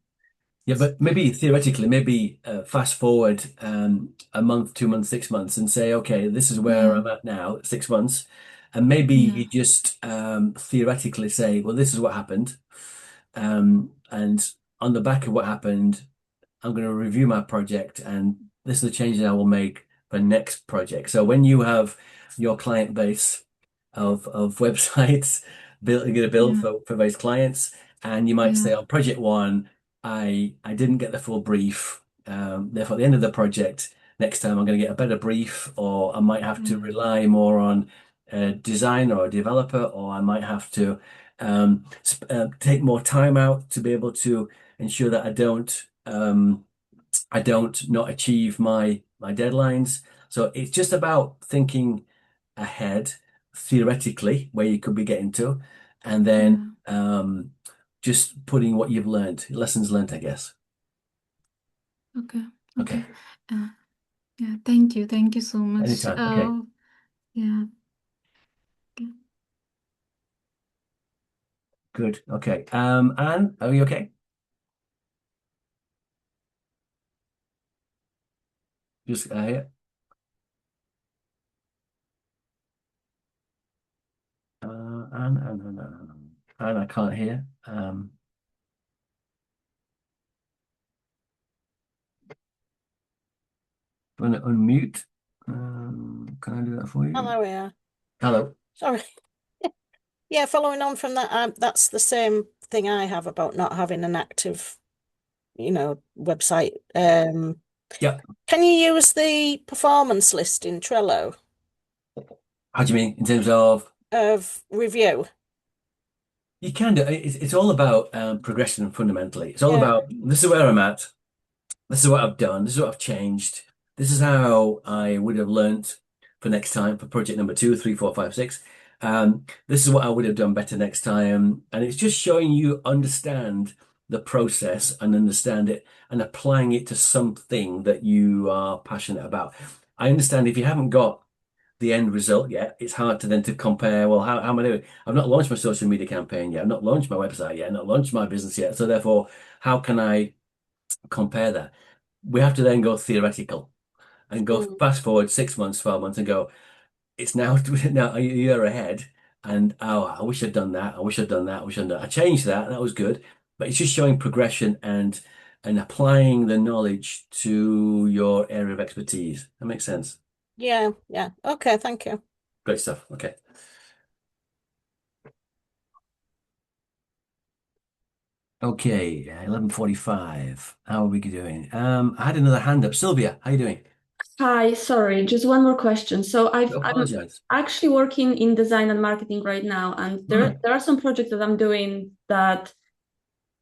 Yeah, but maybe theoretically, maybe fast forward a month, 2 months, 6 months, and say, okay, this is where yeah, I'm at now, 6 months. And maybe yeah, you just theoretically say, well, this is what happened. And on the back of what happened, I'm going to review my project, and this is the changes I will make for next project. So when you have your client base of websites built, you're going to build yeah, for various clients, and you might say yeah, on project one, I didn't get the full brief. Therefore, at the end of the project, next time I'm going to get a better brief, or I might have to yeah, rely more on a designer or a developer, or I might have to take more time out to be able to ensure that I don't not achieve my deadlines. So it's just about thinking ahead theoretically where you could be getting to, and then yeah. just putting what you've learned, lessons learned, I guess. Okay, Okay. okay. Uh, yeah, thank you so much. Anytime. Okay. Yeah. Okay. Good. Okay. Anne, are you okay? Just here. Anne, I can't hear. I'm going to unmute. Can I do that for you? Hello, yeah. Hello. Sorry. Yeah, following on from that, that's the same thing I have about not having an active, website. Yeah. Can you use the performance list in Trello How do you mean in terms of? of review? You can do it's all about progression fundamentally. It's all Yeah. about this is where I'm at. This is what I've done. This is what I've changed. This is how I would have learnt for next time for project number 2, 3, 4, 5, 6. This is what I would have done better next time. And it's just showing you understand the process and understand it and applying it to something that you are passionate about. I understand if you haven't got the end result yet, it's hard to then to compare, well, how am I doing? I've not launched my social media campaign yet. I've not launched my website yet. I've not launched my business yet. So therefore, how can I compare that? We have to then go theoretical and go fast forward 6 months, 12 months and go, it's now, now a year ahead. And oh, I wish I'd done that. I wish I'd done that. I wish I'd done that. I changed that. That was good. But it's just showing progression and applying the knowledge to your area of expertise. That makes sense. Yeah, yeah. Okay, thank you. Great stuff. Okay. Okay, 11:45. How are we doing? I had another hand up. Sylvia, how you doing? Hi, sorry, just one more question. So I I'm apologize. actually working in design and marketing right now, and Right. there are some projects that I'm doing that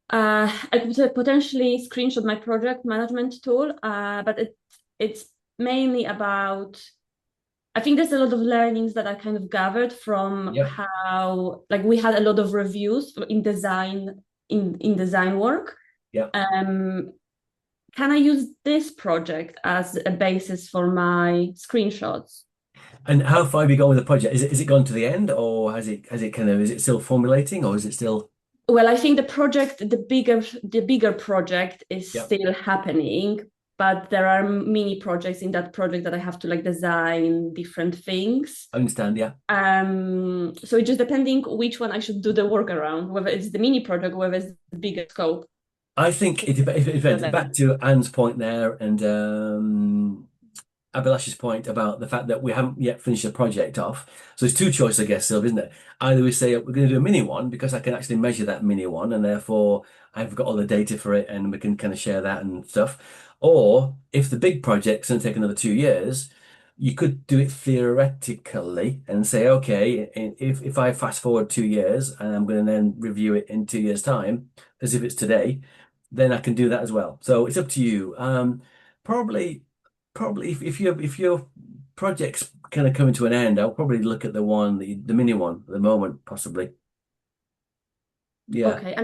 I could potentially screenshot my project management tool, but it's mainly about, I think there's a lot of learnings that I kind of gathered from Yep. how, like, we had a lot of reviews in design work. Yep. Can I use this project as a basis for my screenshots? And how far have you gone with the project? Is it gone to the end, or has it kind of, is it still formulating, or is it still? Well, I think the bigger project is Yep. still happening, but there are mini projects in that project that I have to like design different things. I understand, yeah. So it's just depending which one I should do the work around, whether it's the mini project, whether it's the bigger scope. I think it depends. Back to Anne's point there, and Abhilash's point about the fact that we haven't yet finished the project off. So there's two choices, I guess, Sylvia, isn't it? Either we say we're going to do a mini one because I can actually measure that mini one, and therefore I've got all the data for it, and we can kind of share that and stuff. Or if the big project's going to take another 2 years, you could do it theoretically and say, okay, if I fast forward 2 years and I'm going to then review it in 2 years' time, as if it's today, then I can do that as well. So it's up to you. Probably if your project's kind of coming to an end, I'll probably look at the mini one at the moment, possibly. Yeah. Okay,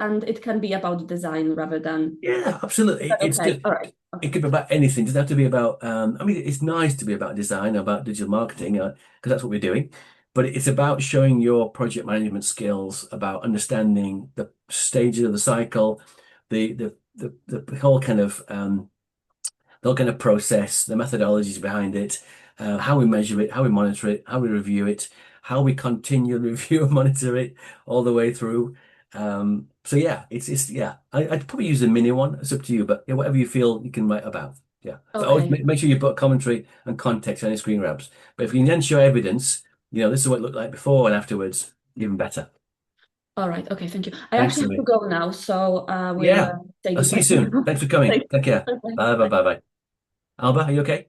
and it can be about design rather than. Yeah, absolutely. It's Okay, good. all right. It could be about anything. It doesn't have to be about, I mean, it's nice to be about design, about digital marketing, because that's what we're doing. But it's about showing your project management skills, about understanding the stages of the cycle, the whole kind of process, the methodologies behind it, how we measure it, how we monitor it, how we review it, how we continually review and monitor it all the way through. So yeah, it's yeah. I'd probably use a mini one. It's up to you, but yeah, whatever you feel you can write about. Yeah. But always Okay. make sure you put commentary and context on your screen grabs. But if you can then show evidence, this is what it looked like before and afterwards, even better. All right. Okay. Thank you. I Thanks, actually have to Sylvia. go now, so we'll Yeah. say I'll see goodbye. you soon. Thanks for coming. Thanks. Take care. Bye-bye. Bye bye bye bye. Alba, are you okay?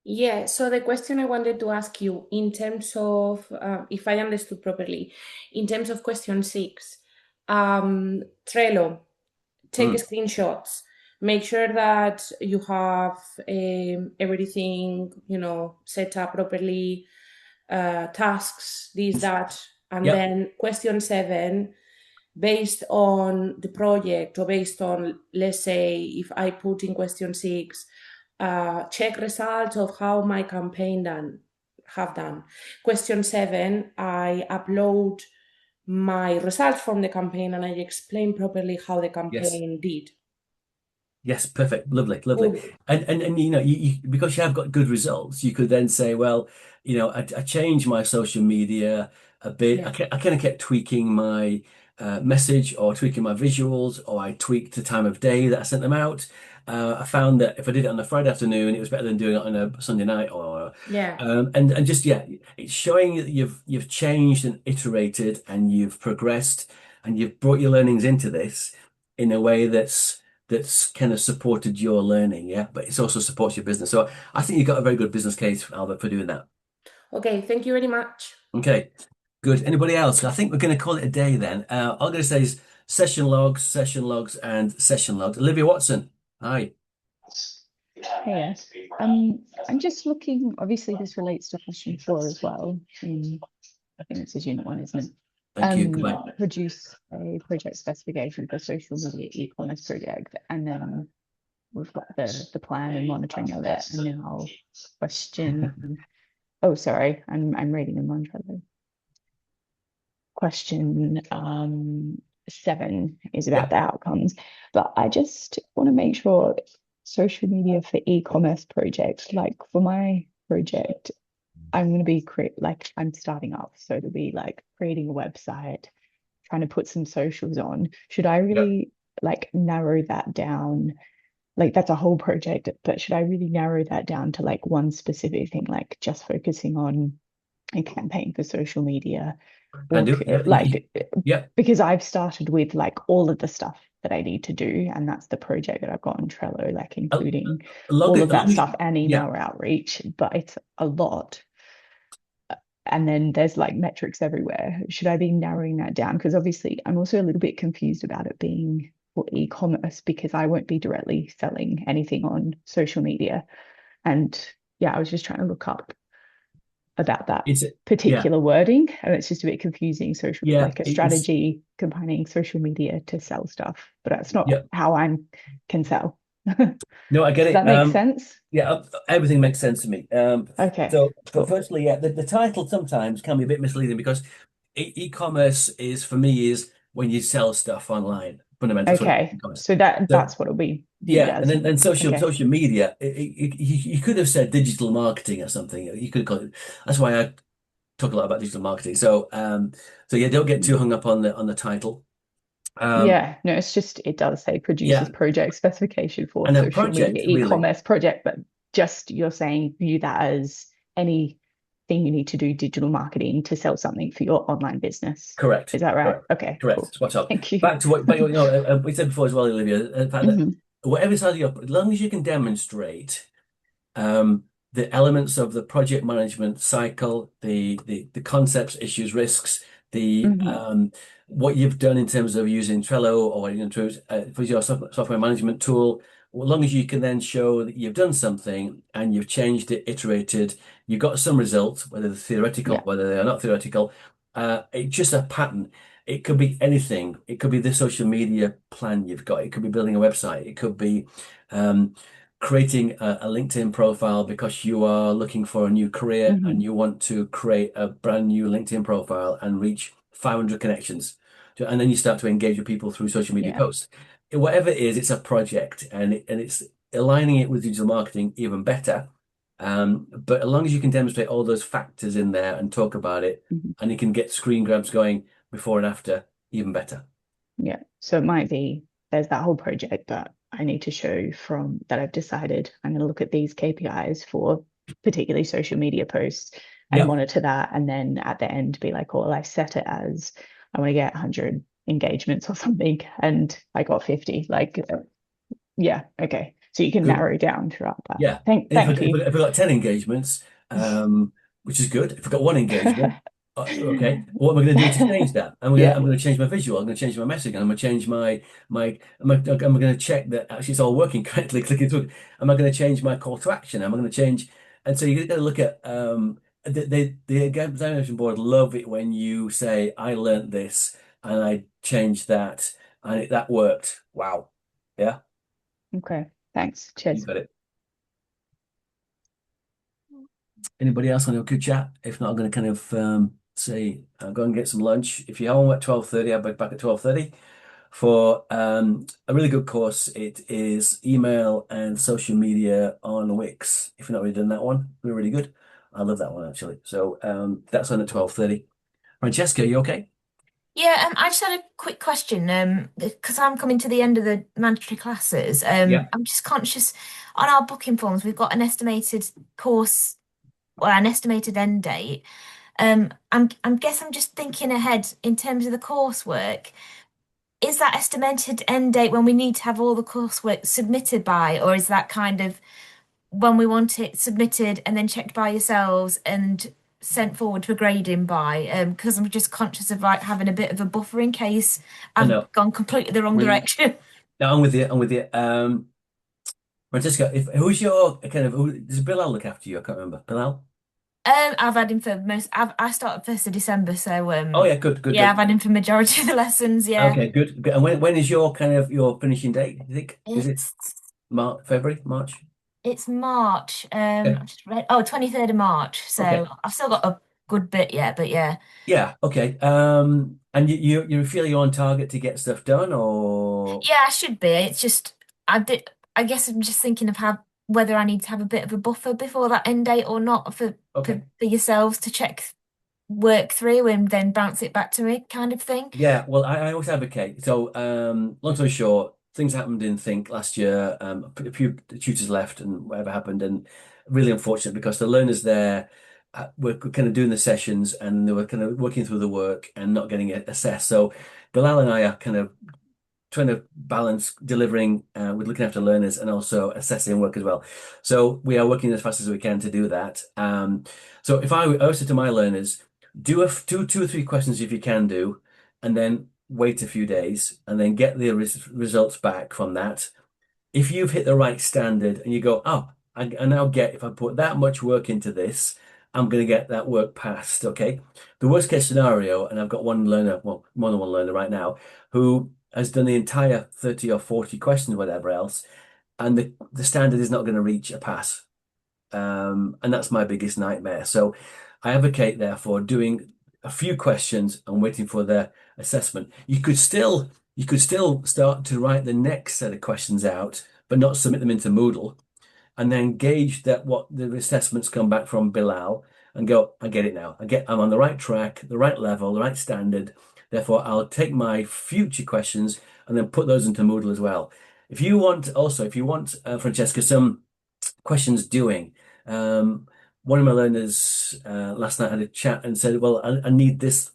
Yeah, so the question I wanted to ask you in terms of, if I understood properly, in terms of question 6, Trello, take screenshots, make sure that you have everything, set up properly, tasks, this, that, and Yep. then question 7, based on the project or based on, let's say, if I put in question 6, check results of how my campaign have done. Question 7, I upload my results from the campaign and I explain properly how the campaign did. Yes, perfect. Lovely. Cool. And you because you have got good results, you could then say, well, I changed my social media a bit. Yeah. I kind of kept tweaking my message or tweaking my visuals, or I tweaked the time of day that I sent them out. I found that if I did it on a Friday afternoon, it was better than doing it on a Sunday night or Yeah. and just it's showing that you've changed and iterated and you've progressed and you've brought your learnings into this in a way that's kind of supported your learning, yeah, but it also supports your business. So I think you've got a very good business case, Albert, for doing that. Okay, thank you very much. Okay, good. Anybody else? I think we're going to call it a day then. All I'm going to say is session logs, and session logs. Olivia Watson, hi. Hey, I'm just looking, obviously this relates to question 4 as well. I think this is unit 1, isn't it? Thank you. Goodbye. Produce a project specification for social media e-commerce project, and then we've got the plan and monitoring of it, and then I'll question. Oh, sorry, I'm reading them on Trello. Question 7 is about the outcomes, but I just want to make sure social media for e-commerce projects, like for my project, I'm going to be I'm starting up, so it'll be like creating a website, trying to put some socials on. Should I really narrow that down? Like that's a whole project, but should I really narrow that down to like one specific thing, like just focusing on a campaign for social media Can do. Or Yeah. like Yeah. because I've started with like all of the stuff that I need to do, and that's the project that I've got on Trello, like including all of that stuff and email outreach, but it's a lot. And then there's like metrics everywhere. Should I be narrowing that down? Because obviously I'm also a little bit confused about it being for e-commerce because I won't be directly selling anything on social media. And yeah, I was just trying to look up about that particular wording, and it's just a bit confusing. Social, like a strategy combining social media to sell stuff, but that's not how I can sell. No, I get it. Does that make sense? Yeah, everything makes sense to me. Okay. So, but firstly, yeah, the title sometimes can be a bit misleading because e-commerce is for me is when you sell stuff online. Fundamentally, okay. So that's what it'll be. Yeah, and then social media. You could have said digital marketing or something. You could call it. That's why I talk a lot about digital marketing. So yeah, don't get too hung up on the title. Yeah, no, it's just it does say produces project specification for and social media e-commerce project, but just you're saying view that as anything you need to do digital marketing to sell something for your online business. Correct. Is that right? Correct. Okay. Correct. Cool. Spot on. Thank you. Back to what we said before as well, Olivia. The fact that whatever side you're, as long as you can demonstrate the elements of the project management cycle, the concepts, issues, risks, what you've done in terms of using Trello or for your software management tool, as long as you can then show that you've done something and you've changed it, iterated, you've got some results, whether they're theoretical, whether they are not theoretical, it's just a pattern. It could be anything. It could be the social media plan you've got. It could be building a website. It could be creating a LinkedIn profile because you are looking for a new career and you want to create a brand new LinkedIn profile and reach 500 connections. And then you start to engage with people through social media posts. Whatever it is, it's a project and it's aligning it with digital marketing even better. But as long as you can demonstrate all those factors in there and talk about it and you can get screen grabs going before and after, even better. Yeah. So it might be there's that whole project that I need to show from that I've decided I'm going to look at these KPIs for particularly social media posts and monitor that. And then at the end be like, well, I set it as I want to get 100 engagements or something. And I got 50. Like, yeah. Okay. So you can narrow down throughout that. Yeah. Thank you. If I got 10 engagements, which is good. If I got one engagement, okay, what am I going to do to change that? I'm going to change my visual. I'm going to change my messaging. I'm going to change I'm going to check that actually it's all working correctly. Clicking through. Am I going to change my call to action? Am I going to change? And so you've got to look at the examination board love it when you say, I learned this and I changed that and that worked. Wow. Yeah. Okay. Thanks. Cheers. You got it. Anybody else want to have a good chat? If not, I'm going to kind of say, go and get some lunch. If you're home at 12:30, I'll be back at 12:30 for a really good course. It is email and social media on Wix. If you've not already done that one, we're really good. I love that one actually. So that's on at 12:30. Francesca, you okay? Yeah, I just had a quick question, because I'm coming to the end of the mandatory classes. I'm just conscious on our booking forms, we've got an estimated course or an estimated end date. I'm just thinking ahead in terms of the coursework. Is that estimated end date when we need to have all the coursework submitted by, or is that kind of when we want it submitted and then checked by yourselves and sent forward for grading by? Because I'm just conscious of like having a bit of a buffer in case I've gone completely the wrong direction. No, I'm with you. Francesca, who's your does Bilal look after you? I can't remember. Bilal? I've had him for most. I started 1st of December, so oh yeah, good. Yeah, I've had him for majority of the lessons. Yeah. Okay, good. And when is your your finishing date? You think is it February, March? It's March. I just read. Oh, 23rd of March. So I've still got a good bit yet, but yeah. Yeah. Okay. And you feel you're on target to get stuff done, or? Yeah, I should be. It's just I guess I'm just thinking of whether I need to have a bit of a buffer before that end date or not for yourselves to work through and then bounce it back to me kind of thing. Yeah, well, I always advocate. So, long story short, things happened in Think last year. A few tutors left and whatever happened, and really unfortunate because the learners there were kind of doing the sessions and they were kind of working through the work and not getting it assessed. So Bilal and I are kind of trying to balance delivering with looking after learners and also assessing work as well. So we are working as fast as we can to do that. So if I said to my learners, do two or three questions if you can do, and then wait a few days and then get the results back from that. If you've hit the right standard and you go, oh, I now get, if I put that much work into this, I'm going to get that work passed. Okay. The worst case scenario, and I've got one learner, well, more than one learner right now, who has done the entire 30 or 40 questions, whatever else, and the standard is not going to reach a pass. And that's my biggest nightmare. So I advocate, therefore, doing a few questions and waiting for their assessment. You could still start to write the next set of questions out, but not submit them into Moodle, and then gauge that what the assessments come back from Bilal and go, I get it now. I'm on the right track, the right level, the right standard. Therefore, I'll take my future questions and then put those into Moodle as well. If you want, Francesca, some questions doing, one of my learners last night had a chat and said, well, I need this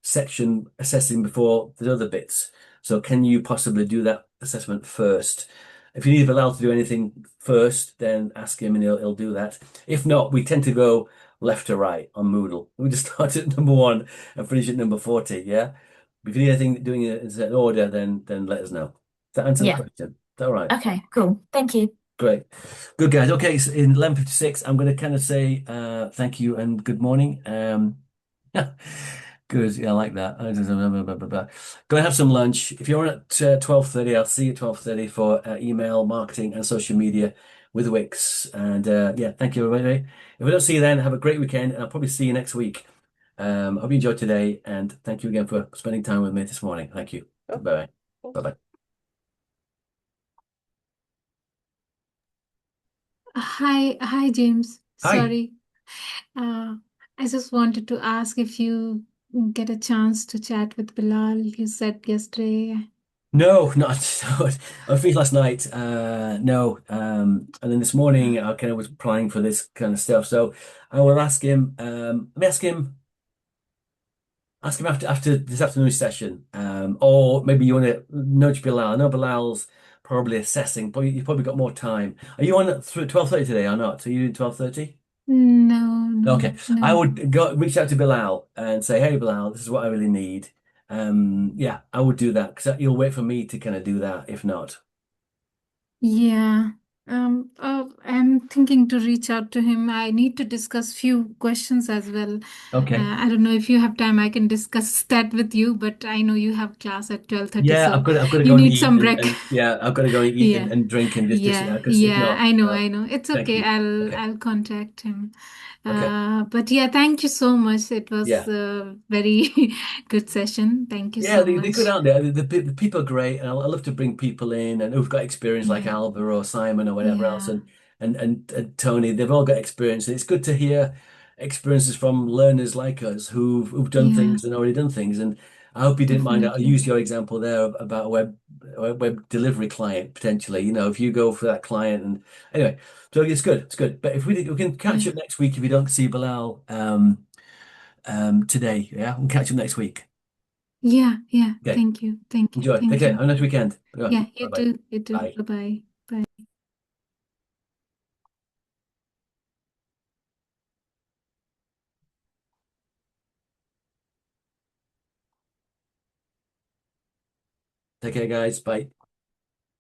section assessing before the other bits. So can you possibly do that assessment first? If you need Bilal to do anything first, then ask him and he'll do that. If not, we tend to go left to right on Moodle. We just start at number 1 and finish at number 40, yeah? If you need anything doing it in a certain order, then let us know. Does that answer the question? Is that all right? Okay, cool. Thank you. Great. Good, guys. Okay, so in 11:56, I'm going to kind of say thank you and good morning. Good. Yeah, I like that. Go and have some lunch. If you're on at 12:30, I'll see you at 12:30 for email marketing and social media with Wix. And yeah, thank you, everybody. If I don't see you then, have a great weekend, and I'll probably see you next week. Hope you enjoyed today, and thank you again for spending time with me this morning. Thank you. Bye-bye. Bye-bye. Hi, James. Hi. Sorry. I just wanted to ask if you get a chance to chat with Bilal. You said yesterday. No, not I finished last night. No. And then this morning I kind of was applying for this kind of stuff. So I will ask him. Let me ask him after this afternoon's session. Or maybe you want to nudge Bilal. I know Bilal's probably assessing, but you've probably got more time. Are you on at 12:30 today or not? Are you doing 12:30? No, Okay. I no. would go reach out to Bilal and say, hey Bilal, this is what I really need. Yeah, I would do that because you'll wait for me to kind of do that if not. Yeah. I'm thinking to reach out to him. I need to discuss few questions as well. Okay. I don't know if you have time. I can discuss that with you, but I know you have class at 12:30, Yeah, so I've got to you go and need eat some break. yeah, I've got to go and eat Yeah. and drink and just Yeah, because if yeah, not, I know. It's thank okay. you. Okay. I'll contact him. Okay. But yeah, thank you so much. It was Yeah. a very good session. Thank you Yeah, so they're good much. out there. The people are great, and I love to bring people in and who've got experience like Yeah, Alba or Simon or whatever else, yeah, and Tony. They've all got experience, and it's good to hear experiences from learners like us who've done yeah, things and already done things. And I hope you didn't mind. I definitely. used your example there about a web delivery client potentially. You know, if you go for that client, and anyway, so it's good. It's good. But if we can catch Yeah, up next week if you don't see Bilal today, yeah, we'll catch up next week. yeah. Okay. Thank you. Enjoy. Take care. Have a nice weekend. Yeah, you Bye-bye. too. You too. Bye. Bye-bye. Bye. Take care, guys. Bye.